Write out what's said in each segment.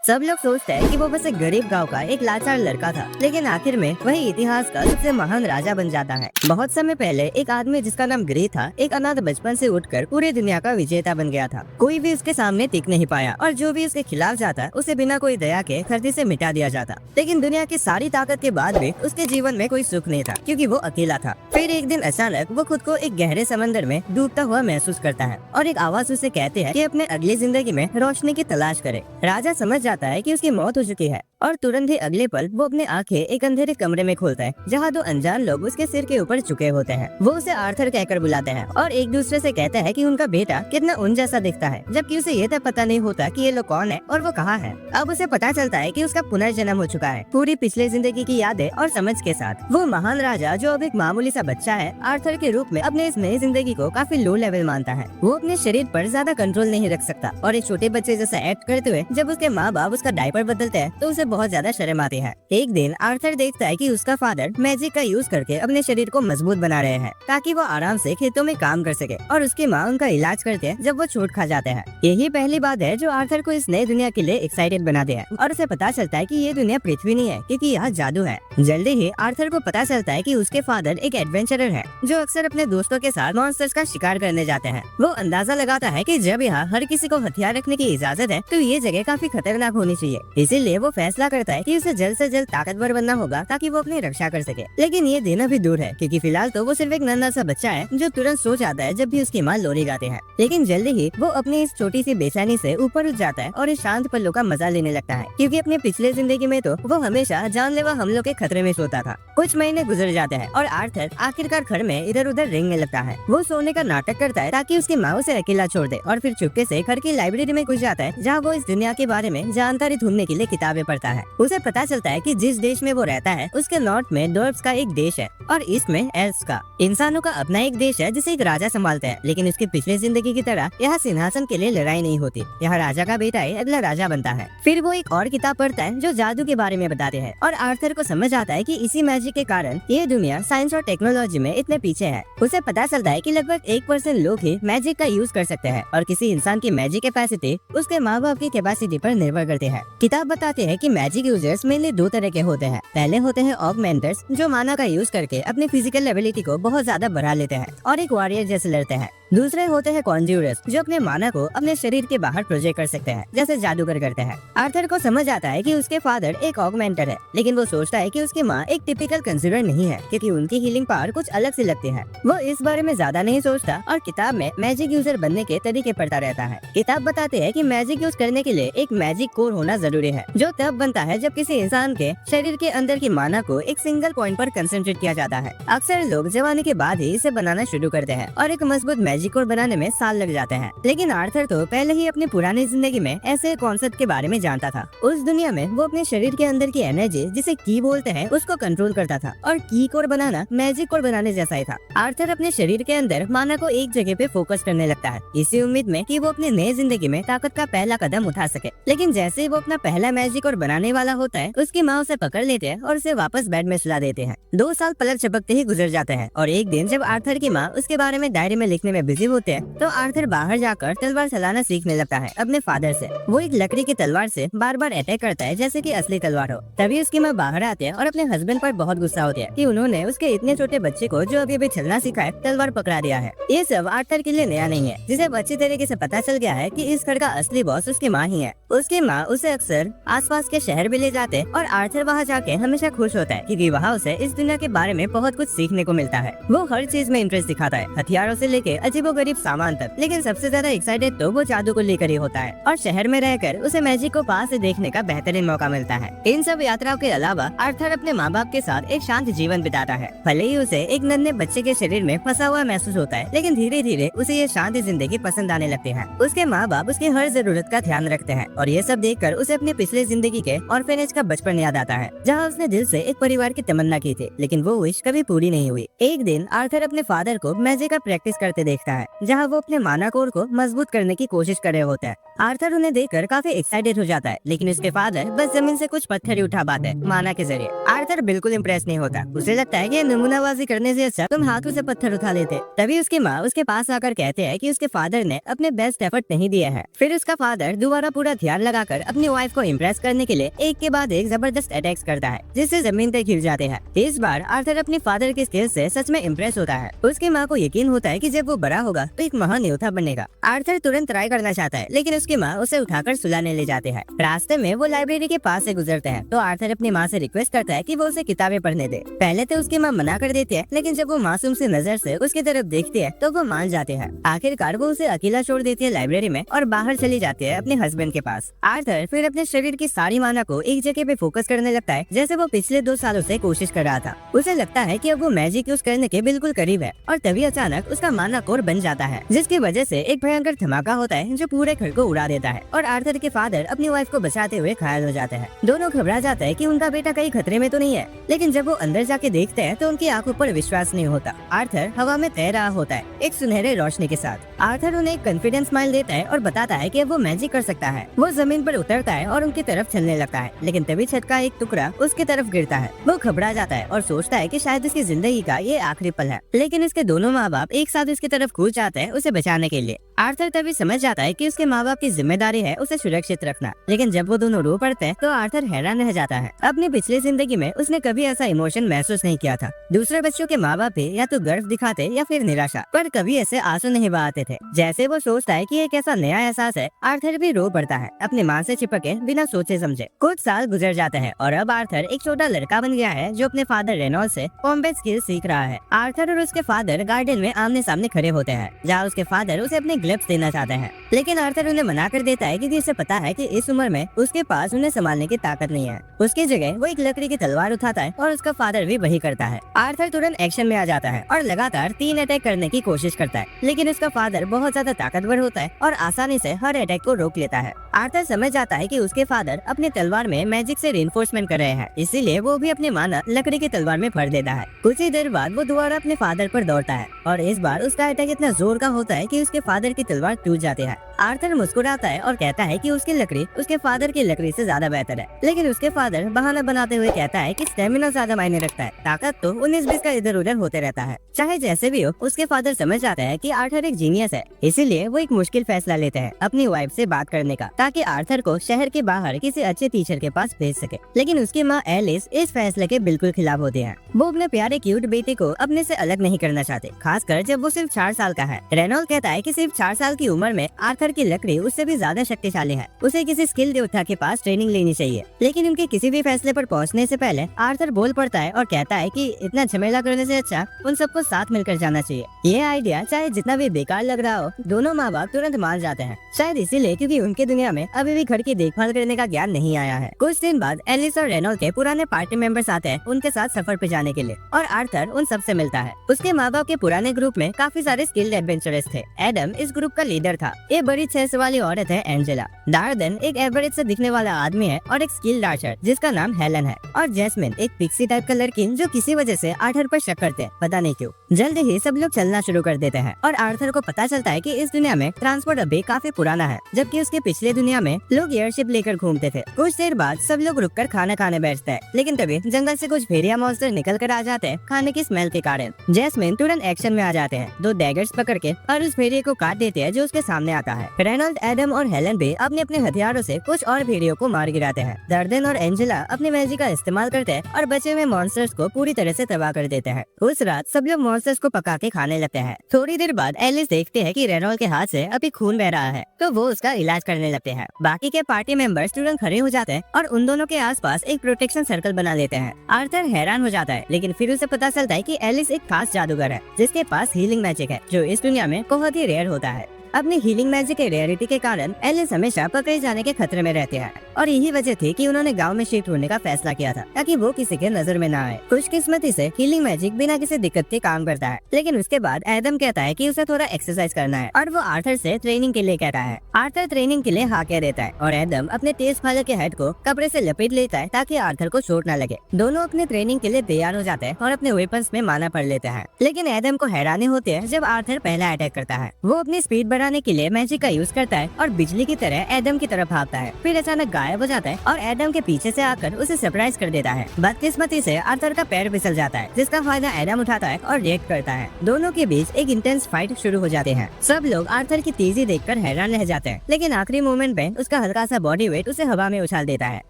सब लोग सोचते हैं कि वो बस एक गरीब गांव का एक लाचार लड़का था, लेकिन आखिर में वही इतिहास का सबसे महान राजा बन जाता है। बहुत समय पहले एक आदमी जिसका नाम ग्रे था, एक अनाथ बचपन से उठकर पूरी दुनिया का विजेता बन गया था। कोई भी उसके सामने टिक नहीं पाया और जो भी उसके खिलाफ जाता उसे बिना कोई दया के धरती से मिटा दिया जाता। लेकिन दुनिया की सारी ताकत के बाद भी उसके जीवन में कोई सुख नहीं था, क्योंकि वो अकेला था। फिर एक दिन अचानक वो खुद को एक गहरे समंदर में डूबता हुआ महसूस करता है और एक आवाज उसे कहती है कि अपने अगली जिंदगी में रोशनी की तलाश करे। राजा समझ जाता है कि उसकी मौत हो चुकी है और तुरंत ही अगले पल वो अपने आंखें एक अंधेरे कमरे में खोलता है, जहाँ दो अनजान लोग उसके सिर के ऊपर झुके होते हैं। वो उसे आर्थर कहकर बुलाते हैं और एक दूसरे से कहते हैं कि उनका बेटा कितना उन जैसा दिखता है, जबकि उसे ये तक पता नहीं होता कि ये लोग कौन है और वो कहाँ है। अब उसे पता चलता है कि उसका पुनर्जन्म हो चुका है, पूरी पिछले जिंदगी की यादें और समझ के साथ। वो महान राजा जो अब एक मामूली सा बच्चा है, आर्थर के रूप में अपने इस नई जिंदगी को काफी लो लेवल मानता है। वो अपने शरीर पर ज्यादा कंट्रोल नहीं रख सकता और एक छोटे बच्चे जैसा एक्ट करते हुए जब उसके माँ बाप उसका डायपर बदलते हैं तो उसे बहुत ज्यादा शर्म आती है। एक दिन आर्थर देखता है कि उसका फादर मैजिक का यूज करके अपने शरीर को मजबूत बना रहे हैं ताकि वो आराम से खेतों में काम कर सके, और उसकी माँ उनका इलाज करते हैं जब वो चोट खा जाते हैं। यही पहली बात है जो आर्थर को इस नई दुनिया के लिए एक्साइटेड बनाती है और उसे पता चलता है कि ये दुनिया पृथ्वी नहीं है, क्योंकि यहाँ जादू है। जल्दी ही आर्थर को पता चलता है कि उसके फादर एक एडवेंचरर है जो अक्सर अपने दोस्तों के साथ मॉन्स्टर्स का शिकार करने जाते हैं। वो अंदाजा लगाता है कि जब यहाँ हर किसी को हथियार रखने की इजाजत है तो ये जगह काफी खतरनाक होनी चाहिए। इसीलिए वो फैसला करता है कि उसे जल्द से जल्द ताकतवर बनना होगा ताकि वो अपनी रक्षा कर सके। लेकिन ये दिन अभी दूर है, क्योंकि फिलहाल तो वो सिर्फ एक नन्हा सा बच्चा है जो तुरंत सो जाता है जब भी उसकी माँ लोरी गाते हैं। लेकिन जल्दी ही वो अपनी इस छोटी सी बेचैनी से ऊपर उठ जाता है और इस शांत पलों का मजा लेने लगता है, क्योंकि अपने पिछले जिंदगी में तो वो हमेशा जानलेवा हमलों के खतरे में सोता था। कुछ महीने गुजर जाते हैं और आर्थर आखिरकार घर में इधर उधर रेंगने लगता है। वो सोने का नाटक करता है ताकि उसकी माँ उसे अकेला छोड़ दे और फिर चुपके से घर की लाइब्रेरी में घुस जाता है, जहाँ वो इस दुनिया के बारे में जानकारी ढूंढने के लिए किताबें पढ़ता है। उसे पता चलता है कि जिस देश में वो रहता है उसके नॉर्थ में डॉर्फ्स का एक देश है और ईस्ट में एल्फ्स का। इंसानों का अपना एक देश है जिसे एक राजा संभालते हैं, लेकिन उसकी पिछले जिंदगी की तरह यहाँ सिंहासन के लिए लड़ाई नहीं होती। यहाँ राजा का बेटा ही अगला राजा बनता है। फिर वो एक और किताब पढ़ता है जो जादू के बारे में बताते हैं और आर्थर को समझ आता है कि इसी मैजिक के कारण ये दुनिया साइंस और टेक्नोलॉजी में इतने पीछे है। उसे पता चलता है कि लगभग 1% लोग ही मैजिक का यूज कर सकते हैं और किसी इंसान की मैजिक कैपेसिटी उसके माँ बाप की कैपेसिटी पर निर्भर करते हैं। किताब बताते हैं कि मैजिक यूजर्स मेनली दो तरह के होते हैं। पहले होते हैं ऑगमेंटर्स जो माना का यूज करके अपनी फिजिकल एबिलिटी को बहुत ज्यादा बढ़ा लेते हैं और एक वॉरियर जैसे लड़ते हैं। दूसरे होते हैं कॉन्ज्यूरर्स जो अपने माना को अपने शरीर के बाहर प्रोजेक्ट कर सकते हैं, जैसे जादूगर करते हैं। आर्थर को समझ आता है कि उसके फादर एक ऑगमेंटर है, लेकिन वो सोचता है कि उसकी माँ एक टिपिकल कंज्यूरर नहीं है, क्योंकि उनकी हीलिंग पावर कुछ अलग से लगती है। वो इस बारे में ज्यादा नहीं सोचता और किताब में मैजिक यूजर बनने के तरीके पढ़ता रहता है। किताब बताते हैं कि मैजिक यूज करने के लिए एक मैजिक कोर होना जरूरी है, जो तब बनता है जब किसी इंसान के शरीर के अंदर की माना को एक सिंगल पॉइंट पर कंसंट्रेट किया जाता है। अक्सर लोग जवानी के बाद ही इसे बनाना शुरू करते हैं और एक मजबूत मैजिक कोर बनाने में साल लग जाते हैं। लेकिन आर्थर तो पहले ही अपनी पुरानी जिंदगी में ऐसे कॉन्सेप्ट के बारे में जानता था। उस दुनिया में वो अपने शरीर के अंदर की एनर्जी जिसे की बोलते हैं उसको कंट्रोल करता था और की कोर बनाना मैजिक कोर बनाने जैसा ही था। आर्थर अपने शरीर के अंदर माना को एक जगह पे फोकस करने लगता है, इसी उम्मीद में कि वो अपनी नई जिंदगी में ताकत का पहला कदम उठा सके। लेकिन जैसे ही वो अपना पहला मैजिक कोर बनाने वाला होता है, उसकी माँ उसे पकड़ लेते हैं और उसे वापस बेड में सुला देते हैं। 2 साल पलक झपकते ही गुजर जाते हैं और एक दिन जब आर्थर की माँ उसके बारे में डायरी में लिखने में बिजी होते हैं तो आर्थर बाहर जाकर तलवार चलाना सीखने लगता है अपने फादर से। वो एक लकड़ी की तलवार से बार बार अटैक करता है जैसे कि असली तलवार हो। तभी उसकी माँ बाहर आते हैं और अपने हस्बैंड पर बहुत गुस्सा होती है कि उन्होंने उसके इतने छोटे बच्चे को जो अभी अभी चलना सीखा है तलवार पकड़ा दिया है। ये सब आर्थर के लिए नया नहीं है, जिसे अच्छी तरीके से पता चल गया है कि इस घर का असली बॉस उसकी माँ ही है। उसकी माँ उसे अक्सर आसपास के शहर भी ले जाते हैं और आर्थर वहाँ जाके हमेशा खुश होता है, क्योंकि वहाँ उसे इस दुनिया के बारे में बहुत कुछ सीखने को मिलता है। वो हर चीज में इंटरेस्ट दिखाता है, हथियारों से लेके अजीबोगरीब सामान तक। लेकिन सबसे ज्यादा एक्साइटेड तो वो जादू को लेकर ही होता है और शहर में रहकर उसे मैजिक को पास से देखने का बेहतरीन मौका मिलता है। इन सब यात्राओं के अलावा आर्थर अपने माँ बाप के साथ एक शांत जीवन बिताता है। भले ही उसे एक नन्हे बच्चे के शरीर में फंसा हुआ महसूस होता है, लेकिन धीरे धीरे उसे ये शांत जिंदगी पसंद आने लगती है। उसके माँ बाप उसकी हर जरूरत का ध्यान रखते हैं और ये सब देखकर उसे अपनी पिछले जिंदगी के के ऑर्फेनेज का बचपन याद आता है, जहाँ उसने दिल से एक परिवार की तमन्ना की थी, लेकिन वो विश कभी पूरी नहीं हुई। एक दिन आर्थर अपने फादर को मैजिक का प्रैक्टिस करते देखता है, जहाँ वो अपने माना कोर को मजबूत करने की कोशिश कर रहे होते हैं। आर्थर उन्हें देखकर काफी एक्साइटेड हो जाता है, लेकिन उसके फादर बस जमीन से कुछ पत्थर ही उठा पाते हैं माना के जरिए। आर्थर बिल्कुल इम्प्रेस नहीं होता। उसे लगता है कि नमूनाबाजी करने से अच्छा तुम हाथों से पत्थर उठा लेते। तभी उसकी माँ उसके पास आकर कहते हैं कि उसके फादर ने अपने बेस्ट एफर्ट नहीं दिए हैं। फिर उसका फादर दोबारा पूरा ध्यान लगाकर अपनी वाइफ को इम्प्रेस करने के लिए एक के बाद एक जबरदस्त अटैक्स करता है, जिससे जमीन तक गिर जाते हैं। इस बार आर्थर अपने फादर के स्किल से सच में इम्प्रेस होता है। उसकी माँ को यकीन होता है कि जब वो बड़ा होगा तो एक महान योद्धा बनेगा। आर्थर तुरंत ट्राई करना चाहता है, लेकिन उसकी माँ उसे उठाकर सुलाने ले जाते हैं। रास्ते में वो लाइब्रेरी के पास से गुजरते हैं, तो आर्थर अपनी माँ से रिक्वेस्ट करता है कि वो उसे किताबें पढ़ने दे। पहले तो उसकी माँ मना कर देती है, लेकिन जब वो मासूम सी नजर से उसकी तरफ देखती है तो वो मान जाते हैं। आखिरकार वो उसे अकेला छोड़ देती है लाइब्रेरी में और बाहर चली जाती है अपने हस्बैंड के पास। आर्थर फिर अपने शरीर की सारी माना को एक जगह पे फोकस करने लगता है, जैसे वो पिछले 2 सालों से कोशिश कर रहा था। उसे लगता है कि अब वो मैजिक यूज करने के बिल्कुल करीब है, और तभी अचानक उसका माना कोर बन जाता है, जिसकी वजह से एक भयंकर धमाका होता है जो पूरे घर को उड़ा देता है, और आर्थर के फादर अपनी वाइफ को बचाते हुए घायल हो जाते हैं। दोनों घबरा जाते हैं कि उनका बेटा कहीं खतरे में तो नहीं है, लेकिन जब वो अंदर जाके देखते हैं तो उनकी आंखों पर विश्वास नहीं होता। आर्थर हवा में तैर रहा होता है एक सुनहरे रोशनी के साथ। आर्थर उन्हें एक कॉन्फिडेंस स्माइल देता है और बताता है कि अब वो मैजिक कर सकता है। वो जमीन पर उतरता है और उनकी तरफ चलने लगता है, लेकिन तभी छत का एक टुकड़ा उसकी तरफ गिरता है। वो घबरा जाता है और सोचता है कि शायद इसकी जिंदगी का ये आखिरी पल है, लेकिन इसके दोनों माँ बाप एक साथ उसकी तरफ कूद जाते हैं उसे बचाने के लिए। आर्थर तभी समझ जाता है कि उसके माँ बाप की जिम्मेदारी है उसे सुरक्षित रखना, लेकिन जब वो दोनों रो पड़ते हैं तो आर्थर हैरान रह जाता है। अपनी पिछली जिंदगी में उसने कभी ऐसा इमोशन महसूस नहीं किया था। दूसरे बच्चों के माँ बाप भी या तो गर्व दिखाते या फिर निराशा, पर कभी ऐसे आंसू नहीं बहाते थे। जैसे वो सोचता है कि एक ऐसा नया एहसास है, आर्थर भी रो पड़ता है अपनी माँ से चिपके बिना सोचे समझे। कुछ साल गुजर जाते हैं और अब आर्थर एक छोटा लड़का बन गया है जो अपने फादर रेनॉल्ड से कॉम्बैट स्किल सीख रहा है। आर्थर और उसके फादर गार्डन में आमने सामने खड़े होते हैं, जहाँ उसके फादर उसे अपने ग्लव्स देना चाहते हैं, लेकिन आर्थर उन्हें मना कर देता है क्योंकि उसे पता है कि इस उम्र में उसके पास उन्हें संभालने की ताकत नहीं है। उसकी जगह वो एक लकड़ी की तलवार उठाता है और उसका फादर भी वही करता है। आर्थर तुरंत एक्शन में आ जाता है और लगातार 3 अटैक करने की कोशिश करता है, लेकिन उसका फादर बहुत ज्यादा ताकतवर होता है और आसानी से हर अटैक को रोक लेता है। आर्थर समझ जाता है कि उसके फादर अपने तलवार में मैजिक से रिइंफोर्समेंट कर रहे हैं, इसीलिए वो भी अपने माना लकड़ी की तलवार में भर देता है। कुछ ही देर बाद वो दोबारा अपने फादर पर दौड़ता है और इस बार उसका अटैक इतना जोर का होता है कि उसके फादर की तलवार टूट जाती है। आर्थर मुस्कुराता है और कहता है कि उसकी लकड़ी उसके फादर की लकड़ी से ज्यादा बेहतर है, लेकिन उसके फादर बहाना बनाते हुए कहता है कि स्टेमिना ज्यादा मायने रखता है, ताकत तो 19-20 का इधर उधर होते रहता है। चाहे जैसे भी हो, उसके फादर समझ जाता है कि आर्थर एक जीनियस है, इसीलिए वो एक मुश्किल फैसला लेते हैं अपनी वाइफ से बात करने का, ताकि आर्थर को शहर के बाहर किसी अच्छे टीचर के पास भेज सके। लेकिन उसकी माँ एलिस इस फैसले के बिल्कुल खिलाफ होती है। वो अपने प्यारे क्यूट बेटे को अपने से अलग नहीं करना चाहते, खासकर जब वो सिर्फ 4 साल का है। रेनॉल्ड कहता है कि सिर्फ 4 साल की उम्र में आर्थर की लकड़ी उससे भी ज्यादा शक्तिशाली है, उसे किसी स्किल देवता के पास ट्रेनिंग लेनी चाहिए। लेकिन उनके किसी भी फैसले पर पहुंचने से पहले आर्थर बोल पड़ता है और कहता है कि इतना झमेला करने से अच्छा उन सबको साथ मिलकर जाना चाहिए। ये आइडिया चाहे जितना भी बेकार लग रहा हो, दोनों माँ बाप तुरंत मान जाते हैं, शायद इसीलिए क्योंकि उनकी दुनिया में अभी भी घर की देखभाल करने का ज्ञान नहीं आया है। कुछ दिन बाद एलिस और रेनॉल्ड के पुराने पार्टी मेंबर्स आते हैं उनके साथ सफर पे जाने के लिए, और आर्थर उन सब से मिलता है। उसके माँ बाप के पुराने ग्रुप में काफी सारे स्किल्ड एडवेंचरर्स थे। एडम इस ग्रुप का लीडर था। ये बड़ी 6 वाली औरत है एंजेला। डार्डन एक एवरेज से दिखने वाला आदमी है और एक स्किल्ड आर्चर जिसका नाम हेलन है, और जैस्मिन एक पिक्सी टाइप का लड़की जो किसी वजह से आर्थर पर शक करते हैं, पता नहीं क्यों। जल्द ही सब लोग चलना शुरू कर देते हैं और आर्थर को पता चलता है कि इस दुनिया में ट्रांसपोर्ट अभी काफी पुराना है, जबकि उसके पिछले दुनिया में लोग एयरशिप लेकर घूमते थे। कुछ देर बाद सब लोग रुककर खाना खाने बैठते हैं, लेकिन तभी जंगल से कुछ भेड़िया मॉन्स्टर निकल कर आ जाते हैं खाने की स्मेल के कारण। जैस्मिन तुरंत एक्शन में आ जाते हैं, 2 डैगर्स पकड़ के और उस भेड़िए को काट देते हैं जो उसके सामने आता है। रेनॉल्ड, एडम और हेलन भी अपने अपने हथियारों से कुछ और भेड़ियों को मार गिराते हैं। डार्डन और एंजेला अपने मैजिक का इस्तेमाल करते हैं और बचे हुए मॉन्स्टर्स को पूरी तरह से तबाह कर देते हैं। उस रात सब लोग मॉन्स्टर्स को पका के खाने लगते हैं। थोड़ी देर बाद एलिस देखते हैं कि रेनॉल्ड के हाथ से अभी खून बह रहा है, तो वो उसका इलाज करने लगते हैं। बाकी के पार्टी मेंबर्स तुरंत खड़े हो जाते हैं और उन दोनों के आसपास एक प्रोटेक्शन सर्कल बना लेते हैं। आर्थर हैरान हो जाता है, लेकिन फिर उसे पता चलता है कि एलिस एक खास जादूगर है जिसके पास हीलिंग मैजिक है, जो इस दुनिया में बहुत ही रेयर होता है। अपनी हीलिंग मैजिक के रेयरिटी के कारण एलिस हमेशा पकड़े जाने के खतरे में रहते हैं और यही वजह थी कि उन्होंने गांव में शिफ्ट होने का फैसला किया था ताकि वो किसी के नजर में ना आए। खुशकिस्मती से हीलिंग मैजिक बिना किसी दिक्कत के काम करता है, लेकिन उसके बाद एडम कहता है कि उसे थोड़ा एक्सरसाइज करना है और वो आर्थर से ट्रेनिंग के लिए कहता है। आर्थर ट्रेनिंग के लिए हाँ कह देता है और एडम अपने तेज फादर के हेड को कपड़े से लपेट लेता है ताकि आर्थर को चोट न लगे। दोनों अपने ट्रेनिंग के लिए तैयार हो जाते हैं और अपने वेपन्स में माना पड़ लेते हैं, लेकिन एडम को हैरानी होती है जब आर्थर पहला अटैक करता है। वो अपनी स्पीड बढ़ाने के लिए मैजिक का यूज करता है और बिजली की तरह एडम की तरफ भागता है, फिर अचानक गायब हो जाता है और एडम के पीछे से आकर उसे सरप्राइज कर देता है। बदकिस्मती से आर्थर का पैर फिसल जाता है, जिसका फायदा एडम उठाता है और रिएक्ट करता है। दोनों के बीच एक इंटेंस फाइट शुरू हो जाते हैं। सब लोग आर्थर की तेजी देखकर हैरान रह जाते हैं, लेकिन आखिरी मोमेंट में उसका हल्का सा बॉडी वेट उसे हवा में उछाल देता है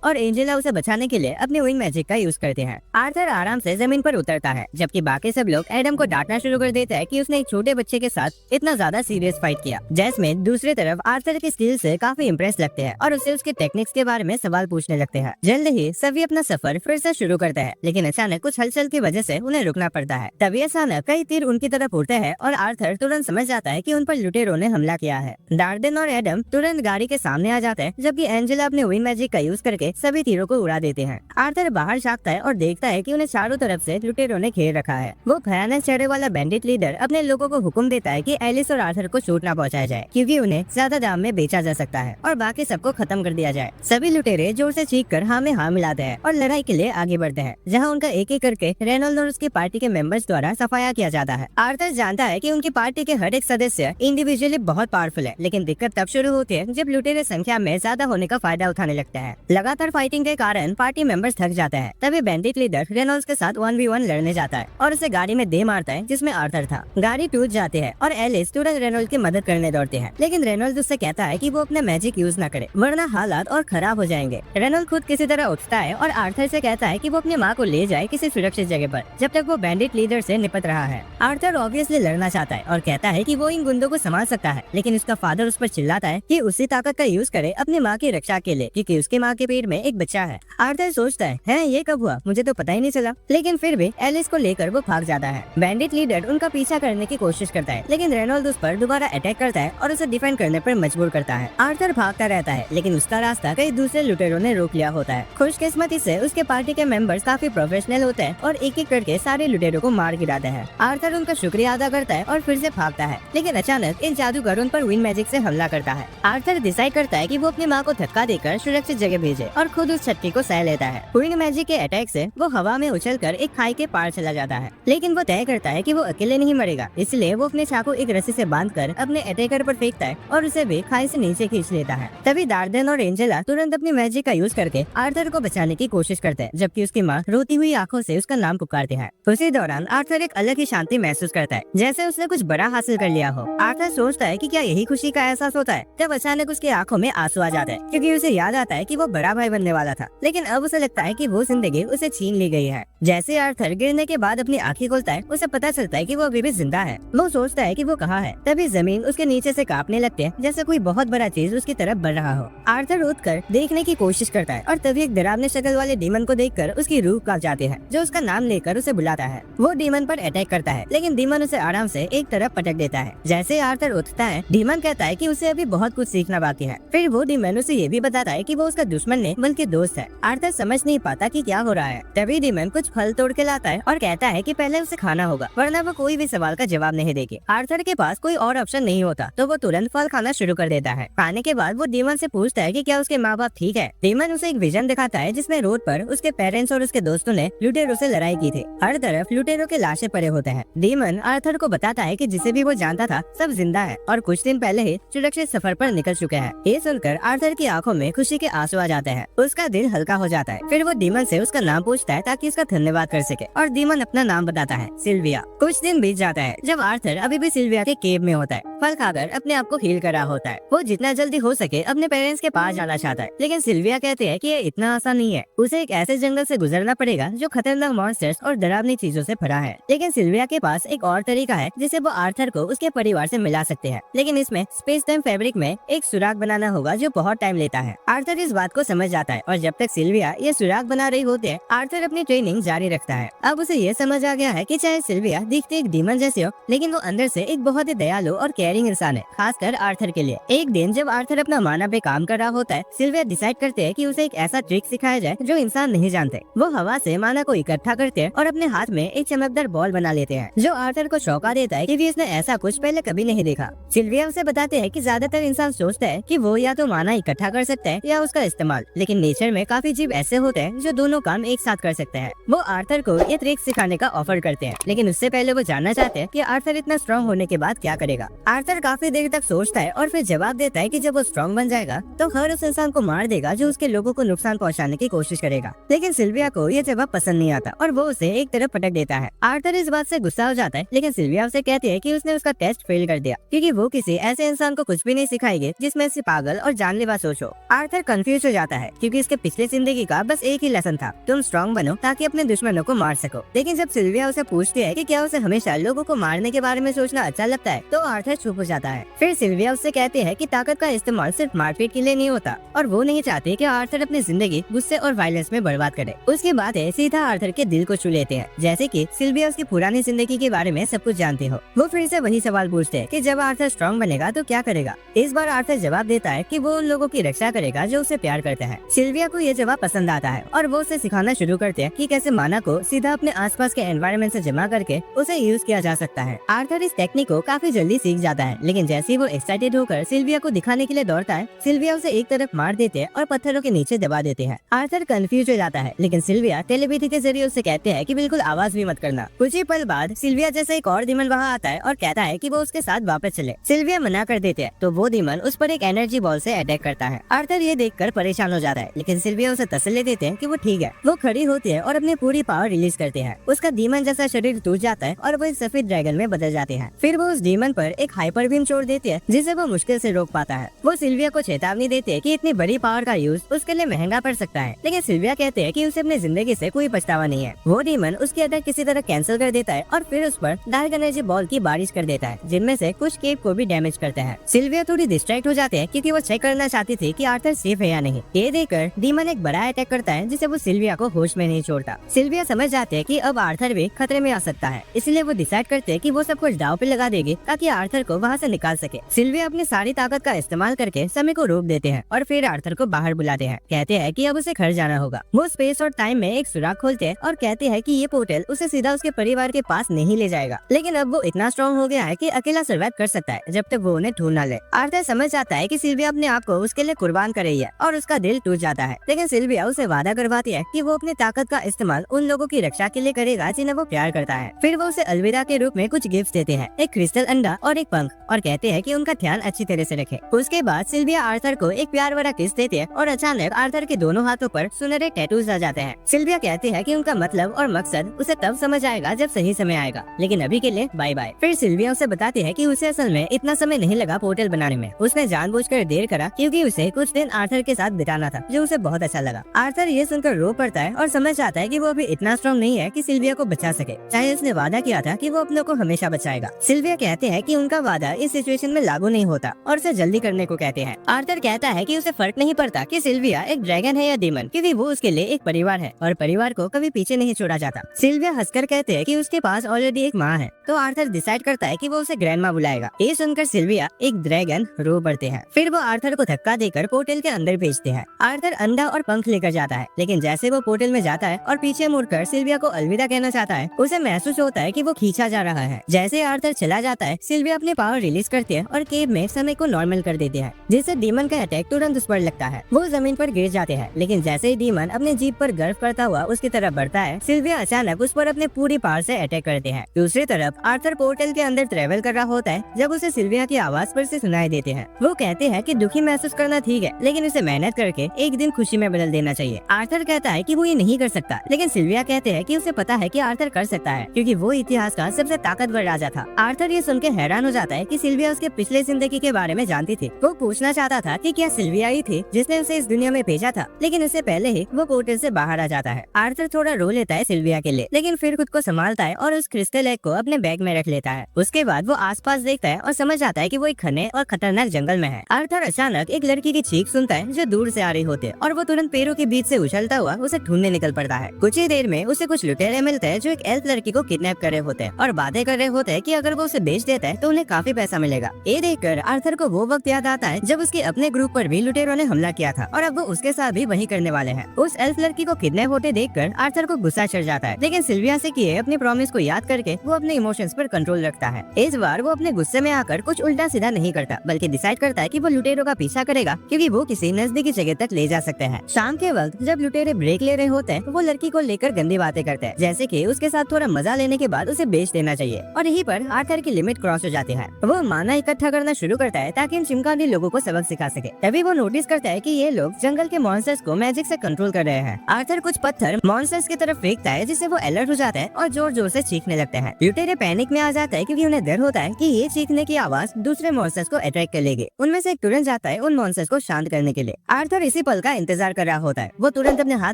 और एंजेला उसे बचाने के लिए अपने विंग मैजिक का यूज करते हैं। आर्थर आराम से जमीन पर उतरता है, जबकि बाकी सब लोग एडम को डांटना शुरू कर देते हैं कि उसने एक छोटे बच्चे के साथ इतना ज्यादा सीरियस फाइट किया। जैस्मिन दूसरी तरफ आर्थर की स्किल से काफी इम्प्रेस लगते हैं और उससे उसके टेक्निक्स के बारे में सवाल पूछने लगते हैं। जल्द ही सभी अपना सफर फिर से शुरू करते हैं, लेकिन अचानक कुछ हलचल की वजह से उन्हें रुकना पड़ता है। तभी अचानक कई तीर उनकी तरफ उड़ते हैं और आर्थर तुरंत समझ जाता है कि उन पर लुटेरों ने हमला किया है। डार्डेन और एडम तुरंत गाड़ी के सामने आ जाते हैं, जबकि एंजेला अपने विंग मैजिक का यूज करके सभी तीरों को उड़ा देते हैं। आर्थर बाहर झांकता है और देखता है कि उन्हें चारों तरफ से लुटेरों ने घेर रखा है। वो भयानक चेहरे वाला बैंडिट लीडर अपने लोगों को हुक्म देता है कि एलिस और आर्थर को चोट न पहुंचाया जाए, क्योंकि उन्हें ज्यादा दाम में बेचा जा सकता है और बाकी सबको खत्म कर दिया जाए। सभी लुटेरे जोर से चीख कर हाँ में हाँ मिलाते हैं और लड़ाई के लिए आगे बढ़ते हैं, जहाँ उनका एक एक करके रेनॉल्ड और उसकी पार्टी के मेंबर्स द्वारा सफाया किया जाता है। आर्थर जानता है कि उनकी पार्टी के हर एक सदस्य इंडिविजुअली बहुत पावरफुल है, लेकिन दिक्कत तब शुरू होती है जब लुटेरे संख्या में ज्यादा होने का फायदा उठाने लगते हैं। लगातार फाइटिंग के कारण पार्टी मेंबर्स थक जाते हैं। तभी बैंडिट लीडर रेनॉल्ड्स के साथ 1v1 लड़ने जाता है और उसे गाड़ी में दे मारता है जिसमें आर्थर था। गाड़ी टूट जाती है और एलिस तुरंत रेनॉल्ड की मदद करने दौड़ती है, लेकिन रेनॉल्ड उससे कहता है कि वो अपना मैजिक यूज न करे वरना हालात और खराब हो जाएंगे। रेनॉल्ड खुद किसी तरह उठता है और आर्थर से कहता है कि वो अपनी माँ को ले जाए किसी सुरक्षित जगह पर, जब तक वो बैंडिट लीडर से निपट रहा है। आर्थर ऑब्वियसली लड़ना चाहता है और कहता है कि वो इन गुंडों को संभाल सकता है, लेकिन उसका फादर उस पर चिल्लाता है कि उसी ताकत का यूज करे अपनी माँ की रक्षा के लिए, क्योंकि उसकी माँ के पेट में एक बच्चा है। आर्थर सोचता है ये कब हुआ, मुझे तो पता ही नहीं चला, लेकिन फिर भी एलिस को लेकर वो भाग जाता है। बैंडिट लीडर उनका पीछा करने की कोशिश करता है, लेकिन रेनॉल्ड उस पर दोबारा अटैक करता है और उसे डिफेंड करने पर मजबूर करता है। आर्थर भागता रहता है, लेकिन उसका रास्ता कई दूसरे लुटेरों ने रोक लिया होता है। खुशकिस्मती से उसके पार्टी के मेंबर्स काफी प्रोफेशनल होते हैं और एक एक करके सारे लुटेरों को मार गिराते हैं। आर्थर उनका शुक्रिया अदा करता है और फिर से भागता है, लेकिन अचानक इन जादूगर उन पर विंग मैजिक से हमला करता है। आर्थर डिसाइड करता है कि वो अपनी माँ को धक्का देकर सुरक्षित जगह भेजे और खुद उस छटके को सह लेता है। विंग मैजिक के अटैक से वो हवा में उछलकर एक खाई के पार चला जाता है, लेकिन वो तय करता है कि वो अकेले नहीं मरेगा, इसलिए वो अपने चाकू एक रस्सी से बांधकर अपने अटैकर पर फेंकता है और उसे भी खाई से नीचे खींच लेता है। तभी डार्डेन और एंजेला तुरंत अपनी मैजिक का यूज करके आर्थर को बचाने की कोशिश करते हैं, जबकि उसकी माँ रोती हुई आंखों से उसका नाम पुकारती है। उसी दौरान आर्थर एक अलग ही शांति महसूस करता है, जैसे उसने कुछ बड़ा हासिल कर लिया हो। आर्थर सोचता है कि क्या यही खुशी का एहसास होता है। तब अचानक उसकी आंखों में आंसू आ जाते हैं, क्योंकि उसे याद आता है कि वो बड़ा भाई बनने वाला था, लेकिन अब उसे लगता है कि वो जिंदगी उसे छीन ली गई है। जैसे आर्थर गिरने के बाद अपनी आंखें खोलता है, उसे पता चलता है कि वो अभी भी जिंदा है। वो सोचता है कि वो कहाँ है। तभी जमीन उसके नीचे से कांपने लगती है, जैसे कोई बहुत बड़ा चीज उसकी तरफ बढ़ रहा हो। आर्थर उठकर देखने की कोशिश करता है और तभी एक डरावनी शक्ल वाले डीमन को देखकर उसकी रूह कांप जाती है, जो उसका नाम लेकर उसे बुलाता है। वो डीमन पर अटैक करता है, लेकिन डीमन उसे आराम से एक तरफ पटक देता है। जैसे आर्थर उठता है, डीमन कहता है कि उसे अभी बहुत कुछ सीखना बाकी है। फिर वो डीमन उसे ये भी बताता है कि वो उसका दुश्मन नहीं बल्कि दोस्त है। आर्थर समझ नहीं पाता कि क्या हो रहा है। तभी डीमन कुछ फल तोड़ के लाता है और कहता है कि पहले उसे खाना होगा, वरना वो कोई भी सवाल का जवाब नहीं देगी। आर्थर के पास कोई और ऑप्शन नहीं होता, तो वो तुरंत फल खाना शुरू कर देता है। खाने के बाद वो डीमन से पूछता है कि क्या उसके माँ बाप ठीक है। डीमन उसे एक विजन दिखाता है, जिसमें रोड पर उसके पेरेंट्स और उसके दोस्तों ने लुटेरों से लड़ाई की थी। हर तरफ लुटेरों के लाशें पड़े होते हैं। डीमन आर्थर को बताता है कि जिसे भी वो जानता था सब जिंदा है और कुछ दिन पहले ही सुरक्षित सफर पर निकल चुके हैं। ये सुनकर आर्थर की आंखों में खुशी के आंसू आ जाते हैं। उसका दिल हल्का हो जाता है। फिर वो डीमन से उसका नाम पूछता है ताकि उसका धन्यवाद कर सके, और डीमन अपना नाम बताता है, सिल्विया। कुछ दिन बीत जाता है जब आर्थर अभी भी सिल्विया के केव में होता है। फल खाकर अपने आप को हील करा होता है। वो जितना जल्दी हो सके अपने पेरेंट्स के पास जाना चाहता है, लेकिन सिल्विया कहती है कि ये इतना आसान नहीं है। उसे एक ऐसे जंगल से गुजरना पड़ेगा जो खतरनाक मॉन्स्टर्स और डरावनी चीजों से भरा है। लेकिन सिल्विया के पास एक और तरीका है जिसे वो आर्थर को उसके परिवार से मिला सकते हैं, लेकिन इसमें स्पेस टाइम फैब्रिक में एक सुराग बनाना होगा जो बहुत टाइम लेता है। आर्थर इस बात को समझ जाता है और जब तक सिल्विया ये सुराग बना रही होती है, आर्थर अपनी ट्रेनिंग जारी रखता है। अब उसे ये समझ आ गया है कि चाहे सिल्विया दिखते एक डीमन जैसे हो, लेकिन वो अंदर से एक बहुत ही दयालु और केयरिंग इंसान है, खासकर आर्थर के लिए। एक दिन जब आर्थर अपना माना पे काम कर रहा होता है, सिल्विया डिसाइड करते हैं कि उसे एक ऐसा ट्रिक सिखाया जाए जो इंसान नहीं जानते। वो हवा से माना को इकट्ठा करते हैं और अपने हाथ में एक चमकदार बॉल बना लेते हैं, जो आर्थर को चौंका देता है कि इसने ऐसा कुछ पहले कभी नहीं देखा। सिल्विया उसे बताते हैं कि ज्यादातर इंसान सोचते हैं कि वो या तो माना इकट्ठा कर सकते हैं या उसका इस्तेमाल, लेकिन नेचर में काफी जीव ऐसे होते हैं जो दोनों काम एक साथ कर सकते हैं। वो आर्थर को ये ट्रिक सिखाने का ऑफर करते हैं, लेकिन उससे पहले वो जानना चाहते हैं कि आर्थर इतना स्ट्रॉन्ग होने के बाद क्या करेगा। आर्थर काफी देर तक सोचता है और फिर जवाब देता है कि जब वो स्ट्रॉन्ग बन जाएगा तो हर उस इंसान को मार देगा जो उसके लोगों को नुकसान पहुंचाने की कोशिश करेगा। लेकिन सिल्विया को ये जवाब पसंद नहीं आता और वो उसे एक तरफ पटक देता है। आर्थर इस बात से गुस्सा हो जाता है, लेकिन सिल्विया उसे कहती है कि उसने उसका टेस्ट फेल कर दिया क्योंकि वो किसी ऐसे इंसान को कुछ भी नहीं सिखाएगी जिसमें से पागल और जानलेवा सोच हो। आर्थर कंफ्यूज हो जाता है क्योंकि इसके पिछले जिंदगी का बस एक ही लेसन था, तुम स्ट्रॉन्ग बनो ताकि अपने दुश्मनों को मार सको। लेकिन जब सिल्विया उसे पूछती है कि क्या उसे हमेशा लोगों को मारने के बारे में सोचना अच्छा लगता है, तो आर्थर चुप हो जाता है। फिर सिल्विया उससे कहती है कि ताकत का इस्तेमाल सिर्फ मारपीट के लिए नहीं होता और वो नहीं चाहती कि आर्थर अपनी जिंदगी गुस्से और वायलेंस में बर्बाद करे। उसके बाद सीधा आर्थर के दिल को छू लेते हैं, जैसे कि सिल्विया उसकी पुरानी जिंदगी के बारे में सब कुछ जानती हो। वो फिर से वही सवाल पूछते हैं कि जब आर्थर स्ट्रॉन्ग बनेगा तो क्या करेगा। इस बार आर्थर जवाब देता है कि वो उन लोगों की रक्षा करेगा जो उसे प्यार करते हैं। सिल्विया को ये जवाब पसंद आता है और वो उसे सिखाना शुरू करते हैं कि कैसे माना को सीधा अपने आसपास के एनवायरनमेंट से जमा करके उसे यूज किया जा सकता है। आर्थर इस टेक्निक को काफी जल्दी सीख जाता है, लेकिन जैसे ही वो एक्साइटेड होकर सिल्विया को दिखाने के लिए दौड़ता है, सिल्विया उसे एक तरफ मार देते हैं और पत्थरों के नीचे दबा देते हैं। आर्थर कंफ्यूज हो जाता है, लेकिन सिल्विया टेलीपैथी के जरिए उसे कहते हैं कि बिल्कुल आवाज भी मत करना। कुछ ही पल बाद सिल्विया जैसे एक और डीमन वहाँ आता है और कहता है कि वो उसके साथ वापस चले। सिल्विया मना कर देते हैं तो वो डीमन उस पर एक एनर्जी बॉल से अटैक करता है। आर्थर ये देखकर परेशान हो जाता है, लेकिन सिल्विया उसे तसल्ली देते हैं कि वो ठीक है। वो खड़ी होती है और अपनी पूरी पावर रिलीज करते हैं। उसका डीमन जैसा शरीर टूट जाता है और वो एक सफेद ड्रैगन में बदल जाते हैं। फिर वो उस डीमन पर एक हाइपर बीम छोड़ देती है, जिसे वो मुश्किल से रोक पाता है। वो सिल्विया को चेतावनी देते हैं कि इतनी बड़ी पावर का यूज उसके लिए महंगा पड़ सकता है, लेकिन सिल्विया कहते हैं कि उसे अपनी जिंदगी से कोई पछतावा नहीं है। वो डीमन उसकी अटैक किसी तरह कैंसिल कर देता है और फिर उस पर डार्क एनर्जी बॉल की बारिश कर देता है, जिनमें से कुछ केप को भी डैमेज करते हैं। सिल्विया थोड़ी डिस्ट्रैक्ट हो जाते हैं क्योंकि वो चेक करना चाहती थी कि आर्थर सेफ है या नहीं। ये देखकर डीमन एक बड़ा अटैक करता है जिसे वो सिल्विया को होश में नहीं छोड़ता। सिल्विया समझ जाते हैं कि अब आर्थर भी खतरे में आ सकता है, इसलिए वो डिसाइड करते हैं कि वो सब कुछ दांव पे लगा देगी ताकि आर्थर को वहाँ से निकाल सके। सिल्विया अपनी सारी ताकत का इस्तेमाल करके समय को रोक देते हैं और फिर आर्थर को बाहर बुलाते हैं। कहते हैं कि अब उसे घर जाना होगा। वो स्पेस और टाइम में एक सुराख खोलते हैं और कहते हैं कि ये पोर्टल उसे सीधा उसके परिवार के पास नहीं ले जाएगा, लेकिन अब वो इतना स्ट्रॉन्ग हो गया है कि अकेला सर्वाइव कर सकता है जब तक वो उन्हें ढूंढ ना ले। आर्थर समझ जाता है कि सिल्विया अपने आप को उसके लिए कुर्बान कर रही है और उसका दिल टूट जाता है, लेकिन सिल्विया उसे वादा करवाती है कि वो अपनी ताकत का इस्तेमाल उन लोगों की रक्षा के लिए करेगा जिन्हें वो प्यार करता है। फिर वो उसे अलविदा के रूप में कुछ गिफ्ट देते हैं, एक क्रिस्टल अंडा और एक पंख, और कहते हैं कि उनका ध्यान अच्छी तरह से रखे। उसके बाद सिल्विया आर्थर को एक प्यार भरा किस देती है और अचानक आर्थर के दोनों हाथों पर सुनहरे टैटूज आ जाते हैं। सिल्विया कहती है कि उनका मतलब और मकसद उसे तब समझ आएगा जब सही समय आएगा, लेकिन अभी के लिए बाय बाय। फिर सिल्विया उसे बताती है कि उसे असल में इतना समय नहीं लगा पोर्टल बनाने में, उसने जानबूझकर देर करा क्योंकि उसे कुछ दिन आर्थर के साथ बिताना था, जो उसे बहुत अच्छा लगा। आर्थर ये सुनकर रो पड़ता है और समझ जाता है कि वो अभी इतना स्ट्रॉन्ग नहीं है कि सिल्विया को बचा सके, चाहे उसने वादा किया था कि वो अपनों को हमेशा बचाएगा। सिल्विया कहते हैं कि उनका वादा इस सिचुएशन में लागू नहीं होता और उसे जल्दी करने को कहते हैं। आर्थर कहता है कि उसे फर्क नहीं पड़ता कि सिल्विया एक ड्रैगन है या डीमन, क्योंकि वो उसके लिए एक परिवार है और परिवार को कभी पीछे नहीं छोड़ा जाता। सिल्विया हंसकर कहते हैं कि उसके पास ऑलरेडी एक माँ है, तो आर्थर डिसाइड करता है कि वो उसे ग्रैंडमा बुलाएगा। ये सुनकर सिल्विया एक ड्रैगन रो पड़ते हैं। फिर वो आर्थर को धक्का देकर पोर्टल के अंदर भेजते हैं। आर्थर अंडा और पंख लेकर जाता है, लेकिन जैसे वो पोर्टल में जाता है और पीछे मुड़कर सिल्विया को अलविदा कहना चाहता है, उसे महसूस होता है कि वो खींचा जा रहा है। जैसे आर्थर चला जाता है, सिल्विया अपनी पावर रिलीज करती है और केव में समय को नॉर्मल कर देती है, जिससे डीमन का अटैक तुरंत उस पर लगता है। वो जमीन पर गिर जाते हैं, लेकिन जैसे ही डीमन अपने जीप पर गर्व करता हुआ उसकी तरफ बढ़ता है, सिल्विया अचानक उस पर अपने पूरी पावर से अटैक करते हैं। दूसरी तरफ आर्थर पोर्टल के अंदर ट्रेवल कर रहा होता है जब उसे सिल्विया की आवाज पर से सुनाई देते हैं। वो कहते हैं कि दुखी महसूस करना ठीक है, लेकिन उसे मेहनत करके एक दिन खुशी में बदल देना चाहिए। आर्थर कहता है कि वो ये नहीं कर सकता, लेकिन सिल्विया कहते हैं कि उसे पता है कि आर्थर कर सकता है, क्योंकि वो इतिहास का सबसे ताकतवर राजा था। आर्थर ये सुनकर हैरान हो जाता है कि सिल्विया उसके पिछले जिंदगी के बारे में जानती थी। वो पूछना चाहता था कि क्या सिल्विया ही थी जिसने उसे इस दुनिया में भेजा था, लेकिन इससे पहले ही वो पोर्टल से बाहर आ जाता है। आर्थर थोड़ा रो लेता है सिल्विया के लिए, लेकिन फिर खुद को संभालता है और उस क्रिस्टल एग को अपने बैग में रख लेता है। उसके बाद वो आसपास देखता है और समझ आता है कि वो एक घने और खतरनाक जंगल में है। आर्थर अचानक एक लड़की की चीख सुनता है जो दूर से आ रही होती है और वो तुरंत पेड़ों के बीच से उछलता हुआ उसे ढूंढने निकल पड़ता है। कुछ ही देर में उसे कुछ लुटेरे मिलते हैं जो एक एल्फ लड़की को किडनैप कर रहे होते हैं और बातें कर रहे होते हैं कि अगर वो उसे बेच देता है तो उन्हें काफी पैसा मिलेगा। ये देखकर आर्थर को वो वक्त याद आता है जब उसके अपने ग्रुप पर भी लुटेरों ने हमला किया था और अब वो उसके साथ भी वही करने वाले हैं। उस एल्फ लड़की को किडनैप होते देखकर आर्थर को गुस्सा चढ़ जाता है, लेकिन सिल्विया से किए अपने प्रॉमिस को याद करके वो अपने इमोशंस पर कंट्रोल रखता है। इस बार वो अपने गुस्से में आकर कुछ उल्टा सीधा नहीं करता, बल्कि डिसाइड करता है कि वो लुटेरों का पीछा करेगा क्योंकि वो किसी नजदीकी जगह तक ले जा सकते हैं। शाम के वक्त जब लुटेरे ब्रेक ले रहे होते हैं तो वो लड़की को लेकर गंदी बातें करते हैं, जैसे कि उसके साथ थोड़ा मजा लेने के बाद उसे बेच देना चाहिए, और यहीं पर आर्थर की लिमिट क्रॉस हो जाती है। वो माना इकट्ठा करना शुरू करता है ताकि इन चिमकांडी लोगों को सबक सिखा सके। तभी वो नोटिस करता है कि ये लोग जंगल के मॉन्स्टर्स को मैजिक से कंट्रोल कर रहे हैं। आर्थर कुछ पत्थर मॉन्स्टर्स की तरफ फेंकता है जिससे वो अलर्ट हो जाता है और जोर जोर से चीखने लगते हैं। लुटेरे पैनिक में आ जाता है क्योंकि उन्हें डर होता है कि ये चीखने की आवाज दूसरे मॉन्स्टर्स को अट्रैक्ट कर लेगी। उनमें से एक तुरंत जाता है उन मॉन्स्टर्स को शांत करने के लिए। आर्थर इसी पल का इंतजार कर रहा होता है। वो तुरंत अपने हाथ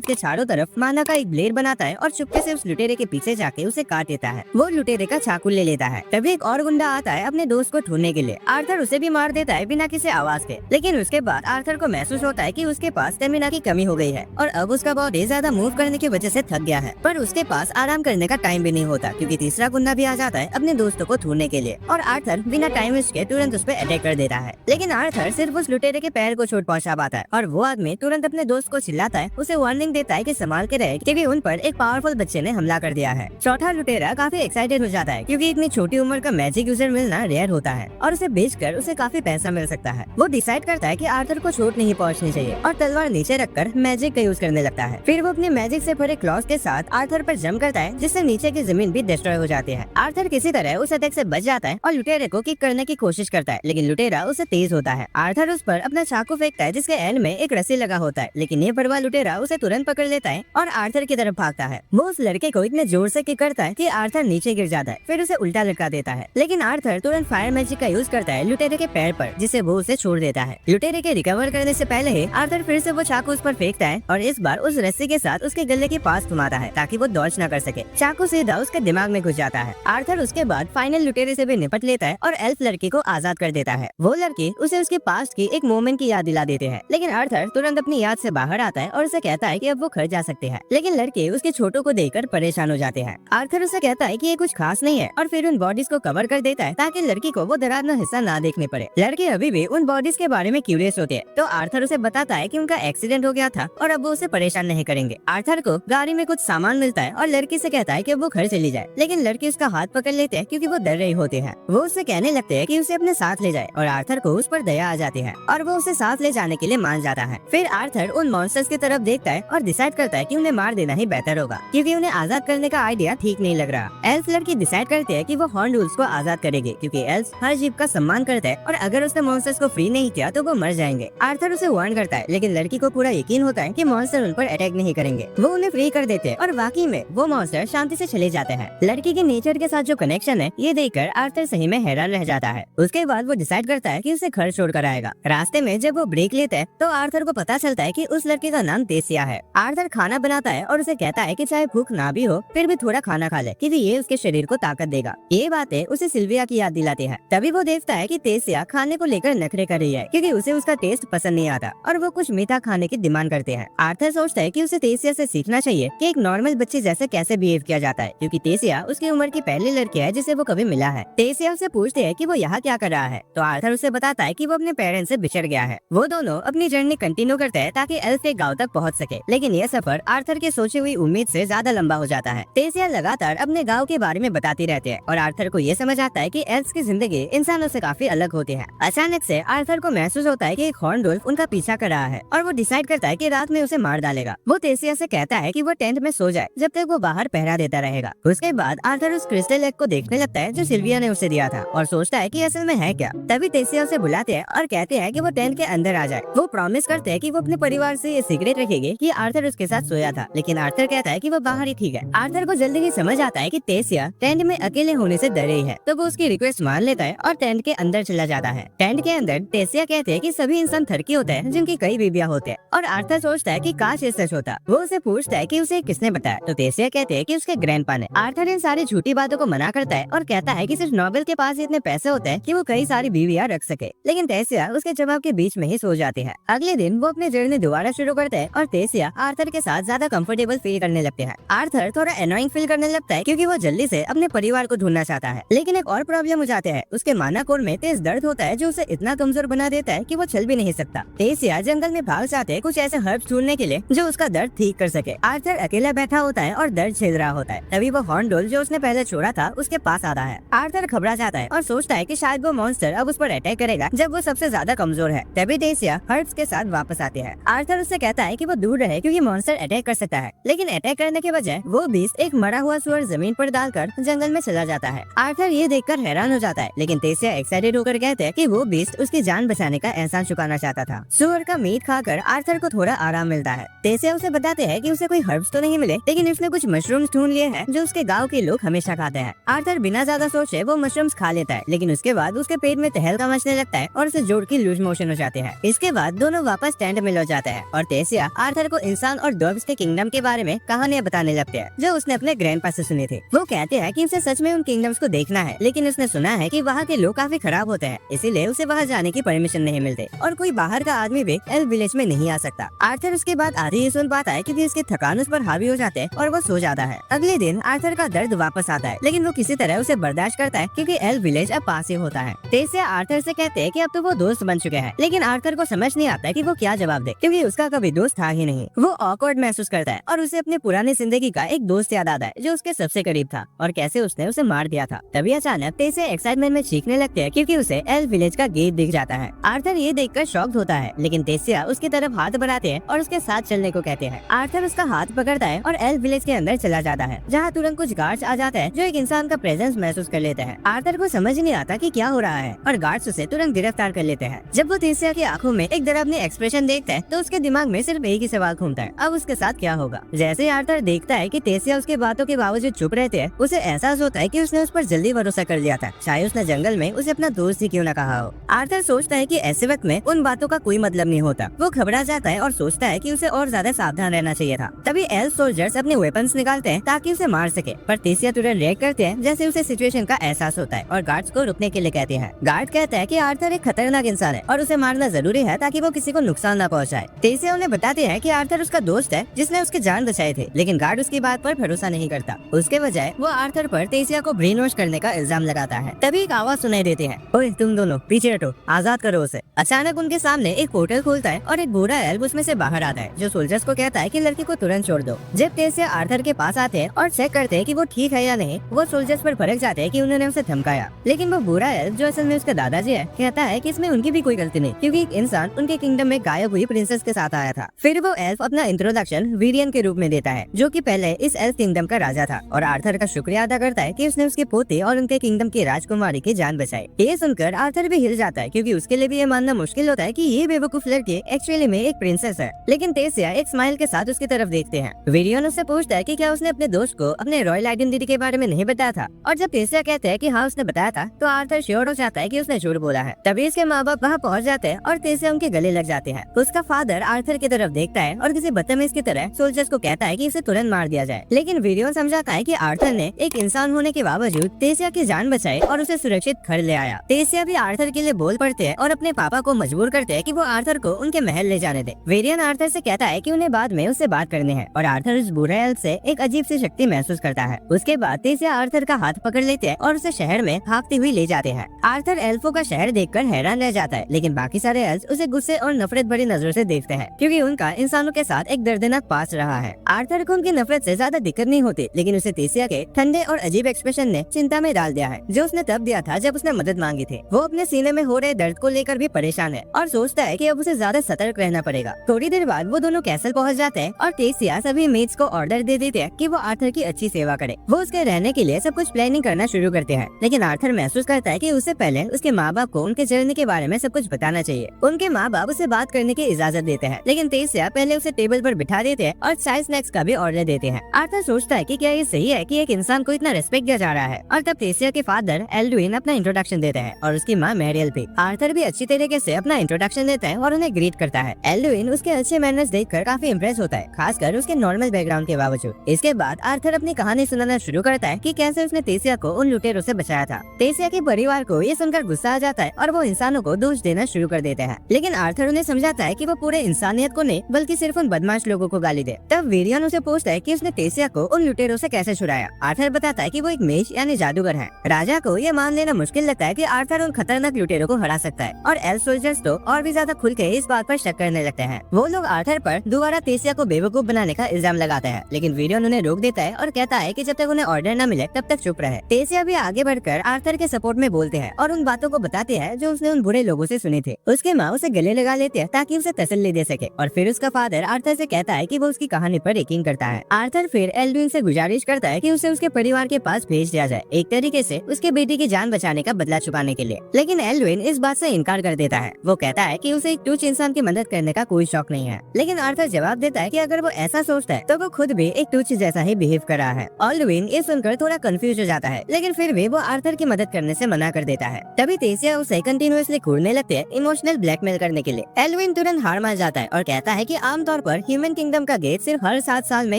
के चारों तरफ माना का एक ब्लेड बनाता है और चुपके से उस लुटेरे के पीछे जाके उसे काट देता है। वो लुटेरे का चाकू ले लेता है। तभी एक और गुंडा आता है अपने दोस्त को ढूंढने के लिए। आर्थर उसे भी मार देता है बिना किसी आवाज के, लेकिन उसके बाद आर्थर को महसूस होता है कि उसके पास स्टेमिना की कमी हो गई है और अब उसका बॉडी ज्यादा मूव करने की वजह से थक गया है। पर उसके पास आराम करने का टाइम भी नहीं होता क्योंकि तीसरा गुंडा भी आ जाता है अपने दोस्तों को ढूंढने के लिए और आर्थर बिना टाइम वेस्ट के तुरंत उस पर अटैक कर देता है। लेकिन आर्थर सिर्फ उस लुटेरे के पैर को चोट पहुंचा पाता है और वो आदमी तुरंत अपने दोस्त को चिल्लाता है, उसे वार्निंग देता है कि संभाल के रहे क्योंकि उन पर एक पावरफुल बच्चे ने हमला कर दिया है। चौथा लुटेरा काफी एक्साइटेड हो जाता है क्योंकि इतनी छोटी उम्र का मैजिक यूजर मिलना रेयर होता है और उसे बेचकर उसे काफी पैसा मिल सकता है। वो डिसाइड करता है कि आर्थर को चोट नहीं पहुंचनी चाहिए और तलवार नीचे रखकर मैजिक का यूज करने लगता है। फिर वो अपने मैजिक से भरे क्लॉज के साथ आर्थर पर जंप करता है जिससे नीचे की जमीन भी डिस्ट्रॉय हो जाती है। आर्थर किसी तरह उस अटैक से बच जाता है और लुटेरे को किक करने की कोशिश करता है, लेकिन लुटेरा उससे तेज होता है। आर्थर उस पर अपना चाकू फेंकता है जिसके एंड में एक रस्सी लगा होता है, लेकिन ये परवा लुटेरा उसे तुरंत पकड़ लेता है और आर्थर की तरफ भागता है। वो उस लड़के को इतने जोर से किक करता है कि आर्थर नीचे गिर जाता है, फिर उसे उल्टा लटका देता है। लेकिन आर्थर तुरंत फायर मैजिक का यूज करता है लुटेरे के पैर पर, जिससे वो उसे छोड़ देता है। लुटेरे के रिकवर करने से पहले ही आर्थर फिर से वो चाकू उस पर फेंकता है और इस बार उस रस्सी के साथ उसके गले के पास घुमाता है ताकि वो डॉज न कर सके। चाकू सीधा उसके दिमाग में घुस जाता है। आर्थर उसके बाद फाइनल लुटेरे से भी निपट लेता है और एल्फ लड़की को आजाद कर देता है। वो लड़की उसे उसके पास्ट की एक मोमेंट की याद दिला देते हैं, लेकिन आर्थर तुरंत अपनी याद से बाहर आता है और उसे कहता है कि अब वो घर जा सकते हैं। लेकिन लड़के उसके छोटों को देखकर परेशान हो जाते हैं। आर्थर उसे कहता है कि ये कुछ खास नहीं है और फिर उन बॉडीज को कवर कर देता है ताकि लड़की को वो डरावना हिस्सा ना देखने पड़े। लड़के अभी भी उन बॉडीज के बारे में क्यूरियस होते हैं, तो आर्थर उसे बताता है कि उनका एक्सीडेंट हो गया था और अब वो उसे परेशान नहीं करेंगे। आर्थर को गाड़ी में कुछ सामान मिलता है और लड़की से कहता है कि वो घर चली जाए, लेकिन लड़की उसका हाथ पकड़ लेते हैं क्योंकि वो डर रही होती है। वो उससे कहने लगते हैं कि उसे अपने साथ ले जाए और आर्थर को उस पर दया आ जाती है और वो उसे साथ ले जाने के लिए मान जाता है। फिर आर्थर उन मॉन्स्टर्स की तरफ देखता है और डिसाइड करता है कि उन्हें मार देना ही बेहतर होगा क्योंकि उन्हें आजाद करने का आइडिया ठीक नहीं लग रहा। एल्फ लड़की डिसाइड करते हैं कि वो हॉर्न रूल्स को आजाद करेगी क्योंकि एल्फ हर जीव का सम्मान करता है और अगर उसने मॉन्स्टर्स को फ्री नहीं किया तो वो मर जाएंगे। आर्थर उसे वार्न करता है, लेकिन लड़की को पूरा यकीन होता है कि मॉन्स्टर उन पर अटैक नहीं करेंगे। वो उन्हें फ्री कर देते हैं और वाकई में वो मॉन्स्टर शांति से चले जाते हैं। लड़की के नेचर के साथ जो कनेक्शन है ये देखकर आर्थर सही में हैरान रह जाता है। उसके बाद वो डिसाइड करता है कि उसे घर छोड़ कर आएगा। रास्ते में जब वो ब्रेक लेता है तो आर्थर को पता चलता है कि उस लड़के का नाम तेसिया है। आर्थर खाना बनाता है और उसे कहता है कि चाहे भूख ना भी हो फिर भी थोड़ा खाना खा ले क्योंकि ये उसके शरीर को ताकत देगा। ये बातें उसे सिल्विया की याद दिलाती है। तभी वो देखता है कि तेसिया खाने को लेकर नखरे कर रही है क्योंकि उसे उसका टेस्ट पसंद नहीं आता और वो कुछ मीठा खाने की डिमांड करते हैं। आर्थर सोचता है कि उसे तेसिया से सीखना चाहिए कि एक नॉर्मल बच्चे जैसे कैसे बिहेव किया जाता है क्योंकि तेसिया उसकी उम्र की पहली लड़की है जिसे वो कभी मिला है। तेसिया उसे पूछते है कि वो यहाँ क्या कर रहा है, तो आर्थर उसे बताता है कि वो अपने पेरेंट्स से बिछड़ गया है। वो दोनों अपनी जर्नी कंटिन्यू करते हैं ताकि एल्फ के गांव तक पहुँच सके, लेकिन यह सफर आर्थर के सोची हुई उम्मीद से ज्यादा लंबा हो जाता है। तेसिया लगातार अपने गाँव के बारे में बताती रहती है और आर्थर को ये समझ आता है कि एल्फ की जिंदगी इंसानों से काफी अलग होती है। अचानक से आर्थर को महसूस होता है कि एक हॉर्न वुल्फ उनका पीछा कर रहा है और वो डिसाइड करता है कि रात में उसे मार डालेगा। वो तेसिया से कहता है कि वो टेंट में सो जाए जब तक वो बाहर पहरा देता रहेगा। उसके बाद आर्थर उस क्रिस्टल एग को देखने लगता है जो सिल्विया ने उसे दिया था और सोचता है कि असल में है क्या। तभी तेसिया उसे बुलाते हैं और कहते हैं कि वो टेंट के अंदर आ जाए। वो प्रॉमिस करते हैं कि वो अपने परिवार से ये सीक्रेट रखेंगे कि आर्थर उसके साथ सोया था, लेकिन आर्थर कहता है कि वो बाहर ही ठीक है। आर्थर को जल्दी ही समझ आता है कि तेसिया टेंट में अकेले होने से डर रही है, तो वो उसकी रिक्वेस्ट मान लेता है और टेंट के अंदर चला जाता है। टेंट के अंदर तेसिया कहते हैं कि सभी इंसान थरकी होते हैं जिनकी कई बीवियां होते हैं और आर्थर सोचता है कि काश ये सच होता। वो उसे पूछता है कि उसे किसने बताया, तो तेसिया कहते हैं कि उसके ग्रैंडपा ने। आर्थर इन सारी झूठी बातों को मना करता है और कहता है कि सिर्फ नोबेल के पास इतने पैसे होते हैं कि वो कई सारी बीवियां रख सके, लेकिन तेसिया उसके जवाब के बीच में ही सो जाती है। अगले दिन वो अपने जर्नी दोबारा शुरू करते हैं और तेसिया आर्थर के साथ ज्यादा कंफर्टेबल फील करने लगते हैं। आर्थर थोड़ा एनोइंग फील करने लगता है क्योंकि वो जल्दी से अपने परिवार को ढूंढना चाहता है, लेकिन एक और प्रॉब्लम हो जाती है है उसके मानाकोर में तेज दर्द होता है जो उसे इतना कमजोर बना देता है कि वो चल भी नहीं सकता। तेसिया जंगल में भाग जाते हैं कुछ ऐसे हर्ब्स ढूंढने के लिए जो उसका दर्द ठीक कर सके। आर्थर अकेला बैठा होता है और दर्द झेल रहा होता है। तभी वो हॉर्नडोल जो उसने पहले छोड़ा था उसके पास आता है। आर्थर घबरा जाता है और सोचता है कि शायद वो मॉन्स्टर अब उस पर अटैक करेगा जब वो सबसे ज्यादा कमजोर है। तभी तेसिया हर्ब्स के साथ वापस आते हैं। आर्थर उससे कहता है कि वो दूर रहे क्योंकि मॉन्स्टर अटैक कर सकता है, लेकिन अटैक करने के बजाय वो बीस्ट एक मरा हुआ सुअर जमीन पर डालकर जंगल में चला जाता है। आर्थर ये देखकर हैरान हो जाता है, लेकिन तेसिया एक्साइटेड होकर कहते हैं कि वो बीस्ट उसकी जान बचाने का एहसान चुकाना चाहता था। सुअर का मीट खाकर आर्थर को थोड़ा आराम मिलता है। तेसिया उसे बताते हैं कि उसे कोई हर्ब्स तो नहीं मिले, लेकिन उसने कुछ मशरूम्स ढूंढ लिए हैं जो उसके गाँव के लोग हमेशा खाते हैं। आर्थर बिना ज्यादा सोचे वो मशरूम्स खा लेता है, लेकिन उसके बाद उसके पेट में तहलका मचने लगता है और उसे जोड़ के लूज मोशन हो जाते हैं। इसके बाद दोनों वापस टेंट में लौट जाते हैं और तेसिया आर्थर को इंसान और डॉग्स के किंगडम के बारे में कहानियां बताने लगते हैं जो उसने अपने ग्रैंडपा से सुनी थी। वो कहते हैं कि उसे सच में उन किंगडम्स को देखना है, लेकिन उसने सुना है कि वहाँ के लोग काफी खराब होते हैं, इसीलिए उसे वहाँ जाने की परमिशन नहीं मिलती और कोई बाहर का आदमी भी एल्फ विलेज में नहीं आ सकता। आर्थर उसके बाद आधी ही सुन पाता है क्योंकि उसकी थकान उस पर हावी हो जाते हैं और वो सो जाता है। अगले दिन आर्थर का दर्द वापस आता है, लेकिन वो किसी तरह उसे बर्दाश्त करता है क्योंकि एल्फ विलेज अब पास ही होता है। तेसिया आर्थर से कहते हैं कि अब तो वो दोस्त बन चुके हैं, लेकिन आर्थर को समझ नहीं आता कि वो क्या जवाब दे क्योंकि उसका कभी दोस्त था ही नहीं। वो ऑकवर्ड महसूस करता है और उसे अपने पुरानी जिंदगी का एक दोस्त याद आता है जो उसके सबसे करीब था और कैसे उसने उसे मार दिया था। तभी अचानक तेसिया एक्साइटमेंट में चीखने लगते हैं क्योंकि उसे एल्फ विलेज का गेट दिख जाता है। आर्थर ये देखकर शॉक्ड होता है, लेकिन तेसिया उसकी तरफ हाथ बढ़ाते हैं और उसके साथ चलने को कहते हैं। आर्थर उसका हाथ पकड़ता है और एल्फ विलेज के अंदर चला जाता है, जहाँ तुरंत कुछ गार्ड्स आ जाते हैं जो एक इंसान का प्रेजेंस महसूस कर लेते हैं। आर्थर को समझ नहीं आता कि क्या हो रहा है और गार्ड्स उसे तुरंत गिरफ्तार कर लेते हैं। जब वो तेसिया की आंखों में एक डरावनी एक्सप्रेशन देखता है तो उसके दिमाग में सिर्फ एक ही सवाल घूमता है, अब उसके साथ क्या होगा। जैसे ही आर्थर देखता है कि तेसिया उसके बातों के बावजूद चुप रहते हैं, उसे एहसास होता है कि उसने उस पर जल्दी भरोसा कर लिया था, चाहे उसने जंगल में उसे अपना दोस्त ही क्यों न कहा हो। आर्थर सोचता है कि ऐसे वक्त में उन बातों का कोई मतलब नहीं होता। वो घबरा जाता है और सोचता है कि उसे और ज्यादा सावधान रहना चाहिए था। तभी एल्फ सोल्जर्स अपने वेपन्स निकालते हैं ताकि उसे मार सके, पर तेसिया तुरंत रिएक्ट करते हैं जैसे उसे सिचुएशन का एहसास होता है और गार्ड्स को रुकने के लिए कहते हैं। गार्ड कहता है कि आर्थर एक खतरनाक इंसान है और उसे मारना जरूरी है ताकि वो किसी को नुकसान न पहुंचाए। तेसिया उन्हें बताते हैं कि आर्थर उसका दोस्त है जिसने उसकी जान बचाई थी, लेकिन गार्ड उसकी बात पर भरोसा नहीं करता। उसके बजाय वो आर्थर पर तेसिया को ब्रेन वॉश करने का इल्जाम लगाता है। तभी एक आवाज सुनाई देती है, ओए तुम दोनों पीछे हटो, आजाद करो उसे। अचानक उनके सामने एक पोर्टल खुलता है और एक बूढ़ा एल्फ उसमें से बाहर आता है जो सोल्जर्स को कहता है कि लड़की को तुरंत छोड़ दो। जब तेसिया आर्थर के पास आते हैं और चेक करते हैं कि वो ठीक है या नहीं, वो सोल्जर्स पर भड़क जाते हैं कि उन्होंने उसे धमकाया, लेकिन वो बूढ़ा एल्फ जो असल में उसके दादाजी है कहता है कि इसमें उनकी भी कोई गलती नहीं क्योंकि एक इंसान उनके किंगडम में गायब हुई प्रिंसेस के साथ आया था। फिर वो एल्फ अपना इंट्रोडक्शन वीरियन के रूप में देता है जो कि पहले इस एल्फ किंगडम का राजा था और आर्थर का शुक्रिया अदा करता है कि उसने उसके पोते और उनके किंगडम की राजकुमारी की जान बचाई। ये सुनकर आर्थर भी हिल जाता है क्योंकि उसके लिए भी ये मानना मुश्किल होता है कि ये बेवकूफ लड़की एक्चुअली में एक प्रिंसेस है। लेकिन तेसिया एक स्माइल के साथ उसकी तरफ देखते हैं। वीरियन उससे पूछता है कि क्या उसने अपने दोस्त को अपने रॉयल आइडेंटिटी के बारे में नहीं बताया था, और जब तेसिया कहते हैं कि हाँ उसने बताया था तो आर्थर श्योर हो जाता है कि उसने झूठ बोला है। तभी इसके माँ बाप वहाँ पहुँच जाते हैं और तेसिया उनके गले लग जाते हैं। उसका फादर आर्थर की तरफ देखता है और किसी बदतमीज की तरह सोल्जर्स को कहता है कि इसे तुरंत मार दिया जाए, लेकिन वीरियन समझाता है कि आर्थर ने एक इंसान होने के बावजूद तेसिया की जान बचाई और उसे सुरक्षित घर ले आया। तेसिया भी आर्थर के लिए बोल पड़ते हैं और अपने पापा को मजबूर करते हैं कि वो आर्थर को उनके महल ले जाने दे। वीरियन आर्थर से कहता है कि उन्हें बाद में उससे बात करनी है और आर्थर उस बूढ़े एल्फ से एक अजीब सी शक्ति महसूस करता है। उसके बाद तेसिया आर्थर का हाथ पकड़ लेते हैं और उसे शहर में भागती हुई ले जाते हैं। आर्थर एल्फों का शहर देखकर हैरान रह जाता है, लेकिन बाकी सारे एल्फ उसे गुस्से और नफरत भरी नजरों से देखते हैं क्योंकि उनका इंसानों के साथ एक दर्दनाक पास रहा है। आर्थर को उनकी नफरत से ज्यादा दिक्कत नहीं होती, लेकिन उसे तेसिया के ठंडे और अजीब एक्सप्रेशन ने चिंता में डाल दिया है जो उसने तब दिया था जब उसने मदद मांगी थी। वो अपने सीने में हो रहे दर्द को लेकर भी परेशान है और सोचता है कि अब उसे ज्यादा सतर्क रहना पड़ेगा। थोड़ी देर बाद वो दोनों कैसल पहुंच जाते हैं और तेसिया सभी मेट्स को ऑर्डर दे देते हैं कि वो आर्थर की अच्छी सेवा करे। वो उसके रहने के लिए सब कुछ प्लानिंग करना शुरू करते हैं, लेकिन आर्थर महसूस करता है कि उससे पहले उसके माँ बाप को उनके जर्नी के बारे में सब कुछ बताना चाहिए। उनके माँ बाप उसे बात करने की इजाजत देते हैं, लेकिन तेसिया पहले उसे टेबल पर बिठा देते हैं और चाय स्नैक्स का भी ऑर्डर देते हैं। आर्थर सोचता है कि क्या ये सही है कि एक इंसान को इतना रिस्पेक्ट दिया जा रहा है, और तब तेसिया के फादर एल्डुइन अपना इंट्रोडक्शन देते हैं और उसकी माँ मैरियल भी। आर्थर भी अच्छी तरीके से अपना इंट्रोडक्शन देता है और उन्हें ग्रीट करता है। एल्डुइन उसके अच्छे मैनर्स देखकर काफी इम्प्रेस होता है, खासकर उसके नॉर्मल बैकग्राउंड के बावजूद। इसके बाद आर्थर अपनी कहानी सुनाना शुरू करता है कि कैसे उसने तेसिया को उन लुटेरों से बचाया था। तेसिया के परिवार को ये सुनकर गुस्सा आ जाता है और वो इंसानों को दोष देना शुरू कर देते हैं, लेकिन आर्थर उन्हें समझाता है कि वो पूरे इंसानियत को नहीं बल्कि सिर्फ उन बदमाश लोगों को गाली दे। तब विरियन उसे पूछता है कि उसने तेसिया को उन लुटेरों से कैसे छुड़ाया। आर्थर बताता है कि वो एक मेज यानी जादूगर है। राजा को ये मान लेना मुश्किल लगता है कि आर्थर उन खतरनाक लुटेरों को हरा सकता है और एल्फ सोल्जर्स तो और भी ज्यादा खुल के इस बात पर शक करने लगते हैं। वो लोग आर्थर पर दोबारा तेसिया को बेवकूफ बनाने का इल्जाम लगाते हैं, लेकिन विरियन उन्हें रोक देता है और कहता है कि जब तक उन्हें ऑर्डर न मिले तब तक चुप रहे। तेसिया भी आगे बढ़कर आर्थर के सपोर्ट में बोलते हैं और उन बातों को बताते हैं जो उसने उन बुरे लोगों से सुनी थी। उसके माँ उसे गले लगा लेते हैं ताकि उसे तसल्ली दे सके और फिर उसका फादर आर्थर से कहता है कि वो उसकी कहानी पर यकीन करता है। आर्थर फिर एल्ड्विन से गुजारिश करता है कि उसे उसके परिवार के पास भेज दिया जाए, एक तरीके से उसके बेटी की जान बचाने का बदला चुकाने के लिए। लेकिन एल्ड्विन इस बात से इनकार कर देता है। वो कहता है कि उसे एक तुच्छ इंसान की मदद करने का कोई शौक नहीं है। लेकिन आर्थर जवाब देता है कि अगर वो ऐसा सोचता है तो वो खुद भी एक तुच्छ जैसा ही बिहेव कर रहा है। एल्ड्विन ये सुनकर थोड़ा कंफ्यूज हो जाता है, लेकिन फिर भी वो आर्थर की मदद करने से मना कर देता है। तभी तेसिया उसे कंटिन्यूअसली घूरने लगते हैं इमोशनल ब्लैकमेल करने के लिए। एल्ड्विन तुरंत हार मान जाता है और कहता है कि आमतौर पर ह्यूमन किंगडम का गेट सिर्फ हर 7 साल में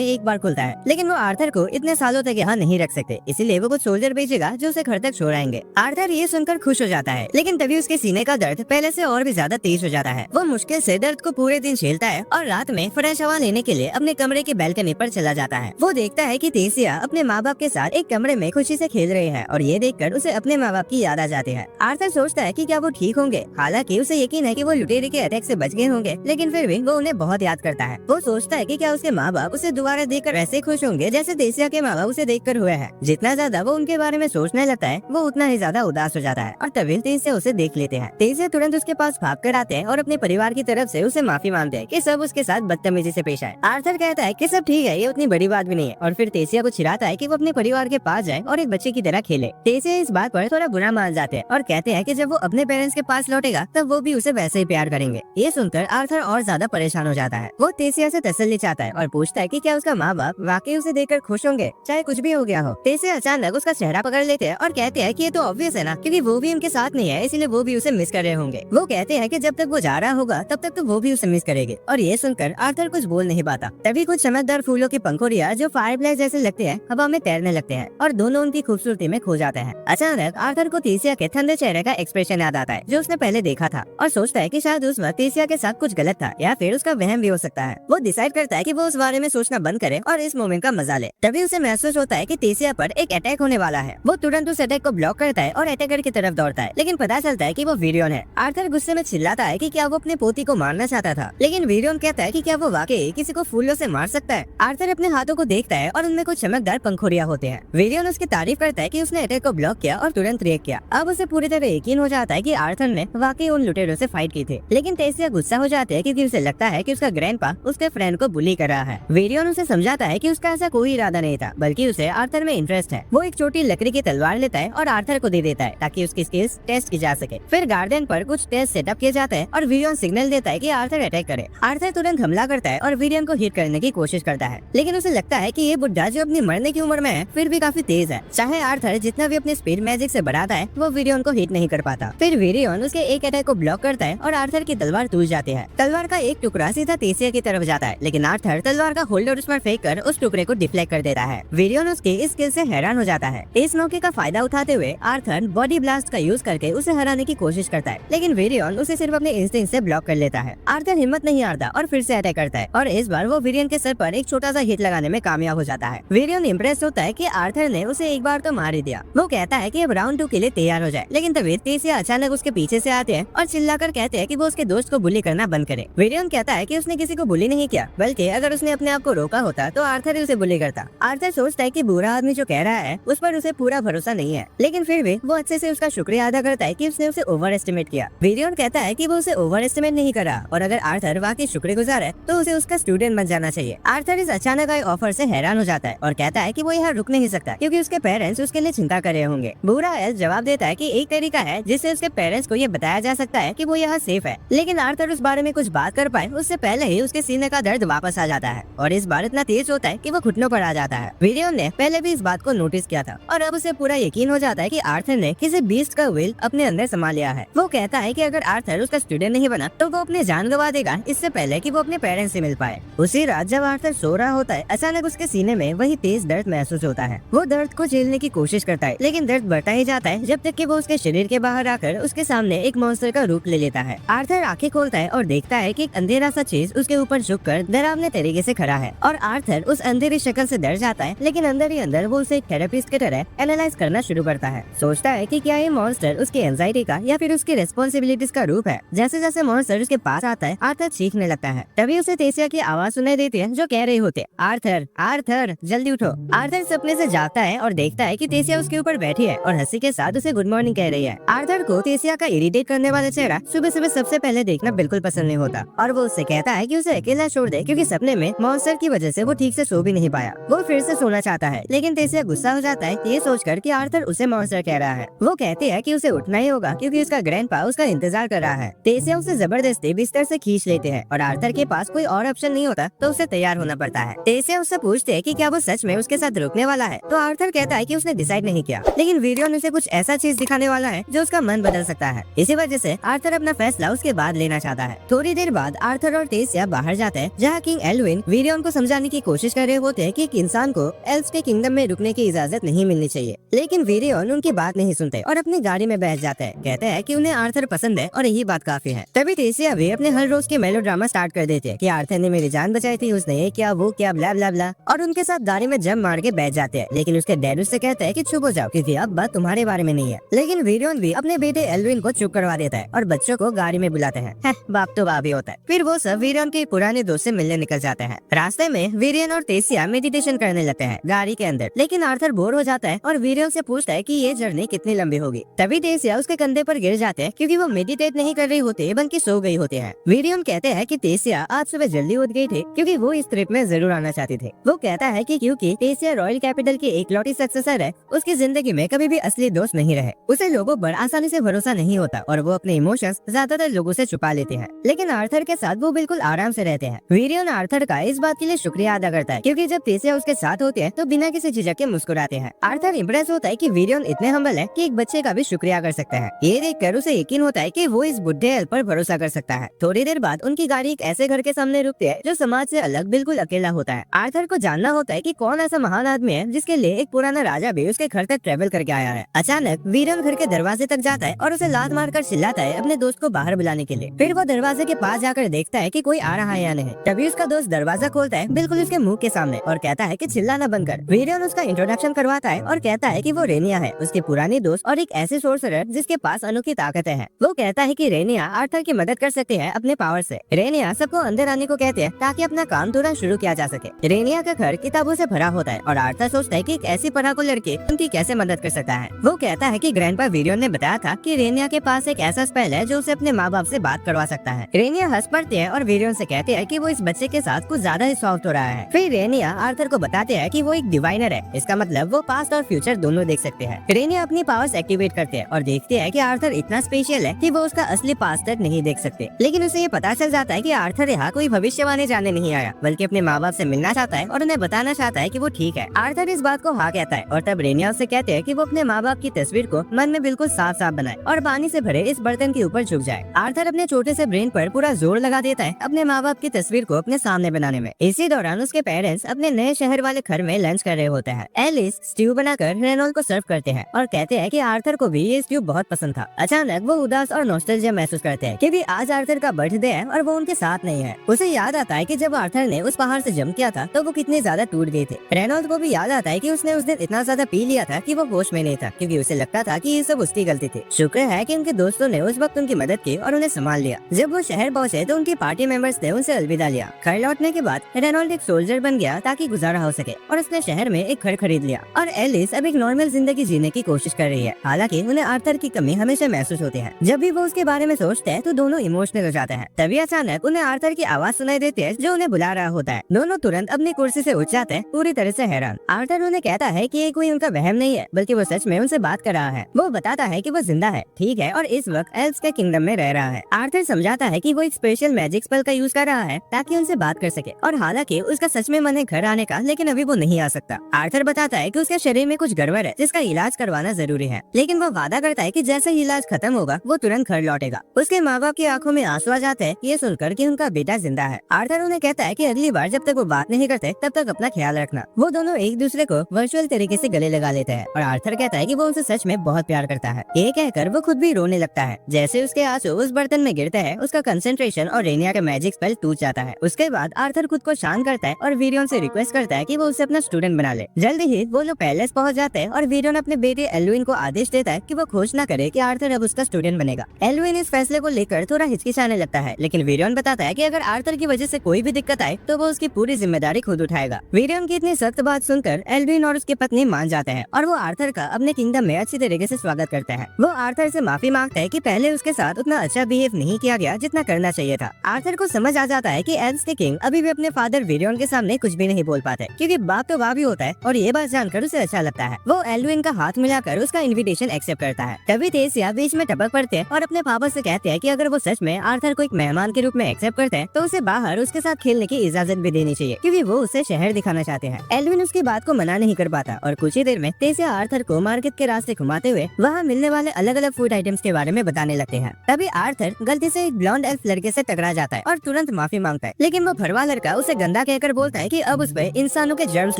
एक बार खुलता है, लेकिन वो आर्थर को इतने सालों तक यहाँ नहीं रख सकते, इसीलिए वो कुछ सोल्जर भेजेगा जो उसे घर तक छोड़ाएंगे। आर्थर ये सुनकर खुश हो जाता है, लेकिन तभी उसके सीने का दर्द पहले से और भी ज्यादा तेज हो जाता है। वो मुश्किल से दर्द को पूरे दिन झेलता है और रात में फ्रेश हवा लेने के लिए अपने कमरे की बैल्कनी पर चला जाता है। वो देखता है कि तेसिया अपने माँ बाप के साथ एक कमरे में खुशी से खेल रहे हैं और ये देखकर उसे अपने माँ बाप की याद आ जाती है। आर्थर सोचता है कि क्या वो ठीक होंगे, हालांकि उसे यकीन है कि वो लुटेरे के अटैक से बच गए होंगे, लेकिन फिर भी वो उन्हें बहुत याद करता है। वो सोचता है कि क्या उसके माँ बाप उसे दोबारा देखकर ऐसे खुश होंगे जैसे तेसिया के माँ बाप उसे देखकर हुए हैं। जितना ज्यादा वो उनके बारे में सोचने लगता है वो उतना ही ज्यादा उदास हो जाता है और तभी तेसिया उसे देख लेते हैं। तेसिया तुरंत उसके पास भाग कर आते हैं और अपने परिवार की तरफ से उसे माफी मांगते हैं कि सब उसके साथ बदतमीजी से पेश आए। आर्थर कहता है कि सब ठीक है, ये उतनी बड़ी बात भी नहीं है और फिर तेसिया को चिढ़ाता है कि वो अपने परिवार के पास जाए और एक बच्चे की तरह खेले। तेसिया इस बात पर थोड़ा बुरा मान जाते हैं और कहते हैं कि जब वो अपने पेरेंट्स के पास लौटेगा तब वो भी उसे वैसे ही प्यार करेंगे। ये सुनकर आर्थर और ज्यादा परेशान हो जाता है। वो तेसिया से तसल्ली चाहता है और पूछता है कि क्या उसका माँ बाप वाकई उसे देखकर खुश होंगे, चाहे कुछ भी हो गया हो। तेसिया अचानक उसका चेहरा पकड़ लेते हैं और कहते हैं कि ये तो ऑब्वियस है ना, क्योंकि वो भी उनके साथ नहीं है, इसलिए वो भी उसे मिस कर रहे होंगे। वो कहते हैं कि जब तक वो जा रहा होगा तब तक तो वो भी उसे मिस करेगी और ये सुनकर आर्थर कुछ बोल नहीं पाता। तभी कुछ चमकदार फूलों की पंखुड़ियां जो फायरफ्लाई जैसे लगते हैं हवा में तैरने लगते हैं और दोनों उनकी खूबसूरती में खो जाते हैं। अचानक आर्थर को तेसिया के ठंडे चेहरे का एक्सप्रेशन याद आता है जो उसने पहले देखा था और सोचता है कि शायद उस वक्त तेसिया के साथ कुछ गलत था या फिर उसका वहम भी हो सकता है। वो डिसाइड करता है कि वो उस बारे में सोचना बंद करे और इस मोमेंट का मजा ले। तभी उसे महसूस होता है कि तेसिया पर एक अटैक होने वाला है। वो तुरंत उस अटैक को ब्लॉक करता है और अटैकर की तरफ दौड़ता है, लेकिन पता चलता है कि वो विरियन है। आर्थर गुस्से में चिल्लाता है कि क्या वो अपने पोती को मारना चाहता था, लेकिन विरियन कहता है कि क्या वो वाकई किसी को फूलों से मार सकता है। आर्थर अपने हाथों को देखता है और उनमें कुछ चमकदार पंखुड़ियां होते हैं। विरियन उसकी तारीफ करता है कि उसने अटैक को ब्लॉक किया और तुरंत रिएक्ट किया। अब उसे पूरी तरह यकीन हो जाता है कि आर्थर ने वाकई उन लुटेरों से फाइट की थी। लेकिन तेसिया गुस्सा हो जाता है क्योंकि उसे लगता है कि उसका ग्रैंडपा उसके फ्रेंड को बुली कर रहा है। विरियन उसे समझाता है कि उसका ऐसा कोई इरादा नहीं था, बल्कि उसे आर्थर में इंटरेस्ट है। वो एक छोटी लकड़ी की तलवार लेता है और आर्थर को दे देता है ताकि उसकी स्किल्स टेस्ट की जा सके। फिर गार्डन पर कुछ टेस्ट सेटअप किए जाते हैं और विरियन सिग्नल देता है कि आर्थर अटैक करे। आर्थर तुरंत हमला करता है और विरियन को हिट करने की कोशिश करता है, लेकिन उसे लगता है कि ये बुढ़ा जो अपनी मरने की उम्र में है फिर भी काफी तेज है। चाहे आर्थर जितना भी अपने स्पीड मैजिक से बढ़ाता है वो विरियन को हिट नहीं कर पाता। फिर विरियन उसके एक अटैक को ब्लॉक करता है और आर्थर की तलवार टूट जाती है। तलवार का एक टुकड़ा सीधा तेसिया की तरफ जाता है, लेकिन आर्थर तलवार का होल्डर उस पर फेंक कर उस टुकड़े को डिफ्लेक्ट कर देता है। विरियन उसके इस स्किल से हैरान हो जाता है। इस मौके का फायदा उठाते हुए आर्थर बॉडी ब्लास्ट का यूज करके उसे हराने की कोशिश करता है, लेकिन विरियन उसे सिर्फ अपने इंस्टिंक्ट से ब्लॉक कर लेता है। आर्थर हिम्मत नहीं हारता और फिर से अटैक करता है और इस बार वो विरियन के सर पर एक छोटा सा हिट लगाने में कामयाब हो जाता है। विरियन इम्प्रेस होता है कि आर्थर ने उसे एक बार तो मार ही दिया। वो कहता है कि अब राउंड 2 के लिए तैयार हो जाए, लेकिन तभी तेसिया अचानक उसके पीछे से आते हैं और चिल्लाकर कहते हैं कि वो उसके दोस्त को बुली करना बंद करे। विरियन कहता है कि उसने किसी को बुली नहीं किया, बल्कि अगर उसने अपने आप को रोका होता तो आर्थर ही उसे बुली करता। आर्थर सोचता है कि बुरा आदमी जो कह रहा है उस पर उसे पूरा भरोसा नहीं है, लेकिन फिर भी वो अच्छे से उसका शुक्रिया अदा करता है कि उसने उसे ओवर एस्टिमेट किया। विरियन कहता है कि वो उसे ओवर एस्टिमेट नहीं करा और अगर आर्थर वाकई शुक्रगुजार है तो उसे उसका स्टूडेंट बन जाना चाहिए। आर्थर इस अचानक आए ऑफर से हैरान हो जाता है और कहता है कि वो यहाँ रुक नहीं सकता क्योंकि उसके पेरेंट्स उसके लिए चिंता कर रहे होंगे। बुरा एल्फ जवाब देता है कि एक तरीका है जिससे उसके पेरेंट्स को ये बताया जा सकता है कि वो यहाँ सेफ है, लेकिन आर्थर उस बारे में कुछ बात कर पाए उससे पहले ही उसके सीने का दर्द वापस आ जाता है और इस बार इतना तेज होता है कि वो घुटनों पर आ जाता है। विरियन ने पहले भी इस बात को नोटिस किया था और अब उसे पूरा यकीन हो जाता है कि आर्थर ने किसी बीस्ट का विल अपने अंदर समा लिया है। वो कहता है कि अगर आर्थर उसका स्टूडेंट नहीं बना तो वो अपने जान गवा देगा इससे पहले कि वो अपने पेरेंट्स से मिल पाए। उसी उसी रात जब आर्थर सो रहा होता है, अचानक उसके सीने में वही तेज दर्द महसूस होता है। वो दर्द को झेलने की कोशिश करता है, लेकिन दर्द बढ़ता ही जाता है जब तक कि वो उसके शरीर के बाहर आकर उसके सामने एक मॉन्स्टर का रूप ले लेता है। आर्थर आंखें खोलता है और देखता है कि एक अंधेरा सा चीज उसके ऊपर झुककर डरावने तरीके से खड़ा है और आर्थर उस अंधेरी शक्ल से डर जाता है, लेकिन अंदर ही अंदर वो उसे एक थेरेपिस्ट की तरह एनालाइज करना शुरू करता है। सोचता है कि क्या ये मॉन्स्टर उसकी एंजाइटी का या फिर उसकी रेस्पॉन्सिबिलिटीज का रूप है। जैसे जैसे मॉन्स्टर उसके पास आता है, आर्थर चीखने लगता है। तभी उसे तेसिया की आवाज सुनाई देती है जो कह रहे होते, आर्थर आर्थर जल्दी उठो। आर्थर सपने से जागता है और देखता है कि तेसिया उसके ऊपर बैठी है और हंसी के साथ उसे गुड मॉर्निंग कह रही है। आर्थर को तेसिया का इरिटेट करने वाला चेहरा सुबह सुबह सबसे पहले देखना बिल्कुल पसंद नहीं होता और वो उससे कहता है कि उसे अकेला छोड़ दे, क्योंकि सपने में मॉन्स्टर की वजह से वो ठीक से सो भी नहीं पाया। वो फिर से सोना चाहता है, लेकिन तेसिया गुस्सा हो जाता है ये सोचकर कि आर्थर उसे मॉन्स्टर कह रहा है। वो कहती है कि उसे उठना ही होगा क्योंकि उसका ग्रैंडपा उसका इंतजार कर रहा है। तेसिया उसे जबरदस्ती बिस्तर से खींच लेते हैं और आर्थर के पास कोई और ऑप्शन नहीं होता तो उसे तैयार होना पड़ता है। तेसिया उससे पूछते है कि क्या वो सच में उसके साथ रुकने वाला है, तो आर्थर कहता है कि उसने डिसाइड नहीं किया, लेकिन वीरियन उसे कुछ ऐसा चीज दिखाने वाला है जो उसका मन बदल सकता है। इसी वजह से आर्थर अपना फैसला उसके बाद लेना चाहता है। थोड़ी देर बाद आर्थर और तेसिया बाहर जाते हैं, जहाँ किंग एल्विन वीरियन को समझाने की कोशिश कर रहे होते हैं कि एक इंसान को एल्व्स के किंगडम में रुकने की इजाजत नहीं मिलनी चाहिए, लेकिन वीरियन उनकी बात नहीं सुनते और अपनी गाड़ी में बैठ जाते हैं। कहते हैं कि उन्हें आर्थर पसंद है और यही बात काफी है। तभी तेसिया भी अपने हर रोज के मेलोड्रामा स्टार्ट कर देते हैं कि आर्थर ने मेरी जान बचाई थी, उसने ये क्या वो क्या ब्ला ब्ला ब्ला, और उनके साथ गाड़ी में जम मार के बैठ जाते हैं। लेकिन उसके डैड उससे कहते हैं कि चुप हो जाओ क्योंकि अब बात तुम्हारे बारे में नहीं है। लेकिन वीरियन भी अपने बेटे एल्विन को चुप करवा देता है और बच्चों को गाड़ी में बुलाते हैं। बाप तो बाप ही होता है। फिर वो सब वीरियन के पुराने दोस्त से मिलने निकल जाते हैं। रास्ते में वीरियन और तेसिया मेडिटेशन करने लगते हैं गाड़ी के अंदर, लेकिन आर्थर बोर हो जाता है और वीरियन से पूछता है कि ये जर्नी कितनी लंबी होगी। तभी तेसिया उसके कंधे पर गिर जाते हैं क्योंकि वो मेडिटेट नहीं कर रही होते बल्कि सो गई होते हैं। वीरियन कहते हैं कि तेसिया आज सुबह जल्दी उठ गई थी क्योंकि वो इस ट्रिप में जरूर आना चाहती थी। वो कहता है कि क्योंकि तेसिया रॉयल कैपिटल की एकलौती सक्सेसर है, उसकी जिंदगी में कभी भी असली दोस्त नहीं रहे। उसे लोगों पर आसानी से भरोसा नहीं होता और वो अपने इमोशंस ज्यादातर लोगों से छुपा लेते हैं, लेकिन आर्थर के साथ वो बिल्कुल आराम से रहते हैं। वीरियन आर्थर का इस बात के लिए शुक्रिया अदा करता है क्योंकि जब तेसिया उसके साथ होते हैं तो बिना किसी झिझक के मुस्कुराते हैं। आर्थर इम्प्रेस होता है कि वीरियन इतने हम्बल है कि एक बच्चे का भी शुक्रिया कर सकता है। ये देखकर उसे यकीन होता है कि वो इस बुढ़े एल पर भरोसा कर सकता है। थोड़ी देर बाद उनकी गाड़ी एक ऐसे घर के सामने रुकती है जो समाज से अलग बिल्कुल अकेला होता है। आर्थर को जानना होता है कि कौन ऐसा महान आदमी है जिसके लिए एक पुराना राजा भी उसके घर तक ट्रेवल करके आया है। अचानक वीरियन घर के दरवाजे तक जाता है और उसे लात मारकर चिल्लाता है अपने दोस्त को बाहर बुलाने के लिए। फिर वो दरवाजे के पास जाकर देखता है कि कोई आ रहा है या नहीं। तभी उसका दोस्त दरवाजा खोलता है बिल्कुल उसके मुंह के सामने और कहता है कि चिल्लाना बंद कर। वीरियन उसका इंट्रोडक्शन करवाता है और कहता है कि वो रेनिया है, उसकी पुरानी दोस्त और एक ऐसे सोर्सरर जिसके पास अनोखी ताकतें हैं। वो कहता है कि रेनिया आर्थर की मदद कर सकती है अपने पावर से। रेनिया सबको अंदर आने को कहते हैं ताकि अपना काम तुरंत शुरू किया जा सके। रेनिया का घर किताबों से भरा होता है और आर्थर सोचता है कि एक ऐसी पढ़ाकू लड़की उनकी कैसे मदद कर सकता है। वो कहता है कि ग्रैंडपा वीरियन ने बताया था कि रेनिया के पास एक ऐसा स्पेल है जो उसे अपने माँ बाप से बात करवा सकता है। रेनिया हंस पड़ती है और वीरियन से कहती है कि वो इस बच्चे के साथ कुछ ज्यादा ही सॉफ्ट हो रहा है। फिर रेनिया आर्थर को बताते हैं कि वो एक डिवाइनर है, इसका मतलब वो पास्ट और फ्यूचर दोनों देख सकते हैं। रेनिया अपनी पावर्स एक्टिवेट करते हैं और देखते हैं कि आर्थर इतना स्पेशल है कि वो उसका असली पास्ट तक नहीं देख सकते। लेकिन उसे ये पता चल जाता है कि आर्थर यहाँ कोई भविष्यवाणी जानने नहीं आया बल्कि अपने माँ बाप से मिलना चाहता है और उन्हें बताना चाहता है कि वो ठीक है। आर्थर इस बात को हाँ कहता है और तब रेनिया उससे कहते हैं कि वो अपने माँ बाप की तस्वीर को मन में बिल्कुल साफ साफ बनाए और पानी से भरे इस बर्तन के ऊपर झुक जाए। आर्थर अपने छोटे से ब्रेन पर पूरा जोर लगा देता है अपने माँ बाप की तस्वीर को अपने सामने बनाने में। इसी दौरान उसके पेरेंट्स अपने नए शहर वाले घर में लंच कर रहे होते हैं। एलिस स्ट्यू बनाकर रेनॉल्ड को सर्व करते हैं और कहते हैं कि आर्थर को भी ये स्ट्यू बहुत पसंद था। अचानक वो उदास और नॉस्टैल्जिया महसूस करते हैं क्योंकि आज आर्थर का बर्थडे है और वो उनके साथ नहीं है। उसे याद आता है कि जब आर्थर ने उस पहाड़ से जंप किया था तो वो कितने ज्यादा टूट गए थे। रेनॉल्ड को भी याद आता है कि उसने उस दिन इतना ज्यादा पी लिया था कि वो होश में नहीं था क्योंकि उसे लगता था कि ये सब उसकी गलती थी। शुक्र है कि उनके दोस्तों ने उस वक्त उनकी मदद की और उन्हें संभाल लिया। जब वो शहर पहुंचे तो उनकी पार्टी मेंबर्स ने उनसे अलविदा लिया। घर लौटने के बाद रेनॉल्ड एक सोल्जर बन गया ताकि गुजारा हो सके और उसने शहर में एक घर खरीद लिया और एलिस अब एक नॉर्मल जिंदगी जीने की कोशिश कर रही है। हालांकि उन्हें आर्थर की कमी हमेशा महसूस होती है। जब भी वो उसके बारे में सोचते हैं तो दोनों इमोशनल हो जाते हैं। तभी अचानक उन्हें आर्थर की आवाज सुनाई देती है जो उन्हें बुला रहा होता है। दोनों तुरंत अपनी कुर्सी से उठ जाते हैं पूरी तरह से हैरान। आर्थर उन्हें कहता है कि ये कोई उनका वहम नहीं है बल्कि वो सच में उनसे बात कर रहा है। वो बताता है कि वो जिंदा है, ठीक है, और इस वक्त एल्व्स के किंगडम में रह रहा है। आर्थर समझाता है कि वो एक स्पेशल मैजिक स्पेल का यूज कर रहा है ताकि उनसे बात कर सके और हालांकि उसका सच में मन है घर आने का, लेकिन अभी वो नहीं आ सकता। आर्थर बताता है कि उसके शरीर में कुछ गड़बड़ है जिसका इलाज करवाना जरूरी है, लेकिन वो वादा करता है कि जैसे ही इलाज खत्म होगा वो तुरंत घर लौटेगा। उसके माँ बाप की आंखों में आंसू आ जाते हैं ये सुनकर कि उनका बेटा जिंदा है। आर्थर उन्हें कहता है कि अगली बार जब तक वो बात नहीं करते तब तक अपना ख्याल रखना। वो दोनों एक दूसरे को वर्चुअल तरीके से गले लगा लेते हैं और आर्थर कहता है कि वो उसे सच में बहुत प्यार करता है। ये कहकर वो खुद भी रोने लगता है। जैसे उसके आंसू उस बर्तन में गिरते हैं, उसका कंसंट्रेशन और रेनिया का मैजिक स्पेल टूट जाता है। उसके बाद आर्थर खुद को शांत करता है और वीरियन से रिक्वेस्ट करता है कि वो उसे अपना स्टूडेंट बना ले। जल्दी ही वो लोग पैलेस पहुंच जाते हैं और वीरियन अपने बेटे एल्विन को आदेश देता है कि वो घोषणा करे कि आर्थर अब उसका स्टूडेंट बनेगा। एल्विन इस फैसले को लेकर थोड़ा हिचकिचाने लगता है, लेकिन वीरियन बताता है कि अगर आर्थर की वजह से कोई भी दिक्कत आए तो वो उसकी पूरी जिम्मेदारी खुद उठाएगा। वीरियन की इतनी सख्त बात सुनकर एल्विन और उसकी पत्नी मान जाते हैं और वो आर्थर का अपने किंगडम में अच्छी तरीके से स्वागत करते हैं। वो आर्थर से माफी मांगता है कि पहले उसके साथ उतना अच्छा बिहेव नहीं किया गया जितना करना चाहिए था। आर्थर को समझ आ जाता है कि एल्व्स के किंग अभी भी अपने फादर वीरियन के सामने कुछ भी नहीं बोल पाते, क्योंकि बाप तो बाप ही होता है और ये बात जानकर उसे अच्छा लगता है। वो एल्विन का हाथ मिलाकर उसका इन्विटेशन एक्सेप्ट करता है। तभी तेसिया बीच में टपक पड़ते हैं और अपने पापा से कहते हैं कि अगर वो सच में आर्थर को एक मेहमान के रूप में एक्सेप्ट करते हैं तो उसे बाहर उसके साथ खेलने की इजाजत भी देनी चाहिए, क्योंकि वो उसे शहर दिखाना चाहते हैं। एल्विन उसकी बात को मना नहीं कर पाता और कुछ ही देर में तेसिया आर्थर को मार्केट के रास्ते घुमाते हुए वहाँ मिलने वाले अलग अलग फूड आइटम्स के बारे में बताने लगते हैं। तभी आर्थर गलती से एक ब्लॉन्ड एल्फ लड़के से टकरा जाता है और तुरंत माफी मांगता है, लेकिन वो भरवा लड़का उसे गंदा कहकर बोलता है कि अब उस पे इंसानों के जर्म्स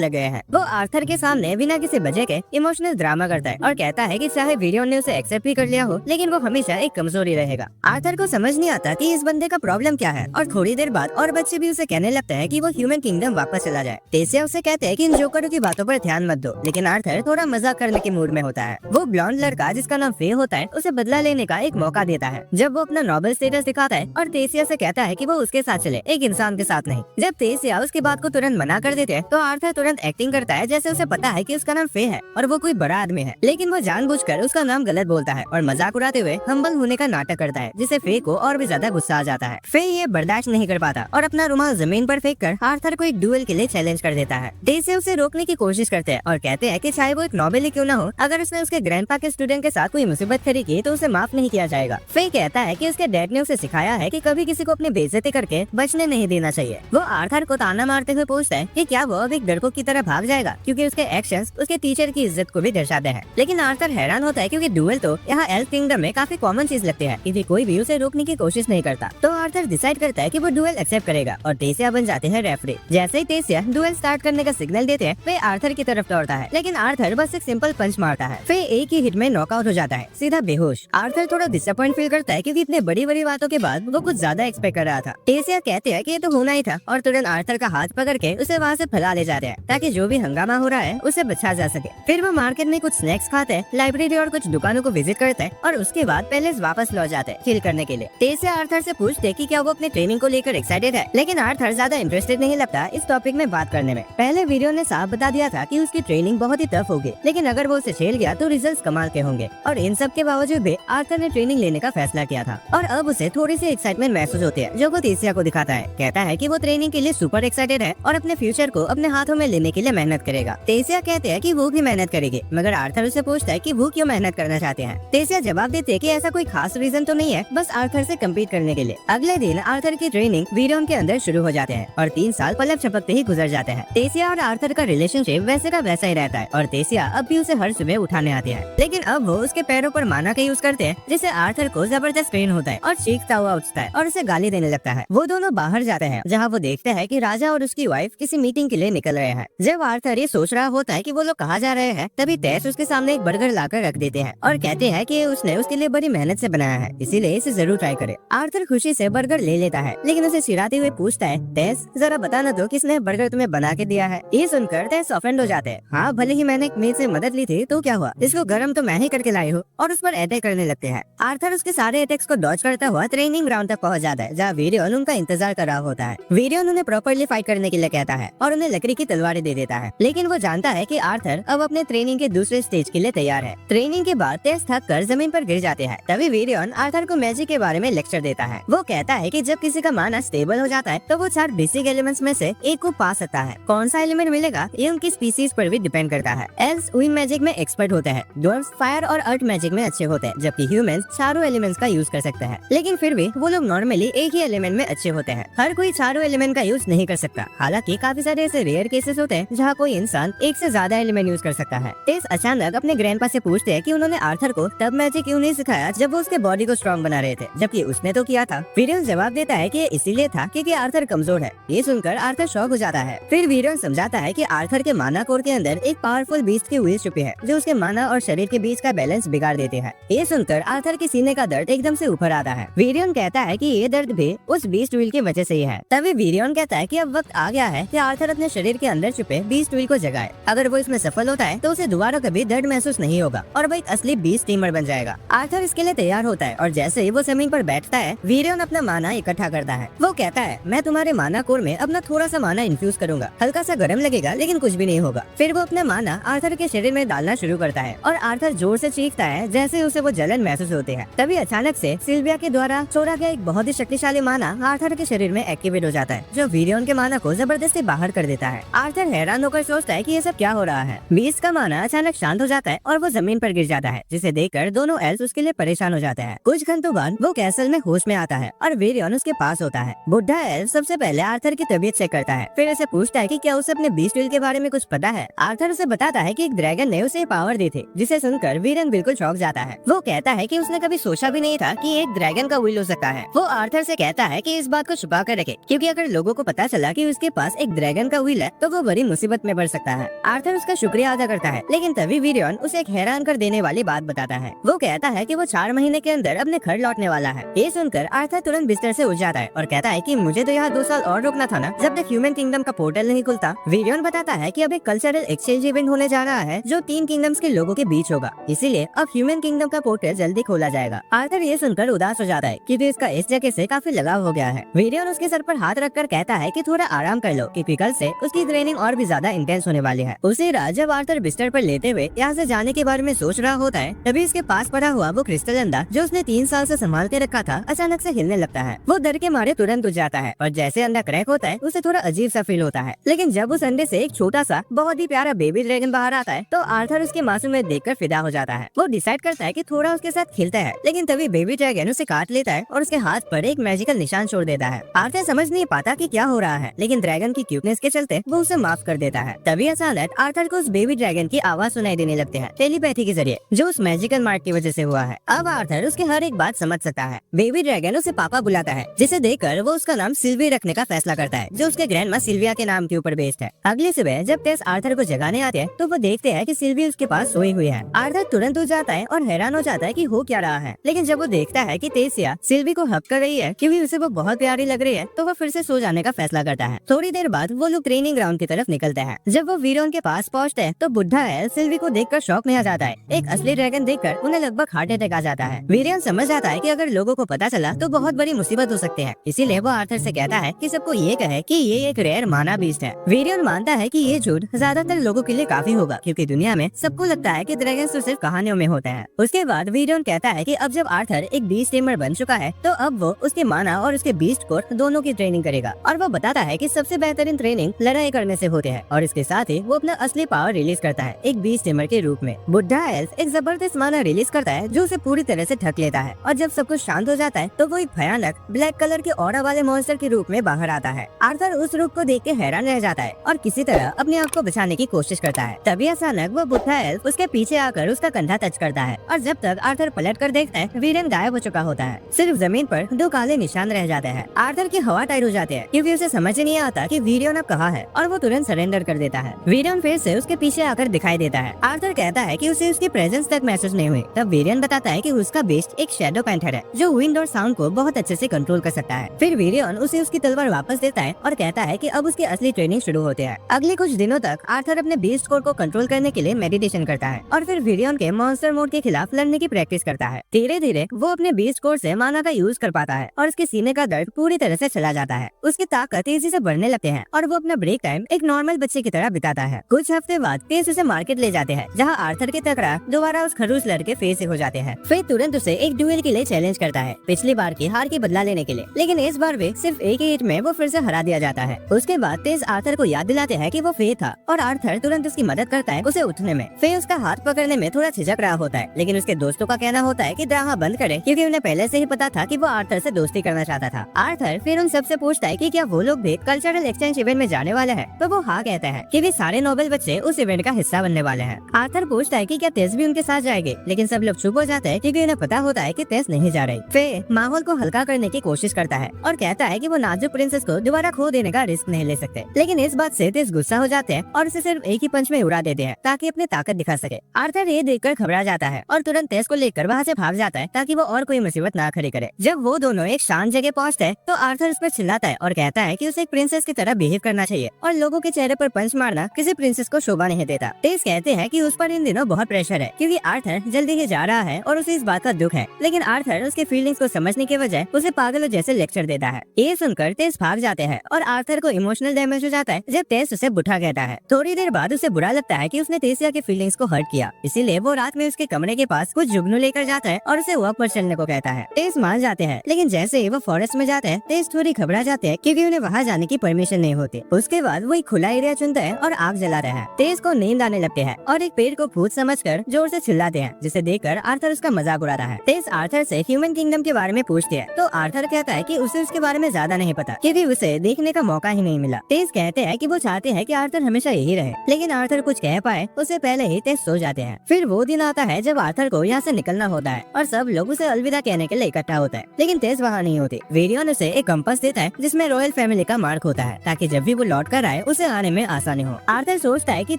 लग गए हैं। वो आर्थर के सामने बिना किसी वजह के इमोशनल ड्रामा करता है और कहता है कि चाहे वीरियन ने उसे एक्सेप्ट भी कर लिया हो, लेकिन वो हमेशा एक कमजोरी रहेगा। आर्थर को समझ नहीं आता कि इस बंदे का प्रॉब्लम क्या है और थोड़ी देर बाद और बच्चे भी उसे कहने लगते हैं कि वो ह्यूमन किंगडम वापस चला जाए। तेसिया उसे कहते हैं कि इन जोकरों की बातों पर ध्यान मत दो, लेकिन आर्थर थोड़ा मजाक करने के मूड में होता है। वो ब्लॉन्ड लड़का जिसका नाम फे होता है उसे बदला लेने का एक मौका देता है, जब वो अपना नोबल स्टेटस दिखाता है और तेसिया से कहता है कि वो उसके साथ चले, एक इंसान के साथ नहीं। जब तेसिया उसकी बात को तुरंत मना कर देते हैं तो आर्थर तुरंत एक्टिंग करता है जैसे उसे पता है कि उसका नाम फे है और वो कोई बड़ा आदमी है, लेकिन वो जानबूझकर उसका नाम गलत बोलता है और मजाक उड़ाते हुए हम्बल होने का नाटक करता है, जिससे फे को और भी ज्यादा गुस्सा आ जाता है। फे ये बर्दाश्त नहीं कर पाता और अपना रुमाल जमीन पर फेंक कर आर्थर को एक डुएल के लिए चैलेंज कर देता है। तेसिया उसे रोकने की कोशिश करते हैं और कहते हैं कि चाहे वो एक नोबेल ही क्यों न हो, अगर उसने उसके ग्रैंडपा के स्टूडेंट के साथ कोई मुसीबत खड़ी की तो उसे माफ नहीं किया जाएगा। फे कहता है कि उसके डैड ने उसे सिखाया है कि कभी किसी को अपनी बेइज्जती करके बचने नहीं देना चाहिए। वो आर्थर को ताना मारते हुए पूछता है कि क्या वो अब एक लड़कों की तरह भाग जाएगा, क्योंकि उसके एक्शंस उसके टीचर की इज्जत को भी दर्शाते हैं। लेकिन आर्थर हैरान होता है क्योंकि डुएल तो यहाँ एल्फ किंगडम में काफी कॉमन चीज लगती है, क्योंकि कोई भी उसे रोकने की कोशिश नहीं करता। तो आर्थर डिसाइड करता है कि वो डुएल एक्सेप्ट करेगा और तेसिया बन जाते हैं रेफरी। जैसे ही तेसिया डुएल स्टार्ट करने का सिग्नल देते हैं, वे आर्थर की तरफ दौड़ता है, लेकिन आर्थर बस एक सिंपल पंच मारता है। फिर एक ही हिट में नॉकआउट हो जाता है, सीधा बेहोश। आर्थर थोड़ा डिसअपॉइंट फील करता है क्योंकि इतने बड़ी बड़ी बातों के बाद वो कुछ ज्यादा एक्सपेक्ट कर रहा था। तेसिया कहते हैं कि ये तो होना ही था और तुरंत आर्थर का हाथ पकड़ के उसे वहाँ से फैला ले जाते हैं ताकि जो भी हंगामा हो रहा है उसे बचा जा सके। फिर वो मार्केट में कुछ स्नैक्स खाते हैं, लाइब्रेरी और कुछ दुकानों को विजिट करते हैं और उसके बाद पैलेस वापस लौट जाते हैं चिल करने के लिए। तेसिया आर्थर से पूछते कि क्या वो अपने ट्रेनिंग को लेकर एक्साइटेड है, लेकिन आर्थर ज्यादा इंटरेस्टेड नहीं लगता इस टॉपिक में बात करने में। पहले वीडियो ने साफ बता दिया था कि उसकी ट्रेनिंग बहुत ही टफ होगी, लेकिन अगर वो उसे झेल गया तो रिजल्ट्स कमाल के होंगे। और इन सब के बावजूद भी आर्थर ने ट्रेनिंग लेने का फैसला किया था और अब उसे थोड़ी सी एक्साइटमेंट महसूस होती है, जो वो तेसिया को दिखाता है। कहता है कि वो ट्रेनिंग के लिए सुपर एक्साइटेड है और अपने फ्यूचर को अपने हाथों में लेने के लिए मेहनत करेगा। तेसिया कहते हैं कि वो भी मेहनत करेगी, मगर आर्थर उसे पूछता है कि वो क्यों मेहनत करना चाहते हैं। तेसिया जवाब देते हैं कि ऐसा कोई खास रीजन तो नहीं है, बस आर्थर से कम्पीट करने के लिए। अगले दिन आर्थर की ट्रेनिंग वीरियन के अंदर शुरू हो जाते हैं और 3 साल पलक झपकते ही गुजर जाते हैं। तेसिया और आर्थर का रिलेशनशिप वैसे का वैसा ही रहता है और तेसिया अब भी उसे हर सुबह उठाने आती है, लेकिन अब वो उसके पैरों पर माना का यूज करते हैं, जिससे आर्थर को जबरदस्त पेन होता है और चीखता हुआ उठता है और उसे गाली देने लगता है। वो दोनों बाहर जाते हैं, जहाँ वो देखते हैं कि राजा और उसकी वाइफ किसी मीटिंग के लिए निकल रहे हैं। जब आर्थर ये सोच रहा होता है कि वो लोग कहाँ जा रहे हैं, तभी टेस उसके सामने एक बर्गर लाकर रख देते हैं और कहते हैं कि उसने उसके लिए बड़ी मेहनत से बनाया है, इसीलिए इसे जरूर ट्राई करे। आर्थर खुशी से बर्गर ले लेता है, लेकिन उसे चिढ़ाते हुए पूछता है, टेस जरा बताना दो किसने बर्गर तुम्हें बना के दिया है। ये सुनकर टेस ऑफेंड हो जाते हैं। हाँ, भले ही मैंने मेज से मदद ली थी तो क्या हुआ, इसको गर्म तो मैं ही करके लाई हूँ, और उस पर अटैक करने लगते हैं। आर्थर उसके सारे अटैक्स को डॉज करता हुआ ट्रेनिंग ग्राउंड तक पहुँच जाता है, जहाँ वीरियन उनका इंतजार कर रहा होता है। वीरियन उन्हें प्रॉपर्ली फाइट करने के लिए कहता है और उन्हें लकड़ी की तलवारें दे देता है, लेकिन वो जानता है कि आर्थर अब अपने ट्रेनिंग के दूसरे स्टेज के लिए तैयार है। ट्रेनिंग के बाद टेस थक कर जमीन पर गिर जाते हैं। तभी वीरियन आर्थर को मैजिक के बारे में लेक्चर देता है। वो कहता है कि जब किसी का माना स्टेबल हो जाता है तो वो 4 बेसिक एलिमेंट्स में से एक को पा सकता है। कौन सा एलिमेंट मिलेगा ये उनकी स्पीसीज पर भी डिपेंड करता है। एल्व्स विंड मैजिक में एक्सपर्ट होते हैं, ड्वार्फ्स फायर और अर्थ मैजिक में अच्छे होते हैं, जबकि ह्यूमंस चारों एलिमेंट्स का यूज कर सकते हैं। लेकिन फिर भी वो लोग नॉर्मली एक ही एलिमेंट में अच्छे होते हैं। हर कोई चारों एलिमेंट का यूज नहीं कर सकता। हालांकि काफी सारे ऐसे रेयर केसेस होते हैं जहाँ कोई इंसान एक से ज्यादा एलिमेंट यूज कर सकता है। टेस अचानक अपने ग्रैंडपा से पूछते हैं कि उन्होंने आर्थर को तब मैजिक क्यों नहीं सिखाया जब वो उसके बॉडी को स्ट्रॉन्ग बना रहे थे, जबकि उसने तो किया था। वीरियन जवाब देता है कि इसीलिए था क्योंकि आर्थर आर्थर कमजोर है। ये सुनकर आर्थर शॉक हो जाता है। फिर वीरियन समझाता है कि आर्थर के माना कोर के अंदर एक पावरफुल बीस्ट की व्हील छुपी है जो उसके माना और शरीर के बीच का बैलेंस बिगाड़ देती है। ये सुनकर आर्थर के सीने का दर्द एकदम से ऊपर आता है। वीरियन कहता है कि ये दर्द भी उस बीस्ट व्हील की वजह से ही है। तभी वीरियन कहता है कि अब वक्त आ गया है कि आर्थर अपने शरीर के अंदर छुपे बीस्ट व्हील को जगाए। अगर वो इसमें सफल होता है तो उसे दोबारा कभी दर्द महसूस नहीं होगा और वो एक असली बीस्ट टीमर बन जाएगा। आर्थर इसके लिए तैयार होता है और जैसे ही वो जमीन पर बैठता है वीरियन अपना माना इकट्ठा करता है। वो कहता है मैं तुम्हारे माना कोर में अपना थोड़ा सा माना इन्फ्यूज करूंगा, हल्का सा गर्म लगेगा लेकिन कुछ भी नहीं होगा। फिर वो अपना माना आर्थर के शरीर में डालना शुरू करता है और आर्थर जोर से चीखता है जैसे उसे वो जलन महसूस होती है। तभी अचानक से सिल्विया के द्वारा छोड़ा गया एक बहुत ही शक्तिशाली माना आर्थर के शरीर में एक्टिवेट हो जाता है जो वीरियन के माना को जबरदस्ती बाहर कर देता है। आर्थर हैरान होकर सोचता है कि ये सब क्या हो रहा है। बीस्ट का माना अचानक शांत हो जाता है और वो जमीन पर गिर जाता है जिसे देखकर दोनों एल्फ उसके लिए परेशान हो जाते हैं। कुछ घंटों बाद वो कैसल में होश में आता है और वीरियन उसके पास होता है। बुढ़ा एल्फ सबसे पहले आर्थर की तबीयत चेक करता है, फिर उसे पूछता है कि क्या उसे अपने बीस्ट व्हील के बारे में कुछ पता है। आर्थर उसे बताता है कि एक ड्रैगन ने उसे पावर दी थी, जिसे सुनकर वीरियन बिल्कुल चौंक जाता है। वो कहता है कि उसने कभी सोचा भी नहीं था कि एक ड्रैगन का व्हील हो सकता है। वो आर्थर से कहता है कि इस बात को छुपा कर रखे क्योंकि अगर लोगों को पता चला कि उसके पास एक ड्रैगन का व्हील है तो वो बड़ी मुसीबत में पड़ सकता है। आर्थर उसका शुक्रिया अदा करता है लेकिन तभी वीरियन उसे एक हैरान कर देने वाली बात बताता है। वो कहता है कि वो 4 महीने के अंदर अपने घर लौटने वाला है। ये सुनकर आर्थर तुरंत बिस्तर से उठ जाता है और कहता है कि मुझे तो यहाँ 2 साल और रुकना था ना, जब तक ह्यूमन किंगडम का पोर्टल नहीं खुलता। वीरियन बताता है कि अब एक कल्चरल एक्सचेंज इवेंट होने जा रहा है जो 3 किंगडम्स के लोगों के बीच होगा, इसीलिए अब ह्यूमन किंगडम का पोर्टल जल्दी खोला जाएगा। आर्थर ये सुनकर उदास हो जाता है क्योंकि इसका इस जगह से काफी लगाव हो गया है। वीरियन उसके सर पर हाथ रखकर कहता है कि थोड़ा आराम कर लो क्योंकि कल से उसकी ट्रेनिंग और भी ज्यादा इंटेंस होने वाली है। उसी रात जब आर्थर बिस्तर पर लेते हुए यहाँ से जाने के बारे में सोच रहा होता है तभी इसके पास पड़ा हुआ वो क्रिस्टल अंडा जो उसने 3 साल से संभाल के रखा था अचानक से हिलने लगता है। वो डर के मारे तुरंत उठ जाता है और जैसे अंडा क्रैक होता है उसे थोड़ा अजीब सा फील होता है। लेकिन जब उस अंडे से एक छोटा सा बहुत ही प्यारा बेबी ड्रैगन बाहर आता है तो आर्थर उसकी मासूमियत देखकर फिदा हो जाता है। वो डिसाइड करता है कि थोड़ा उसके साथ खेलता है लेकिन तभी बेबी ड्रैगन उसे काट लेता है और उसके हाथ पर एक मैजिकल निशान छोड़ देता है। आर्थर समझ नहीं पाता कि क्या हो रहा है लेकिन ड्रैगन की क्यूटनेस के चलते वो उसे माफ कर देता है। तभी अचानक आर्थर को उस बेबी ड्रैगन की आवाज सुनाई देने लगती है टेलीपैथी के जरिए जो उस मैजिकल मार्क की वजह से हुआ है। अब आर्थर उसकी हर एक बात समझ सकता है। बेबी ड्रैगन उसे पापा बुलाता है जिसे देखकर वो उसका नाम सिल्वी रखने का फैसला करता है जो उसके ग्रैंड माँ सिल्विया के नाम के ऊपर बेस्ड है। अगली सुबह जब टेस आर्थर को जगाने आते हैं तो वो देखते हैं कि सिल्वी उसके पास सोई हुई है। आर्थर तुरंत उठ जाता है और हैरान हो जाता है कि हो क्या रहा है, लेकिन जब वो देखता है कि टेसिया सिल्वी को हक कर रही है क्योंकि उसे वो बहुत प्यारी लग रही है तो वो फिर से सो जाने का फैसला करता है। थोड़ी देर बाद वो लोग ट्रेनिंग ग्राउंड की तरफ निकलते हैं। जब वो वीरोन के पास पहुँचते हैं तो बुढ़ा है सिल्वी को देखकर शॉक में आ जाता है। एक असली ड्रैगन देखकर उन्हें लगभग हार्ट अटैक आ जाता है। वीरियन समझ जाता है कि अगर लोगों को पता चला तो बहुत बड़ी मुसीबत हो सकती है, इसीलिए वो आर्थर से कहता है कि सबको ये कहे कि ये एक रेयर माना बीस्ट है। वीरियन मानता है कि ये झूठ ज्यादातर लोगों के लिए काफी होगा क्योंकि दुनिया में सबको लगता है कि ड्रैगन तो सिर्फ कहानियों में होते हैं। उसके बाद वीरियन कहता है कि अब जब आर्थर एक बीस्ट टेमर बन चुका है तो अब वो उसके माना और उसके बीस्ट कोर दोनों की ट्रेनिंग करेगा और वो बताता है कि सबसे बेहतरीन ट्रेनिंग लड़ाई करने से होते हैं और इसके साथ ही वो अपना असली पावर रिलीज करता है एक बीस्ट टेमर के रूप में। बुढ़ा एल्फ एक जबरदस्त माना रिलीज करता है जो उसे पूरी तरह से ढक लेता है और जब सब कुछ शांत हो जाता है तो वो एक भयानक ब्लैक कलर के ऑरा वाले मॉन्स्टर के रूप में बाहर आता है। आर्थर उस रूप को देख के हैरान रह जाता है और किसी तरह अपने आप को बचाने की कोशिश करता है। तभी अचानक वो बुढ़ा एल्फ उसके पीछे आकर उसका कंधा टच करता है और जब तक आर्थर पलट कर देखता है वीरेन गायब हो चुका होता है। सिर्फ जमीन पर 2 काले निशान रह जाते हैं। आर्थर की हवा टाइट हो जाती है क्योंकि उसे समझ नहीं आता कि वीरियन अब कहाँ है और वो तुरंत सरेंडर कर देता है। वीरियन फिर से उसके पीछे आकर दिखाई देता है। आर्थर कहता है कि उसे उसकी प्रेजेंस तक महसूस नहीं हुई। तब वीरियन बताता है कि उसका बेस्ट एक शैडो पैंथर है जो विंड और साउंड को बहुत अच्छे से कंट्रोल कर सकता है। फिर वीरियन उसे उसकी तलवार वापस देता है और कहता है कि अब उसकी असली ट्रेनिंग शुरू होती है। अगले कुछ दिनों तक आर्थर अपने बीस्ट कोर को कंट्रोल करने के लिए मेडिटेशन करता है और फिर वीरियन के मॉन्स्टर मोड के खिलाफ लड़ने की प्रैक्टिस करता है। धीरे धीरे वो अपने बीस्ट कोर से माना का यूज कर पाता है और उसके सीने का दर्द पूरी तरह से चला जाता है। उसकी ताकत तेजी से बढ़ने लगते हैं और वो अपना ब्रेक टाइम एक नॉर्मल बच्चे की तरह बिताता है। कुछ हफ्ते बाद तेज उसे मार्केट ले जाते हैं जहाँ आर्थर के टकरार दोबारा उस खरूस लड़के फेस से हो जाते हैं। फिर तुरंत उसे एक ड्यूएल के लिए चैलेंज करता है पिछली बार की हार की बदला लेने के लिए, लेकिन इस बार वे सिर्फ एक ही हिट में वो फिर से हरा दिया जाता है। उसके बाद तेज आर्थर को याद दिलाते हैं कि वो फे था और आर्थर तुरंत उसकी मदद करता है उसे उठने में। फे उसका हाथ पकड़ने में थोड़ा झिझक रहा होता है लेकिन उसके दोस्तों का कहना होता है कि ड्रामा बंद करे क्योंकि उन्हें पहले से ही पता था कि वो आर्थर से दोस्ती करना चाहता था। आर्थर फिर उन सबसे पूछता है कि क्या वो लोग भी कल्चरल एक्सचेंज इवेंट में जाने वाले हैं, तो वो हाँ कहता है कि वे सारे नोबेल बच्चे उस इवेंट का हिस्सा बनने वाले हैं। आर्थर पूछता है कि क्या तेज भी उनके साथ जाएगी, लेकिन सब लोग चुप हो जाते हैं क्योंकि उन्हें पता होता है कि तेज नहीं जा रही। फे माहौल को हल्का करने की कोशिश करता है और कहता है कि वो नाजुक प्रिंसेस को दोबारा खो देने का रिस्क नहीं ले सकते। लेकिन इस बात से तेस गुस्सा हो जाते हैं और उसे सिर्फ एक ही पंच में उड़ा देते हैं ताकि अपनी ताकत दिखा सके। आर्थर ये देखकर घबरा जाता है और तुरंत तेस को लेकर वहाँ से भाग जाता है ताकि वो और कोई मुसीबत ना खड़ी करे। जब वो दोनों एक शांत जगह पहुँचते हैं तो आर्थर उस पर चिल्लाता है और कहता है कि उसे एक प्रिंसेस की तरह बिहेव करना चाहिए और लोगों के चेहरे पर पंच मारना किसी प्रिंसेस को शोभा नहीं देता। तेस कहते हैं कि उस पर इन दिनों बहुत प्रेशर है क्योंकि आर्थर जल्दी ही जा रहा है और उसे इस बात का दुख है। लेकिन आर्थर उसके फीलिंग्स को समझने के बजाय उसे पागलों जैसे लेक्चर देता है। ये सुनकर तेस भाग जाते हैं और आर्थर को इमोशनल डैमेज हो जाता है जब तेस उसे बुढ़ा कहता है। थोड़ी देर बाद उसे बुरा लगता है कि उसने तेसिया के फीलिंग्स को हर्ट किया, इसीलिए वो रात में उसके कमरे के पास कुछ जुगनू लेकर जाता है और उसे वॉक पर चलने को कहता है। तेस मान जाते हैं, लेकिन जैसे ही वो फॉरेस्ट में जाते हैं तेस थोड़ी घबरा जाते हैं क्योंकि उन्हें वहाँ जाने की परमिशन नहीं होती। उसके बाद वो एक खुला एरिया चुनते हैं और आग जलाते हैं। तेस को नींद आने लगती है और एक पेड़ को भूत समझकर जोर से चिल्लाते हैं, जिसे देखकर आर्थर उसका मजाक उड़ाता है। तेस आर्थर से ह्यूमन किंगडम के बारे में पूछती है तो आर्थर कहता है कि उसे उसके बारे में ज्यादा नहीं पता क्योंकि उसे देखने का मौका ही नहीं मिला। तेस कहते हैं कि वो चाहते हैं कि आर्थर हमेशा यही रहे, लेकिन आर्थर कुछ कह पाए उससे पहले ही तेस सो जाते हैं। फिर वो दिन आता है जब आर्थर को यहाँ से निकलना होता है और सब लोग उसे अलविदा कहने के लिए इकट्ठा होता है, लेकिन तेस वहाँ नहीं होती। वेरियन उसे एक कंपास देता है जिसमें रॉयल फैमिली का मार्क होता है ताकि जब भी वो लौट कर आए उसे आने में आसानी हो। आर्थर सोचता है कि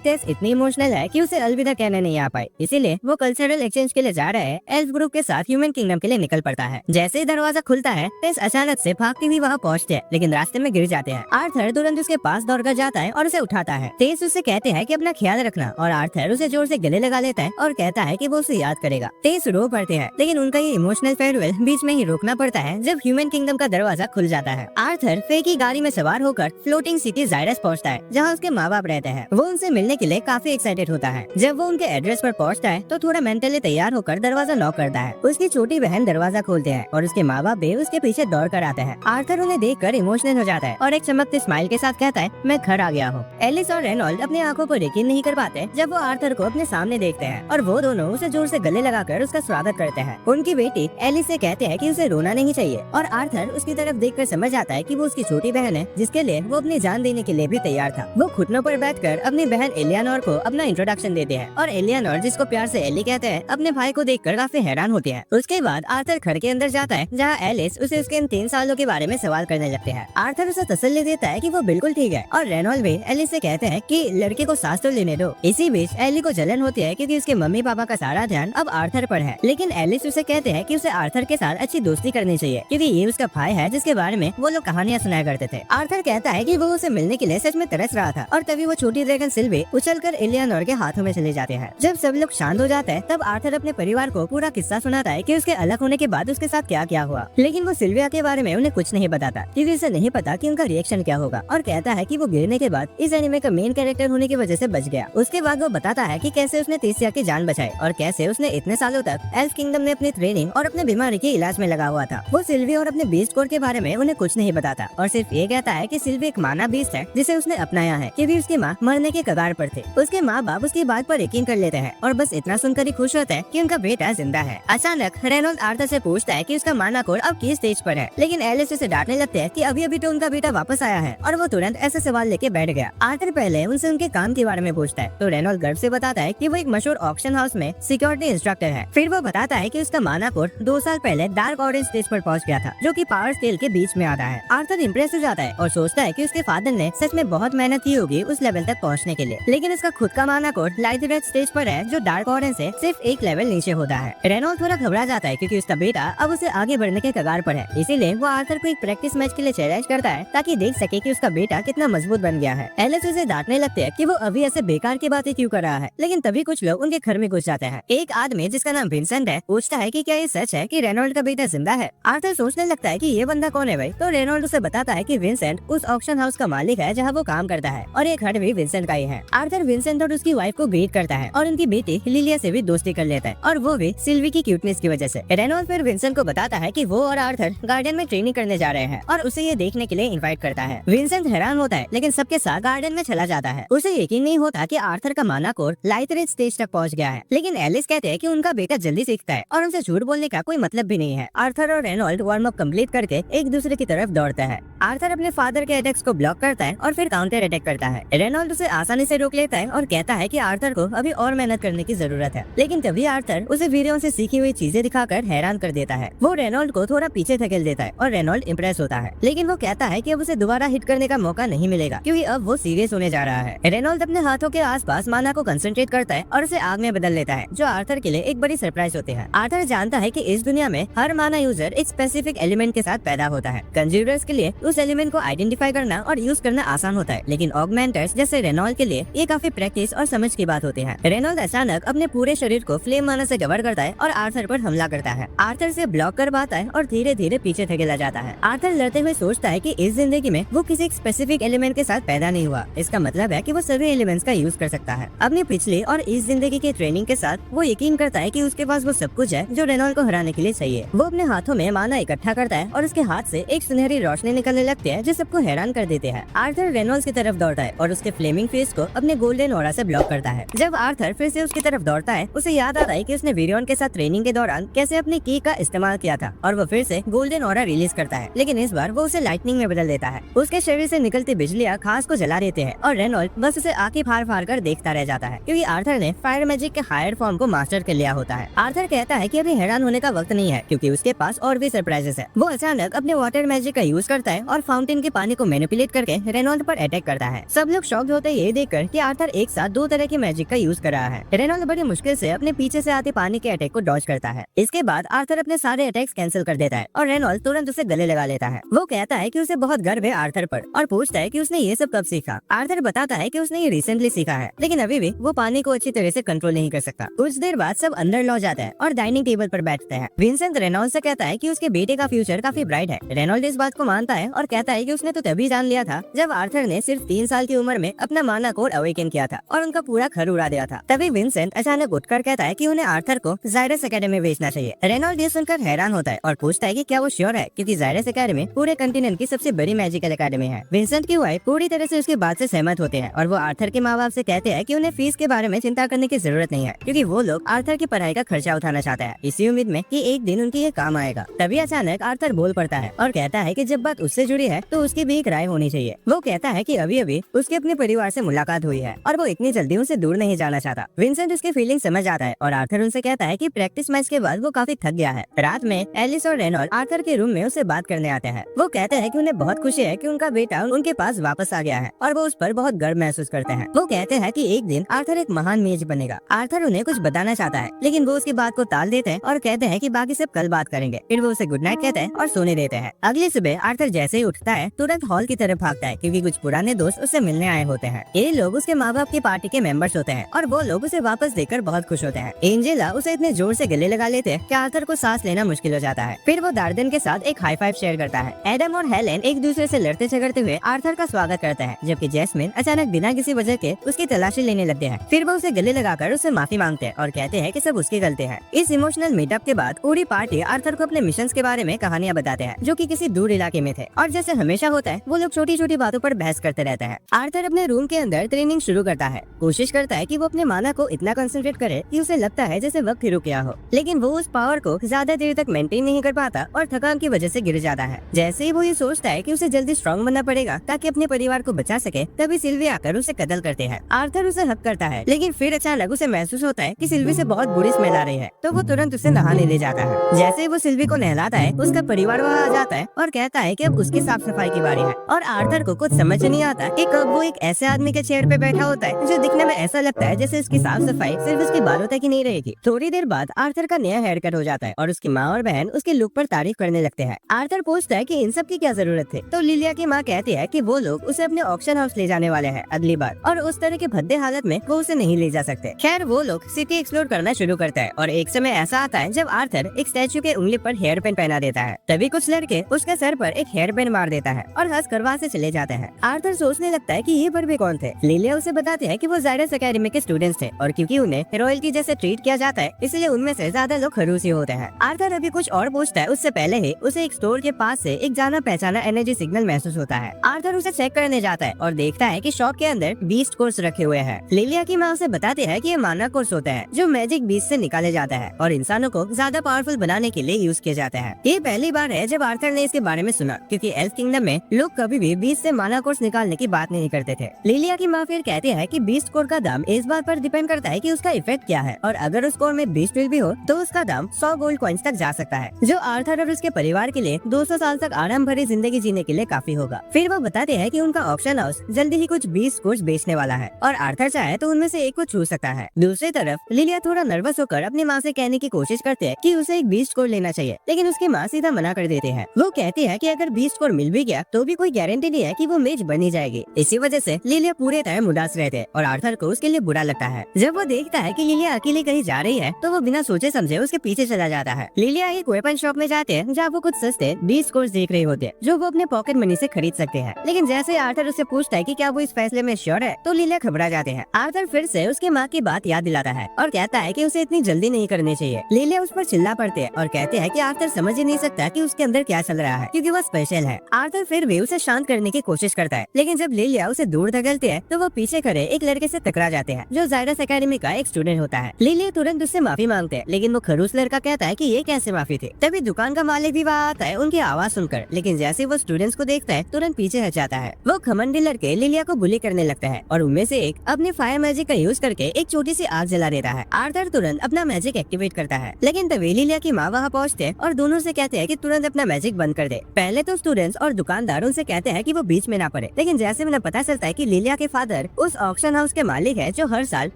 तेस इतनी इमोशनल है कि उसे अलविदा कहने नहीं आ पाई, इसीलिए वो कल्चरल एक्सचेंज के लिए जा रहे हैं एल्फ ग्रुप के साथ ह्यूमन किंगडम के लिए निकल पड़ता है। जैसे ही दरवाजा खुलता है तेस अचानक से भागती हुई वहाँ पहुँचते हैं, लेकिन रास्ते में गिर जाते हैं। आर्थर तुरंत उसके पास दौड़कर जाता है और उसे उठाता है। तेस उससे कहते हैं कि अपना ख्याल रखना और आर्थर उसे जोर से गले लगा लेता है और कहता है कि वो उसे याद करेगा। तेस रो पड़ते हैं, लेकिन उनका ये इमोशनल फेयरवेल बीच में ही रोकना पड़ता है जब ह्यूमन किंगडम का दरवाजा खुल जाता है। आर्थर फे की गाड़ी में सवार होकर फ्लोटिंग सिटी जायरस पहुंचता है जहां उसके माँ बाप रहते हैं। वो उनसे मिलने के लिए काफी एक्साइटेड होता है। जब वो उनके एड्रेस पर पहुंचता है तो थोड़ा मेंटली तैयार होकर दरवाजा नॉक करता है। उसकी छोटी बहन दरवाजा खोलते हैं और उसके माँ बाप भी उसके पीछे दौड़ कर आते हैं। आर्थर उन्हें देखकर इमोशनल हो जाता है और एक चमकते स्माइल के साथ कहता है मैं घर आ गया हूँ। एलिस और रेनॉल्ड अपनी आंखों पर यकीन नहीं कर पाते जब वो आर्थर को अपने सामने देखते हैं और वो दोनों उसे जोर से गले लगाकर उसका स्वागत करते हैं। उनकी बेटी एलिस से कहते हैं कि उसे रोना नहीं चाहिए और आर्थर उसकी तरफ देखकर समझ आता है कि वो उसकी छोटी बहन है जिसके लिए वो अपनी जान देने के लिए भी तैयार था। वो घुटनों पर बैठकर अपनी बहन एलियानोर को अपना इंट्रोडक्शन देते हैं और एलियानोर, जिसको प्यार से एली कहते हैं, अपने भाई को देखकर काफी हैरान होती है। उसके बाद आर्थर घर के अंदर जाता है जहाँ एलिस उसे उसके इन 3 सालों के बारे में सवाल करने लगते हैं। आर्थर उसे तसल्ली देता है कि वो बिल्कुल ठीक है और रेनॉल्ड भी एलिस से कहते हैं कि लड़के को सांस तो लेने दो। इसी बीच एली को जलन होती है क्योंकि उसके मम्मी पापा का सारा ध्यान अब आर्थर पर है, लेकिन एलिस उसे कहते हैं कि उसे आर्थर के साथ अच्छी दोस्ती करनी चाहिए क्योंकि ये उसका भाई है जिसके बारे में वो लोग कहानियां सुनाया करते थे। आर्थर कहता है कि वो उसे मिलने के लिए सच में तरस रहा था और तभी वो छोटी ड्रैगन सिल्वी उछलकर एलियानोर के हाथों में चले जाते हैं। जब सब लोग शांत हो जाते हैं तब आर्थर अपने परिवार को पूरा किस्सा सुनाता है कि उसके अलग होने के बाद उसके साथ क्या क्या हुआ, लेकिन वो सिल्विया के बारे में उन्हें कुछ नहीं बताता क्योंकि उसे नहीं पता कि उनका रिएक्शन क्या होगा और कहता है कि वो गिरने के बाद इस एनिमे का मेन कैरेक्टर होने की वजह से बच गया। उसके बाद वो बताता है कि कैसे उसने तेसिया की जान बचाई और कैसे उसने इतने सालों तक एल्फ किंगडम में अपनी ट्रेनिंग और अपने बीमारी के इलाज में लगा हुआ था। वो सिल्वी और अपने बीस्ट कोड के बारे में उन्हें कुछ नहीं बताता और सिर्फ ये कहता है कि सिल्वी एक माना बीस्ट है जिसे उसने अपनाया है क्योंकि उसकी माँ मरने के कगार पर थे। उसके माँ बाप उसकी बात पर यकीन कर लेते हैं और बस इतना सुनकर ही खुश होते हैं कि उनका बेटा जिंदा है। अचानक रेनॉल्ड आर्थर से पूछता है कि उसका माना कोड अब किस स्टेज पर है, लेकिन एलिस उसे डांटने लगते हैं कि अभी अभी तो उनका बेटा वापस आया है और वो तुरंत ऐसे सवाल लेके बैठ गया। आर्थर पहले उनसे उनके काम के बारे में पूछता है तो रेनॉल्ड गर्व से बताता है कि वो एक मशहूर ऑक्शन हाउस में सिक्योरिटी इंस्ट्रक्टर है। फिर वो बताता है कि उसका माना कोड 2 साल पहले डार्क ऑरेंज स्टेज पर पहुंच गया था जो कि पावर स्केल के बीच में आता है। आर्थर इम्प्रेस हो जाता है और सोचता है कि उसके फादर ने सच में बहुत मेहनत की होगी उस लेवल तक पहुंचने के लिए, लेकिन उसका खुद का माना कोड लाइट रेड स्टेज पर है जो डार्क ऑरेंज से सिर्फ एक लेवल नीचे होता है। रेनॉल्ड थोड़ा घबरा जाता है क्योंकि उसका बेटा अब उसे आगे बढ़ने के कगार पर है, इसीलिए वो आर्थर को एक प्रैक्टिस मैच के लिए चैलेंज करता है ताकि देख सके कि उसका बेटा कितना मजबूत बन गया है। एलिस उसे डांटने लगते हैं कि वो अभी ऐसे बेकार की बातें क्यों कर रहा है, लेकिन तभी कुछ लोग उनके घर में घुस जाते हैं। एक आदमी जिसका नाम विंसेंट है पूछता है कि क्या ये सच है कि रेनॉल्ड का बेटा जिंदा है। आर्थर सोचने लगता है कि ये बंदा कौन है भाई, तो रेनॉल्ड उसे बताता है कि विंसेंट उस ऑक्शन हाउस का मालिक है जहाँ वो काम करता है और एक घर भी विंसेंट का ही है। आर्थर विंसेंट और उसकी वाइफ को ग्रीट करता है और उनकी बेटी लिलिया से भी दोस्ती कर लेता है और वो भी सिल्वी की क्यूटनेस की वजह से। रेनॉल्ड फिर विंसेंट को बताता है कि वो और आर्थर गार्डन में ट्रेनिंग करने जा रहे हैं और उसे ये देखने के लिए इनवाइट करता है। विंसेंट हैरान होता है लेकिन सबके साथ गार्डन में चला जाता है। उसे यकीन नहीं होता कि आर्थर का माना कोड लाइट रेड स्टेज तक पहुंच गया है, लेकिन एलिस कहते हैं कि उनका बेटा जल्दी सीखता है और उनसे झूठ बोलने का कोई मतलब भी नहीं है। आर्थर और रेनॉल्ड वार्म अप कंप्लीट करके एक दूसरे की तरफ दौड़ता है। आर्थर अपने फादर के अटैक्स को ब्लॉक करता है और फिर काउंटर अटैक करता है। रेनॉल्ड उसे आसानी से रोक लेता है और कहता है कि आर्थर को अभी और मेहनत करने की जरूरत है, लेकिन तभी आर्थर उसे वीरों से सीखी हुई चीजें दिखाकर हैरान कर देता है। वो रेनॉल्ड को थोड़ा पीछे धकेल देता है और रेनॉल्ड इम्प्रेस होता है। है, लेकिन वो कहता है कि अब उसे दोबारा हिट करने का मौका नहीं मिलेगा क्योंकि अब वो सीरियस होने जा रहा है। रेनॉल्ड अपने हाथों के आसपास माना को कंसंट्रेट करता है और उसे आग में बदल लेता है, जो आर्थर के लिए एक बड़ी सरप्राइज होती है। आर्थर जानता है कि इस दुनिया में हर माना यूजर एक स्पेसिफिक एलिमेंट के साथ पैदा होता है। कंज्यूमर्स के लिए उस एलिमेंट को आइडेंटिफाई करना और यूज करना आसान होता है, लेकिन ऑगमेंटर्स जैसे रेनॉल्ड के लिए ये काफी प्रैक्टिस और समझ की बात होती है। रेनॉल्ड अचानक अपने पूरे शरीर को फ्लेम माना से कवर करता है और आर्थर पर हमला करता है। आर्थर से ब्लॉक कर पाता है और धीरे धीरे पीछे धकेला जाता है। आर्थर लड़ते हुए सोचता है कि इस जिंदगी में वो किसी स्पेसिफिक एलिमेंट के साथ पैदा नहीं हुआ, इसका मतलब है कि वो सभी एलिमेंट्स का यूज कर सकता है। अपनी पिछली और इस जिंदगी की ट्रेनिंग के साथ वो यकीन करता है कि उसके पास वो सब कुछ है जो रेनॉल्ड को हराने के लिए चाहिए। वो अपने हाथों में माना इकट्ठा करता है और उसके हाथ से एक सुनहरी रोशनी निकलने लगती है जो सबको हैरान कर देते हैं। आर्थर रेनॉल्ड की तरफ दौड़ता है और उसके फ्लेमिंग फेस को अपने गोल्डन ऑरा से ब्लॉक करता है। जब आर्थर फिर से उसकी तरफ दौड़ता है, उसे याद आता है कि उसने वीरियन के साथ ट्रेनिंग के दौरान कैसे अपनी की का इस्तेमाल किया था और वो फिर से गोल्डन ऑरा रिलीज करता है, लेकिन इस बार वो उसे लाइटनिंग में बदल देता है। उसके शरीर से निकलती बिजलियां खास को जला देते हैं और रेनॉल्ड बस उसे आंखें फाड़ फाड़ कर देखता रह जाता है क्योंकि आर्थर ने फायर मैजिक के हायर फॉर्म को मास्टर कर लिया होता है। आर्थर कहता है कि अभी हैरान होने का वक्त नहीं है क्योंकि उसके पास और भी सरप्राइजेस है। वो अचानक अपने वाटर मैजिक का यूज करता है और फाउंटेन के पानी को मैनिपुलेट करके रेनॉल्ड पर अटैक करता है। सब लोग शॉक्ड होते हैं ये देखकर कि आर्थर एक साथ दो तरह की मैजिक का यूज कर रहा है। रेनॉल्ड बड़ी मुश्किल से अपने पीछे से आते पानी के अटैक को डॉज करता है। इसके बाद आर्थर अपने सारे अटैक्स कैंसिल कर देता है और रेनॉल्ड तुरंत उसे गले लगा लेता है। वो कहता है कि उसे बहुत गर्व है आर्थर पर और पूछता है कि उसने ये सब कब सीखा। आर्थर बताता है कि उसने ये रिसेंटली सीखा है, लेकिन अभी भी वो पानी को अच्छी तरह से कंट्रोल नहीं कर सकता। कुछ देर बाद सब अंदर लौट जाता है और डाइनिंग टेबल पर बैठते हैं। विंसेंट रेनॉल्ड से कहता है कि उसके बेटे का फ्यूचर काफी ब्राइट है। रेनॉल्ड इस बात को मानता है और कहता है कि उसने तो तभी जान लिया था जब आर्थर ने सिर्फ 3 साल की उम्र में अपना माना कोड अवेकन किया था और उनका पूरा घर उड़ा दिया था। तभी विंसेंट अचानक उठकर कहता है कि उन्हें आर्थर को जायरस एकेडमी भेजना चाहिए। रेनॉल्ड ये सुनकर हैरान होता है और पूछता है कि क्या वो श्योर है, क्योंकि जायरस एकेडमी पूरे कंटिनेंट की सबसे बड़ी मैजिकल एकेडमी है। विंसेंट की वाइफ पूरी तरह से उसकी बात से सहमत होते हैं और वो आर्थर के माँ बाप से कहते हैं कि उन्हें फीस के बारे में चिंता करने की जरूरत नहीं है क्योंकि वो लोग आर्थर की पढ़ाई का खर्चा उठाना चाहते हैं, इसी उम्मीद में कि एक दिन उनकी ये काम आएगा। तभी अचानक आर्थर बोल पड़ता है और कहता है कि जब बात उससे जुड़ी है तो उसकी भी एक राय होनी चाहिए। वो कहता है कि अभी अभी उसके अपने परिवार से मुलाकात हुई है और वो इतनी जल्दी उनसे दूर नहीं जाना चाहता। विंसेंट उसकी फीलिंग समझ आता है और आर्थर उनसे कहता है कि प्रैक्टिस मैच के बाद वो काफी थक गया है। रात में एलिस और रेनॉल्ड आर्थर के रूम में उससे बात करने आते हैं। वो कहते हैं कि उन्हें बहुत खुशी है कि उनका बेटा उनके पास वापस आ गया है और वो उस पर बहुत गर्व महसूस करते हैं। वो कहते हैं कि एक दिन आर्थर एक महान मेज बनेगा। आर्थर उन्हें कुछ बताना चाहता है, लेकिन वो उसकी बात को टाल देते हैं और कहते हैं कि बाकी सब कल बात करेंगे। फिर वो उसे गुड नाइट कहते हैं और सोने देते हैं। अगली सुबह आर्थर जैसे ही उठता है तुरंत हॉल की तरफ भागता है क्योंकि कुछ पुराने दोस्त उससे मिलने आए होते हैं। ये लोग उसके माँ बाप की पार्टी के मेंबर्स होते हैं और वो लोग उसे वापस देखकर बहुत खुश होते हैं। एंजेला उसे इतने जोर से गले लगा लेते हैं कि आर्थर को सांस लेना मुश्किल हो जाता है। फिर वो डार्डन के साथ एक हाई फाइव शेयर करता है। एडम और हेलेन एक दूसरे से लड़ते झगड़ते हुए आर्थर का स्वागत करते हैं, जबकि जैस्मिन अचानक बिना किसी वजह के उसकी तलाशी लेने लगते हैं। फिर वो उसे गले लगाकर उससे माफी मांगते हैं और कहते हैं कि सब उसकी गलती है। इस इमोशनल मीटअप के बाद पूरी पार्टी आर्थर को अपने मिशन के बारे में कहानियां बताते हैं जो कि किसी दूर इलाके में थे और जैसे हमेशा होता है वो लोग छोटी छोटी बातों पर बहस करते रहते हैं। आर्थर अपने रूम के अंदर ट्रेनिंग शुरू करता है, कोशिश करता है कि वो अपने माना को इतना कंसंट्रेट करे कि उसे लगता है जैसे वक्त ही रुक गया हो, लेकिन वो उस पावर को ज्यादा देर तक मेंटेन नहीं कर पाता और थकान की वजह से गिर जाता है। जैसे ही वो ये सोचता है कि उसे जल्दी स्ट्रॉन्ग बनना पड़ेगा ताकि अपने परिवार को बचा सके, तभी सिल्वी आकर उसे कत्ल करते हैं। आर्थर उसे हक करता है, लेकिन फिर अचानक उसे महसूस होता है कि सिल्वी से बहुत बुरी स्मेल आ रही है, तो वो तुरंत उसे नहाने ले जाता है। जैसे ही वो सिल्वी को नहलाता है उसका परिवार वहाँ आ जाता है और कहता है कि अब उसकी साफ सफाई की बारी है और आर्थर को कुछ समझ नहीं आता कि कब वो एक ऐसे आदमी के चेयर पे बैठा होता है जो दिखने में ऐसा लगता है जैसे उसकी साफ सफाई सिर्फ उसके बालों तक ही नहीं रहेगी। थोड़ी देर बाद आर्थर का नया हेयर कट हो जाता है और उसकी माँ और बहन उसके लुक पर तारीफ करने लगते हैं। आर्थर पूछता है कि इन सब की क्या जरूरत थी, तो लिलिया की माँ कहती है कि वो लोग उसे अपने ऑक्शन हाउस ले जाने वाले हैं अगली बार और उस तरह के भद्दे हालत में वो उसे नहीं ले जा सकते। खैर वो लोग सिटी एक्सप्लोर करना शुरू करता है और एक समय ऐसा आता है जब आर्थर एक स्टैचू के उंगली पर हेयर पेन पहना देता है। तभी कुछ लड़के उसके सर पर एक हेयर पेन मार देता है और हंस कर वहाँ से चले जाते हैं। आर्थर सोचने लगता है कि ये पर भी कौन थे। लिलिया उसे बताती है कि वो जायरस एकेडमी के स्टूडेंट्स थे और क्योंकि उन्हें रॉयल्टी जैसे ट्रीट किया जाता है इसलिए उनमें से ज्यादा लोग खरूसी होते हैं। आर्थर अभी कुछ और पूछता है उससे पहले ही उसे एक स्टोर के पास से एक जाना पहचाना एनर्जी सिग्नल महसूस होता है। आर्थर उसे चेक करने जाता है और देखता है कि शॉप के अंदर बीस्ट कोर्स रखे हुए हैं। लिलिया की माँ उसे बताती है कि ये माना कोर्स होता है जो मैजिक बीस्ट से निकाले जाता है और इंसानों को ज्यादा पावरफुल बनाने के लिए यूज किया जाता है। ये पहली बार है जब आर्थर ने इसके बारे में सुना, क्योंकि एल्फ किंगडम में लोग कभी भी बीस्ट से माना कोर्स निकालने की बात नहीं करते थे। लिलिया की माँ फिर कहती है कि बीस्ट कोर का दाम इस बात पर डिपेंड करता है कि उसका इफेक्ट क्या है और अगर उस कोर में बीस्ट विल भी हो तो उसका दाम 100 गोल्ड कॉइंस तक जा सकता है, जो आर्थर और उसके परिवार के लिए 200 साल तक आराम भरी जिंदगी जीने के लिए काफी होगा। फिर वो बताते हैं कि उनका ऑक्शन हाउस जल्दी ही कुछ 20 कोर्स बेचने वाला है और आर्थर चाहे तो उनमें से एक को छू सकता है। दूसरी तरफ लिलिया थोड़ा नर्वस होकर अपनी माँ से कहने की कोशिश करते हैं कि उसे एक 20 स्कोर लेना चाहिए, लेकिन उसकी माँ सीधा मना कर देते हैं। वो कहती है कि अगर 20 स्कोर मिल भी गया तो भी कोई गारंटी नहीं है कि वो मैच बनी जाएगी। इसी वजह से लिलिया पूरे टाइम उदास रहते हैं और आर्थर को उसके लिए बुरा लगता है। जब वो देखता है कि लिलिया अकेले कहीं जा रही है तो वो बिना सोचे समझे उसके पीछे चला जाता है। लिलिया एक वेपन शॉप में जाते हैं जहाँ वो कुछ सस्ते 20 स्कोर देख रहे होते हैं जो वो अपने पॉकेट मनी से खरीद सकते हैं। लेकिन जैसे आर्थर उससे पूछता है कि क्या वो इस फैसले में श्योर है तो लिलिया घबरा जाते हैं। आर्थर फिर से उसके माँ की बात याद दिलाता है और कहता है कि उसे इतनी जल्दी नहीं करनी चाहिए। लिलिया उस पर चिल्ला पड़ते हैं और कहते हैं कि आर्थर समझ ही नहीं सकता कि उसके अंदर क्या चल रहा है क्योंकि वो स्पेशल है। आर्थर फिर भी उसे शांत करने की कोशिश करता है, लेकिन जब लिलिया उसे दूर धकेलते हैं तो वो पीछे खड़े एक लड़के से टकरा जाते हैं जो जायरस एकेडमी का एक स्टूडेंट होता है। लिलिया तुरंत उससे माफी मांगते हैं, लेकिन वो खड़ूस लड़का कहता है कि ये कैसे माफी थी। तभी दुकान का मालिक भी वहाँ आता है उनकी आवाज सुनकर, लेकिन जैसे वो स्टूडेंट्स को देखता है तुरंत पीछे हट जाता है। वो घमंडी लड़के लिलिया को बुली करने लगता है और उनमें से एक अपने फायर मैजिक का यूज करके एक छोटी सी आग जला देता है। आर्थर तुरंत अपना मैजिक एक्टिवेट करता है, लेकिन तभी लिलिया की माँ वहाँ पहुँचते हैं और दोनों से कहते हैं कि तुरंत अपना मैजिक बंद कर दे। पहले तो स्टूडेंट्स और दुकानदार उनसे कहते हैं कि वो बीच में ना पड़े, लेकिन जैसे उन्हें पता चलता है कि लिलिया के फादर उस ऑक्शन हाउस के मालिक है जो हर साल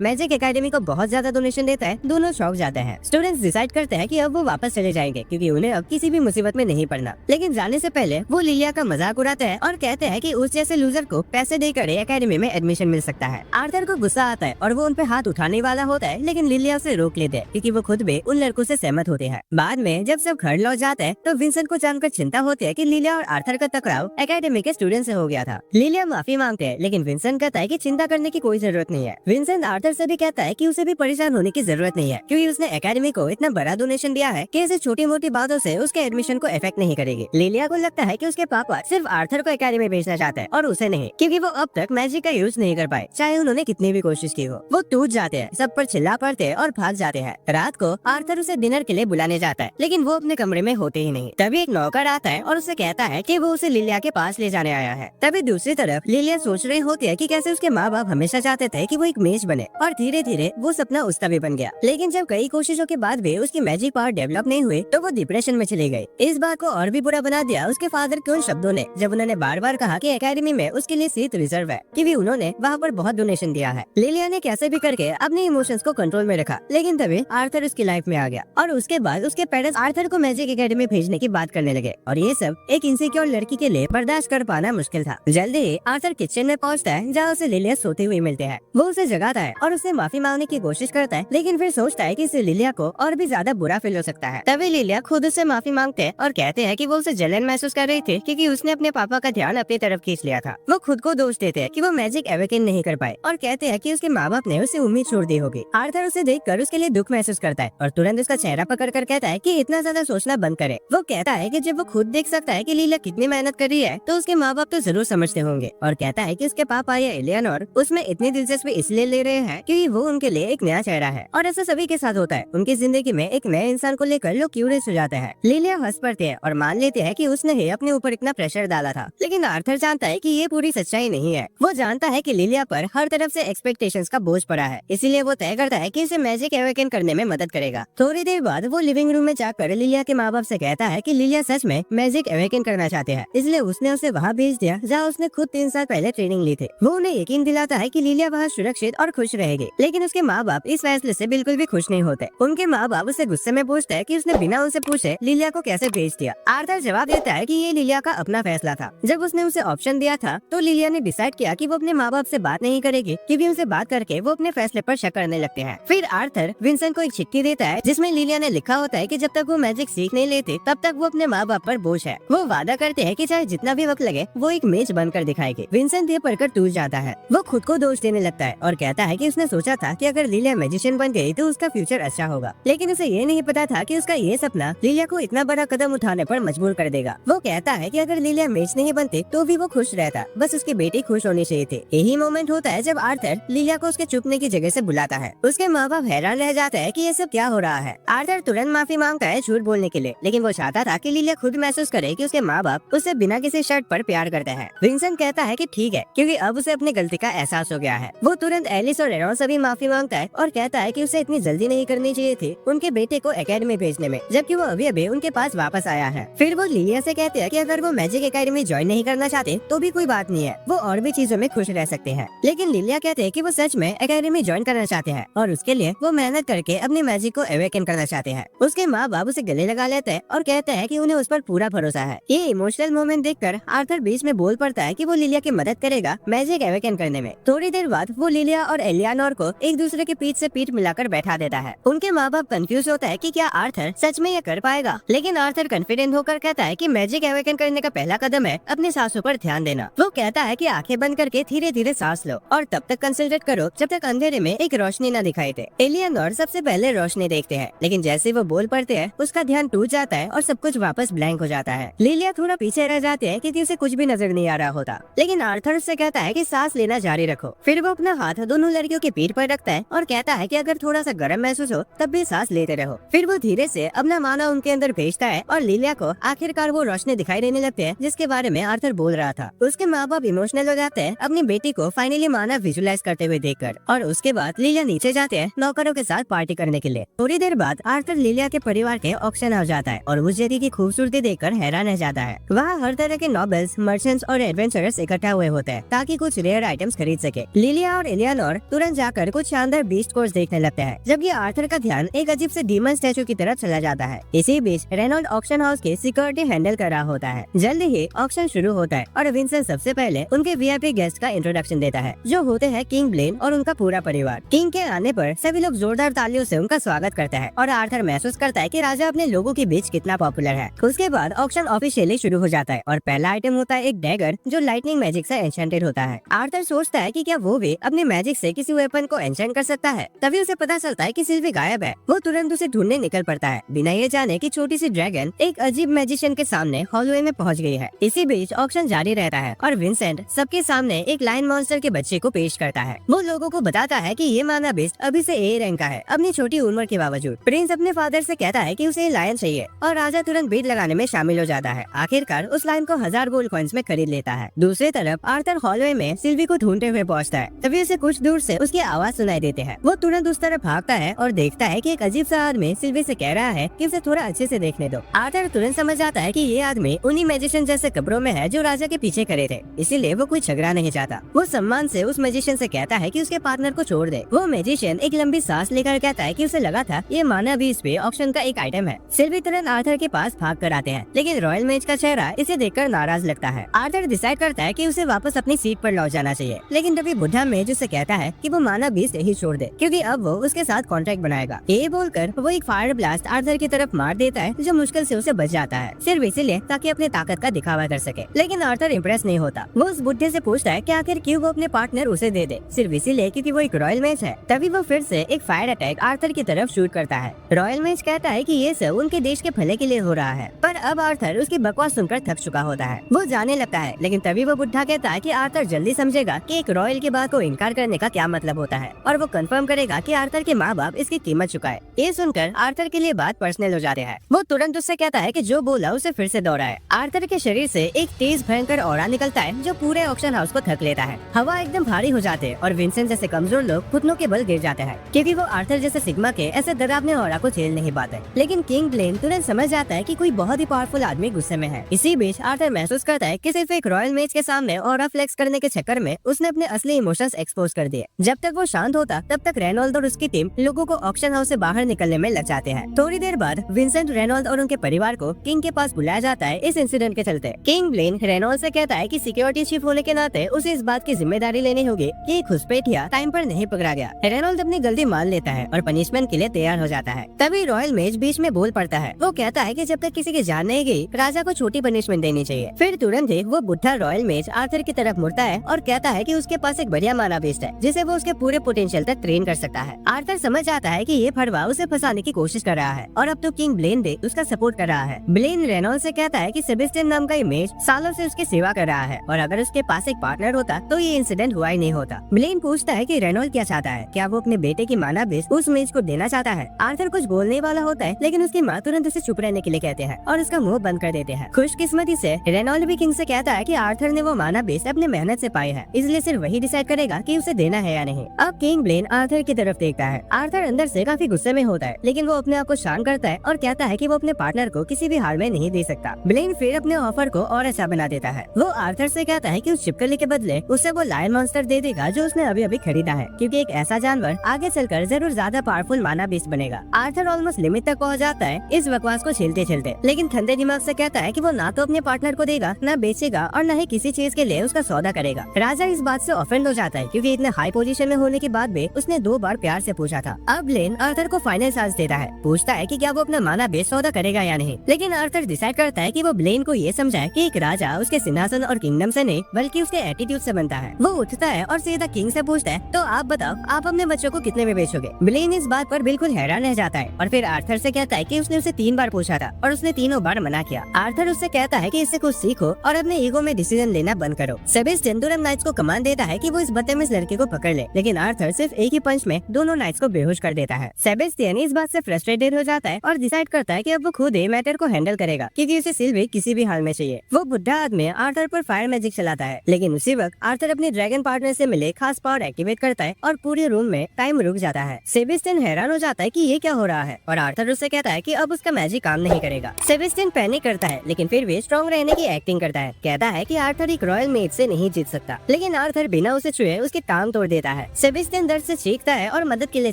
मैजिक एकेडमी को बहुत ज्यादा डोनेशन देता है, दोनों शौक जाते हैं। स्टूडेंट्स डिसाइड करते हैं कि अब वो वापस चले जाएंगे क्योंकि उन्हें अब किसी भी मुसीबत में नहीं पड़ना। लेकिन जाने से पहले वो लिलिया का मजाक उड़ाते हैं और कहते हैं कि उस जैसे लूजर को पैसे देकर एकेडमी में एडमिशन मिल सकता है। आर्थर को गुस्सा आता है और वो उन पे हाथ उठाने वाला होता है, लेकिन लिलिया उसे रोक लेते हैं क्योंकि वो खुद भी उन लड़कों से सहमत होते हैं। बाद में जब सब घर लौट जाते हैं तो विंसेंट को जानकर चिंता होती है कि लिलिया और आर्थर का टकराव एकेडमी के स्टूडेंट से हो गया था। लिलिया माफी मांगते हैं, लेकिन विंसेंट कहता है कि चिंता करने की कोई जरूरत नहीं है। विंसेंट आर्थर से भी कहता है कि उसे भी परेशान होने की जरूरत नहीं है क्योंकि उसने एकेडमी को इतना बड़ा डोनेशन दिया है कि ऐसे छोटी मोटी बातों से उसके एडमिशन को इफेक्ट नहीं करेगी। लिलिया को लगता है कि उसके पापा सिर्फ आर्थर को एकेडमी भेजना चाहते हैं और उसे नहीं, क्योंकि वो अब तक मैजिक का यूज नहीं कर पाए चाहे उन्होंने कितनी भी कोशिश की हो। वो टूट जाते हैं, सब पर चिल्ला पड़ते हैं और भाग जाते हैं। रात को आर्थर उसे डिनर के लिए बुलाने जाता है, लेकिन वो अपने कमरे में होते ही नहीं। तभी एक नौकर आता है और उसे कहता है कि वो उसे लिलिया के पास ले जाने आया है। तभी दूसरी तरफ लिलिया सोच रही होती है कि कैसे उसके माँ बाप हमेशा चाहते थे कि वो एक मेज बने और धीरे धीरे वो सपना उसका भी बन गया। लेकिन जब कई कोशिशों के बाद भी उसकी मैजिक पावर डेवलप नहीं हुई तो वो डिप्रेशन में चली गई। इस बात को और भी बुरा बना दिया उसके फादर के उन शब्दों ने जब उन्होंने बार बार कहा कि एकेडमी में उसके लिए सीट रिजर्व है क्योंकि उन्होंने वहाँ पर बहुत डोनेशन दिया है। लिलिया ने कैसे भी करके अपने इमोशंस को कंट्रोल में रखा, लेकिन तभी आर्थर उसकी लाइफ में आ गया और उसके बाद उसके पेरेंट्स आर्थर को मैजिक एकेडमी भेजने की बात करने लगे और ये सब एक इनसिक्योर लड़की के लिए बर्दाश्त कर पाना मुश्किल था। जल्दी ही आर्थर किचन में पहुँचता है जहाँ उसे लिलिया सोते हुए मिलते हैं। वो उसे जगाता है और उससे माफी मांगने की कोशिश करता है, लेकिन फिर सोचता है कि इससे लिलिया को और भी ज्यादा बुरा फील हो सकता है। तभी लिलिया खुद उससे माफी मांगते हैं और कहते हैं कि वो उसे जलन महसूस कर रही थी क्योंकि उसने अपने पापा का ध्यान अपनी तरफ खींच लिया था। वो खुद को दोष देते हैं कि वो मैजिक एवेकन नहीं कर पाए और कहते हैं कि उसके माँ बाप ने उसे उम्मीद छोड़ दी होगी। आर्थर उसे देखकर उसके लिए दुख महसूस करता है और तुरंत उसका चेहरा पकड़ कर कहता है कि इतना ज्यादा सोचना बंद करे। वो कहता है कि जब वो खुद देख सकता है कि लिलिया कितनी मेहनत कर रही है तो उसके माँ बाप तो जरूर समझते होंगे, और कहता है कि उसके पापा या एलियनोर उसमें इतनी दिलचस्पी इसलिए ले रहे हैं क्योंकि वो उनके लिए एक नया चेहरा है और ऐसा सभी के साथ होता है। उनकी जिंदगी में एक नए इंसान को लेकर लोग क्यूरियस हो जाते हैं। लिलिया हंस पड़ते हैं और मान लेते हैं कि उसने ही अपने ऊपर इतना प्रेशर डाला था, लेकिन आर्थर जानता है कि ये पूरी सच्चाई नहीं है। वो जानता है कि लिलिया पर हर तरफ से एक्सपेक्टेशंस का बोझ पड़ा है, इसीलिए वो तय करता है कि इसे मैजिक एवेकन करने में मदद करेगा। थोड़ी देर बाद वो लिविंग रूम में जाकर लिलिया के माँ बाप से कहता है कि लिलिया सच में मैजिक एवेकन करना चाहते हैं, इसलिए उसने उसे वहाँ भेज दिया जहाँ उसने खुद 3 साल पहले ट्रेनिंग ली थी। वो उन्हें यकीन दिलाता है कि लिलिया वहाँ सुरक्षित और खुश रहेगी, लेकिन उसके माँ बाप इस फैसले से बिल्कुल भी खुश नहीं होते। उनके माँ बाप उसे गुस्से में पूछते हैं कि उसने बिना उनसे पूछे लिलिया को कैसे भेज दिया। आर्थर जवाब देता है कि ये लिलिया का अपना फैसला था। जब उसने उसे ऑप्शन दिया था तो लिलिया ने डिसाइड किया कि वो अपने माँ बाप से बात नहीं करेगी क्योंकि उनसे बात करके वो अपने फैसले पर शक करने लगते हैं। फिर आर्थर विंसेंट को एक चिट्ठी देता है जिसमें लिलिया ने लिखा होता है कि जब तक वो मैजिक सीख नहीं लेते तब तक वो अपने माँ बाप पर बोझ है। वो वादा करते हैं कि चाहे जितना भी वक्त लगे वो एक मेज बनकर दिखाएगी। विंसेंट ये पढ़कर टूट जाता है। वो खुद को दोष देने लगता है और कहता है कि उसने सोचा था कि अगर लिलिया मैजिशियन बन गई तो उसका फ्यूचर अच्छा होगा, लेकिन उसे ये नहीं पता था कि उसका ये सपना लिलिया को इतना बड़ा कदम उठाने पर मजबूर कर देगा। वो कहता है कि अगर लिलिया मेज नहीं बनती तो भी वो खुश रहता, बस उसकी बेटी खुश होनी चाहिए थी। यही मोमेंट होता है जब आर्थर लिलिया को उसके छुपने की जगह से बुलाता है। उसके माँ बाप हैरान रह जाते हैं कि ये सब क्या हो रहा है। आर्थर तुरंत माफी मांगता है झूठ बोलने के लिए, लेकिन वो चाहता था कि लिलिया खुद महसूस करे कि उसके माँ बाप उसे बिना किसी शर्त पर प्यार करते हैं। विंसेंट कहता है कि ठीक है क्योंकि अब उसे अपनी गलती का एहसास हो गया है। वो तुरंत एलिस और रेनॉल्ड से भी माफी मांगता है और कहता है कि उसे इतनी जल्दी नहीं करनी चाहिए थी उनके बेटे को एकेडमी भेजने में, जबकि वो अभी अभी उनके पास वापस आया है। फिर वो लिलिया से कहते हैं कि अगर वो मैजिक एकेडमी ज्वाइन नहीं करना चाहते तो भी कोई बात नहीं है, वो और भी चीजों में खुश रह सकते हैं। लेकिन लिलिया कहते हैं कि वो सच में एकेडमी ज्वाइन करना चाहते हैं और उसके लिए वो मेहनत करके अपनी मैजिक को अवेकन करना चाहते हैं। उसके माँ बाप उसे गले लगा लेते हैं और कहते हैं कि उन्हें उस पर पूरा भरोसा है। ये इमोशनल मोमेंट देखकर आर्थर बीच में बोल पड़ता है कि वो लिलिया की मदद करेगा मैजिक अवेकन करने में। थोड़ी देर बाद वो लिलिया और एलियानोर को एक दूसरे के पीठ से पीठ मिलाकर बैठा देता है। उनके माँ बाप कंफ्यूज होता है कि क्या आर्थर सच में ये कर पाएगा, लेकिन आर्थर कॉन्फिडेंट होकर कहता है कि मैजिक अवेकन करने का पहला कदम है अपनी सांसों पर ध्यान देना। वो कहता है कि आंखें बंद करके धीरे धीरे सांस लो और तब तक कंसंट्रेट करो जब तक अंधेरे में एक रोशनी न दिखाई दे। एलियानोर सबसे पहले रोशनी देखते हैं, लेकिन जैसे वो बोल पड़ते हैं उसका ध्यान टूट जाता है और सब कुछ वापस ब्लैंक हो जाता है। लिलिया थोड़ा पीछे रह जाते हैं क्योंकि उसे कुछ भी नजर नहीं आ रहा होता, लेकिन आर्थर से कहता है कि सांस लेना जारी रखो। फिर वो अपना हाथ दोनों लड़कियों के पीठ पर रखता है और कहता है कि अगर थोड़ा सा गर्म महसूस हो तब भी सांस लेते रहो। फिर वो धीरे से अपना माना उनके अंदर भेजता है और लिलिया को आखिरकार वो रोशनी दिखाई देने लगती है जिसके बारे में आर्थर बोल रहा था। उसके माँ बाप इमोशनल हो जाते हैं अपनी बेटी को फाइनली माना विजुलाइज करते हुए देखकर, और उसके बाद लिलिया नीचे जाते हैं नौकरों के साथ पार्टी करने के लिए। थोड़ी देर बाद आर्थर लिलिया के परिवार के ऑक्शन हो जाता है और उस जगह की खूबसूरती देखकर हैरान रह जाता है। वहाँ हर तरह के नोबल्स, मर्चेंट्स और एडवेंचरर्स इकट्ठा हुए होते हैं ताकि कुछ रेयर आइटम्स खरीद सके। लिलिया और एलियानोर तुरंत जाकर कुछ शानदार बीस्ट कोर्स देखने लगते हैं, जबकि आर्थर का ध्यान एक अजीब से डीमन स्टैचू की तरफ चला जाता है। इसी बीच रेनॉल्ड ऑक्शन हाउस के सिक्योरिटी हैंडल कर रहा होता है। जल्द ही ऑक्शन शुरू होता है और विंसेंट सबसे पहले उनके वीआईपी गेस्ट का इंट्रोडक्शन देता है, जो होते हैं किंग ब्लेन और उनका पूरा परिवार। किंग के आने पर सभी लोग जोरदार तालियों से उनका स्वागत करते हैं और आर्थर महसूस करता है कि राजा अपने लोगों के बीच कितना पॉपुलर है। उसके बाद ऑक्शन ऑफिशियली शुरू हो जाता है और पहला आइटम होता है एक डैगर जो लाइटनिंग मैजिक से एन्चेंटेड होता है। आर्थर सोचता है कि क्या वो भी अपने मैजिक से किसी वेपन को एन्चेंट कर सकता है। तभी उसे पता चलता है कि सिल्वी गायब है। वो तुरंत उसे ढूंढने निकल पड़ता है, बिना ये जाने कि छोटी सी ड्रैगन एक अजीब मैजिशियन के सामने हॉलवे में पहुंच गई है। इसी बीच ऑक्शन जारी रहता है और विंसेंट सबके सामने एक लायन मॉन्स्टर के बच्चे को पेश करता है। वो लोगों को बताता है कि ये माना बीस्ट अभी से ए रैंक का है, अपनी छोटी उम्र के बावजूद। प्रिंस अपने फादर से कहता है कि उसे लायन चाहिए और राजा तुरंत बीट लगाने में शामिल हो जाता है। आखिरकार उस लायन को 1000 गोल्ड कॉइंस में खरीद लेता है। दूसरी तरफ आर्थर हॉलवे में सिल्वी को ढूंढते हुए पहुंचता है। तभी उसे कुछ दूर से उसकी आवाज सुनाई देती है। वो तुरंत उस तरफ भागता है और देखता है कि एक अजीब सा आदमी सिल्वी से कह रहा है कि उसे थोड़ा अच्छे से देखने दो। आर्थर तुरंत समझ जाता है कि ये आदमी उन्हीं मैजिशियन जैसे कपड़ों में है जो राजा के पीछे खड़े थे, इसीलिए वो कोई झगड़ा नहीं चाहता। वो सम्मान से उस मैजिशियन से कहता है कि उसके पार्टनर को छोड़ दे। वो मैजिशियन एक लंबी सांस लेकर कहता है कि उसे लगा था ये माना भी इस पे ऑक्शन का एक आइटम है। सिल्वी तुरंत आर्थर के पास भाग कर आते हैं, लेकिन रॉयल मेज का चेहरा इसे देखकर नाराज लगता है। आर्थर डिसाइड करता है कि उसे वापस अपनी सीट पर लौट जाना चाहिए, लेकिन तभी बुढ़ा मेज उसे कहता है कि वो माना बीस ही छोड़ दे, क्योंकि अब वो उसके साथ कॉन्ट्रैक्ट बनाएगा। ये बोलकर वो एक फायर ब्लास्ट आर्थर की तरफ मार देता है, जो मुश्किल से उसे बच जाता है, सिर्फ इसीलिए ताकि अपनी ताकत का दिखावा कर सके। लेकिन आर्थर इम्प्रेस नहीं होता। वो उस बुढ़े से पूछता है कि आखिर क्यों वो अपने पार्टनर उसे दे दे, सिर्फ इसीलिए क्योंकि वो एक रॉयल मेज है। तभी वो फिर से एक फायर अटैक आर्थर की तरफ शूट करता है। रॉयल मेज कहता है कि ये सब उनके देश के भले के लिए हो रहा है, पर अब आर्थर उसकी बकवास सुनकर थक चुका होता है। वो जाने लगता है, लेकिन तभी वो बुढ़ा कहता है कि आर्थर जल्दी समझेगा कि एक रॉयल की बात को इनकार करने का क्या मतलब होता है, और वो कंफर्म करेगा कि आर्थर के माँ बाप इसकी कीमत चुकाए। ये सुनकर आर्थर के लिए बात पर्सनल हो जाती है। वो तुरंत उससे कहता है कि जो बोला उसे फिर से दोहराए। आर्थर के शरीर से एक तेज भयंकर ऑरा निकलता है जो पूरे ऑक्शन हाउस को थक लेता है। हवा एकदम भारी हो जाते है और विंसेंट जैसे कमजोर लोग घुटनों के बल गिर जाते हैं, क्योंकि वो आर्थर जैसे सिग्मा के ऐसे डरावने ऑरा को झेल नहीं पाते। लेकिन किंग ब्लेन तुरंत समझ जाता है कि कोई बहुत ही पावरफुल आदमी गुस्से में है। इसी बीच आर्थर महसूस करता है कि सिर्फ एक रॉयल मेज के सामने ऑरा फ्लेक्स करने के चक्कर में उसने अपने असली इमोशंस एक्सपोज कर दिए। जब तक वो शांत होता तब तक रेनॉल्ड और उसकी टीम लोगों को ऑक्शन हाउस से बाहर निकलने में लग जाते हैं। थोड़ी देर बाद विंसेंट, रेनॉल्ड और उनके परिवार को किंग के पास बुलाया जाता है इस इंसिडेंट के चलते। किंग ब्लेन रेनॉल्ड से कहता है कि सिक्योरिटी चीफ होने के नाते उसे इस बात की जिम्मेदारी लेनी होगी कि घुसपैठिया टाइम पर नहीं पकड़ा गया। रेनॉल्ड अपनी गलती मान लेता है और पनिशमेंट के लिए तैयार हो जाता है। तभी रॉयल मेज बीच में बोल पड़ता है। वो कहता है कि जब तक किसी की जान नहीं गई, राजा को छोटी पनिशमेंट देनी चाहिए। फिर तुरंत ही वो बुढ़ा रॉयल मेज आर्थर की तरफ मुड़ता है और कहता है कि उसके पास एक बढ़िया माना बीस्ट है जिसे वो उसके पूरे पोटेंशियल तक ट्रेन कर सकता है। आर्थर समझ जाता है कि ये फड़वा उसे फंसाने की कोशिश कर रहा है और अब तो किंग ब्लेन भी उसका सपोर्ट कर रहा है। ब्लेन रेनॉल्ड से कहता है कि सेबेस्टियन नाम का इमेज सालों से उसकी सेवा कर रहा है और अगर उसके पास एक पार्टनर होता तो ये इंसिडेंट हुआ ही नहीं होता। ब्लेन पूछता है कि रेनॉल्ड क्या चाहता है, क्या वो अपने बेटे की माना बीस्ट उस मेज को देना चाहता है। आर्थर कुछ बोलने वाला होता है, लेकिन उसकी माँ तुरंत उसे चुप रहने के लिए कहते हैं और उसका मुंह बंद कर देते हैं। खुशकिस्मती से रेनॉल्ड भी किंग से कहता है कि आर्थर ने वो माना बीस्ट अपने मेहनत से पाई है, इसलिए सिर्फ वही डिसाइड करेगा कि उसे देना है या नहीं। अब किंग ब्लेन आर्थर की तरफ देखता है। आर्थर अंदर से काफी गुस्से में होता है, लेकिन वो अपने आप को शांत करता है और कहता है कि वो अपने पार्टनर को किसी भी हाल में नहीं नहीं दे सकता। ब्लेन फिर अपने ऑफर को और अच्छा बना देता है। वो आर्थर से कहता है कि उस छिपकली के बदले उसे वो लायन मॉन्स्टर दे देगा जो उसने अभी अभी खरीदा है, क्योंकि एक ऐसा जानवर आगे चलकर जरूर ज्यादा पावरफुल माना बीस्ट बनेगा। आर्थर ऑलमोस्ट लिमिट तक पहुंच जाता है इस बकवास को झेलते झेलते, लेकिन ठंडे दिमाग से कहता है कि वो ना तो अपने पार्टनर को देगा, न बेचेगा और न ही किसी चीज के लिए उसका सौदा करेगा। राजा इस बात से ऑफेंड हो जाता है, क्योंकि इतने हाई पोजीशन में होने के बाद भी उसने 2 बार प्यार से पूछा था। अब ब्लेन आर्थर को फाइनल चांस देता है, पूछता है कि क्या वो अपना माना बेच सौदा करेगा या नहीं। लेकिन आर्थर डिसाइड करता है कि वो ब्लेन को ये समझाए कि एक राजा उसके सिंहासन और किंगडम से नहीं बल्कि उसके एटीट्यूड से बनता है। वो उठता है और सीधा किंग से पूछता है, तो आप बताओ, आप अपने बच्चों को कितने में बेचोगे। ब्लेन इस बात पर बिल्कुल हैरान रह जाता है और फिर आर्थर से कहता है कि उसने उसे 3 बार पूछा था और उसने तीनों बार मना किया। आर्थर उससे कहता है कि इससे कुछ सीखो और अपने ईगो में डिसीजन लेना बंद करो। सेबेस्टियन दुरम नाइट्स को कमांड देता है कि वो इस बदतमीज लड़के को पकड़ ले, लेकिन आर्थर सिर्फ एक ही पंच में दोनों नाइट्स को बेहोश कर देता है। सेबेस्टियन इस बात से फ्रस्ट्रेटेड हो जाता है और डिसाइड करता है कि अब वो खुद ही मैटर को हैंडल करेगा, क्योंकि उसे सिल्वी किसी भी हाल में चाहिए। वो बुढ़ा आदमी आर्थर पर फायर मैजिक चलाता है, लेकिन उसी वक्त आर्थर अपने ड्रैगन पार्टनर से मिले खास पावर एक्टिवेट करता है और पूरे रूम में टाइम रुक जाता है। सेबेस्टियन हैरान हो जाता है कि ये क्या हो रहा है और आर्थर उससे कहता है कि अब उसका मैजिक काम नहीं करेगा। सेबेस्टियन पैनिक करता है, लेकिन फिर भी स्ट्रॉन्ग रहने की एक्टिंग करता है। कहता है कि आर्थर एक रॉयल मेड से नहीं जीत सकता, लेकिन आर्थर बिना उसे छुए उसकी टांग तोड़ देता है। सेबेस्टियन दर्द से चीखता है और मदद के लिए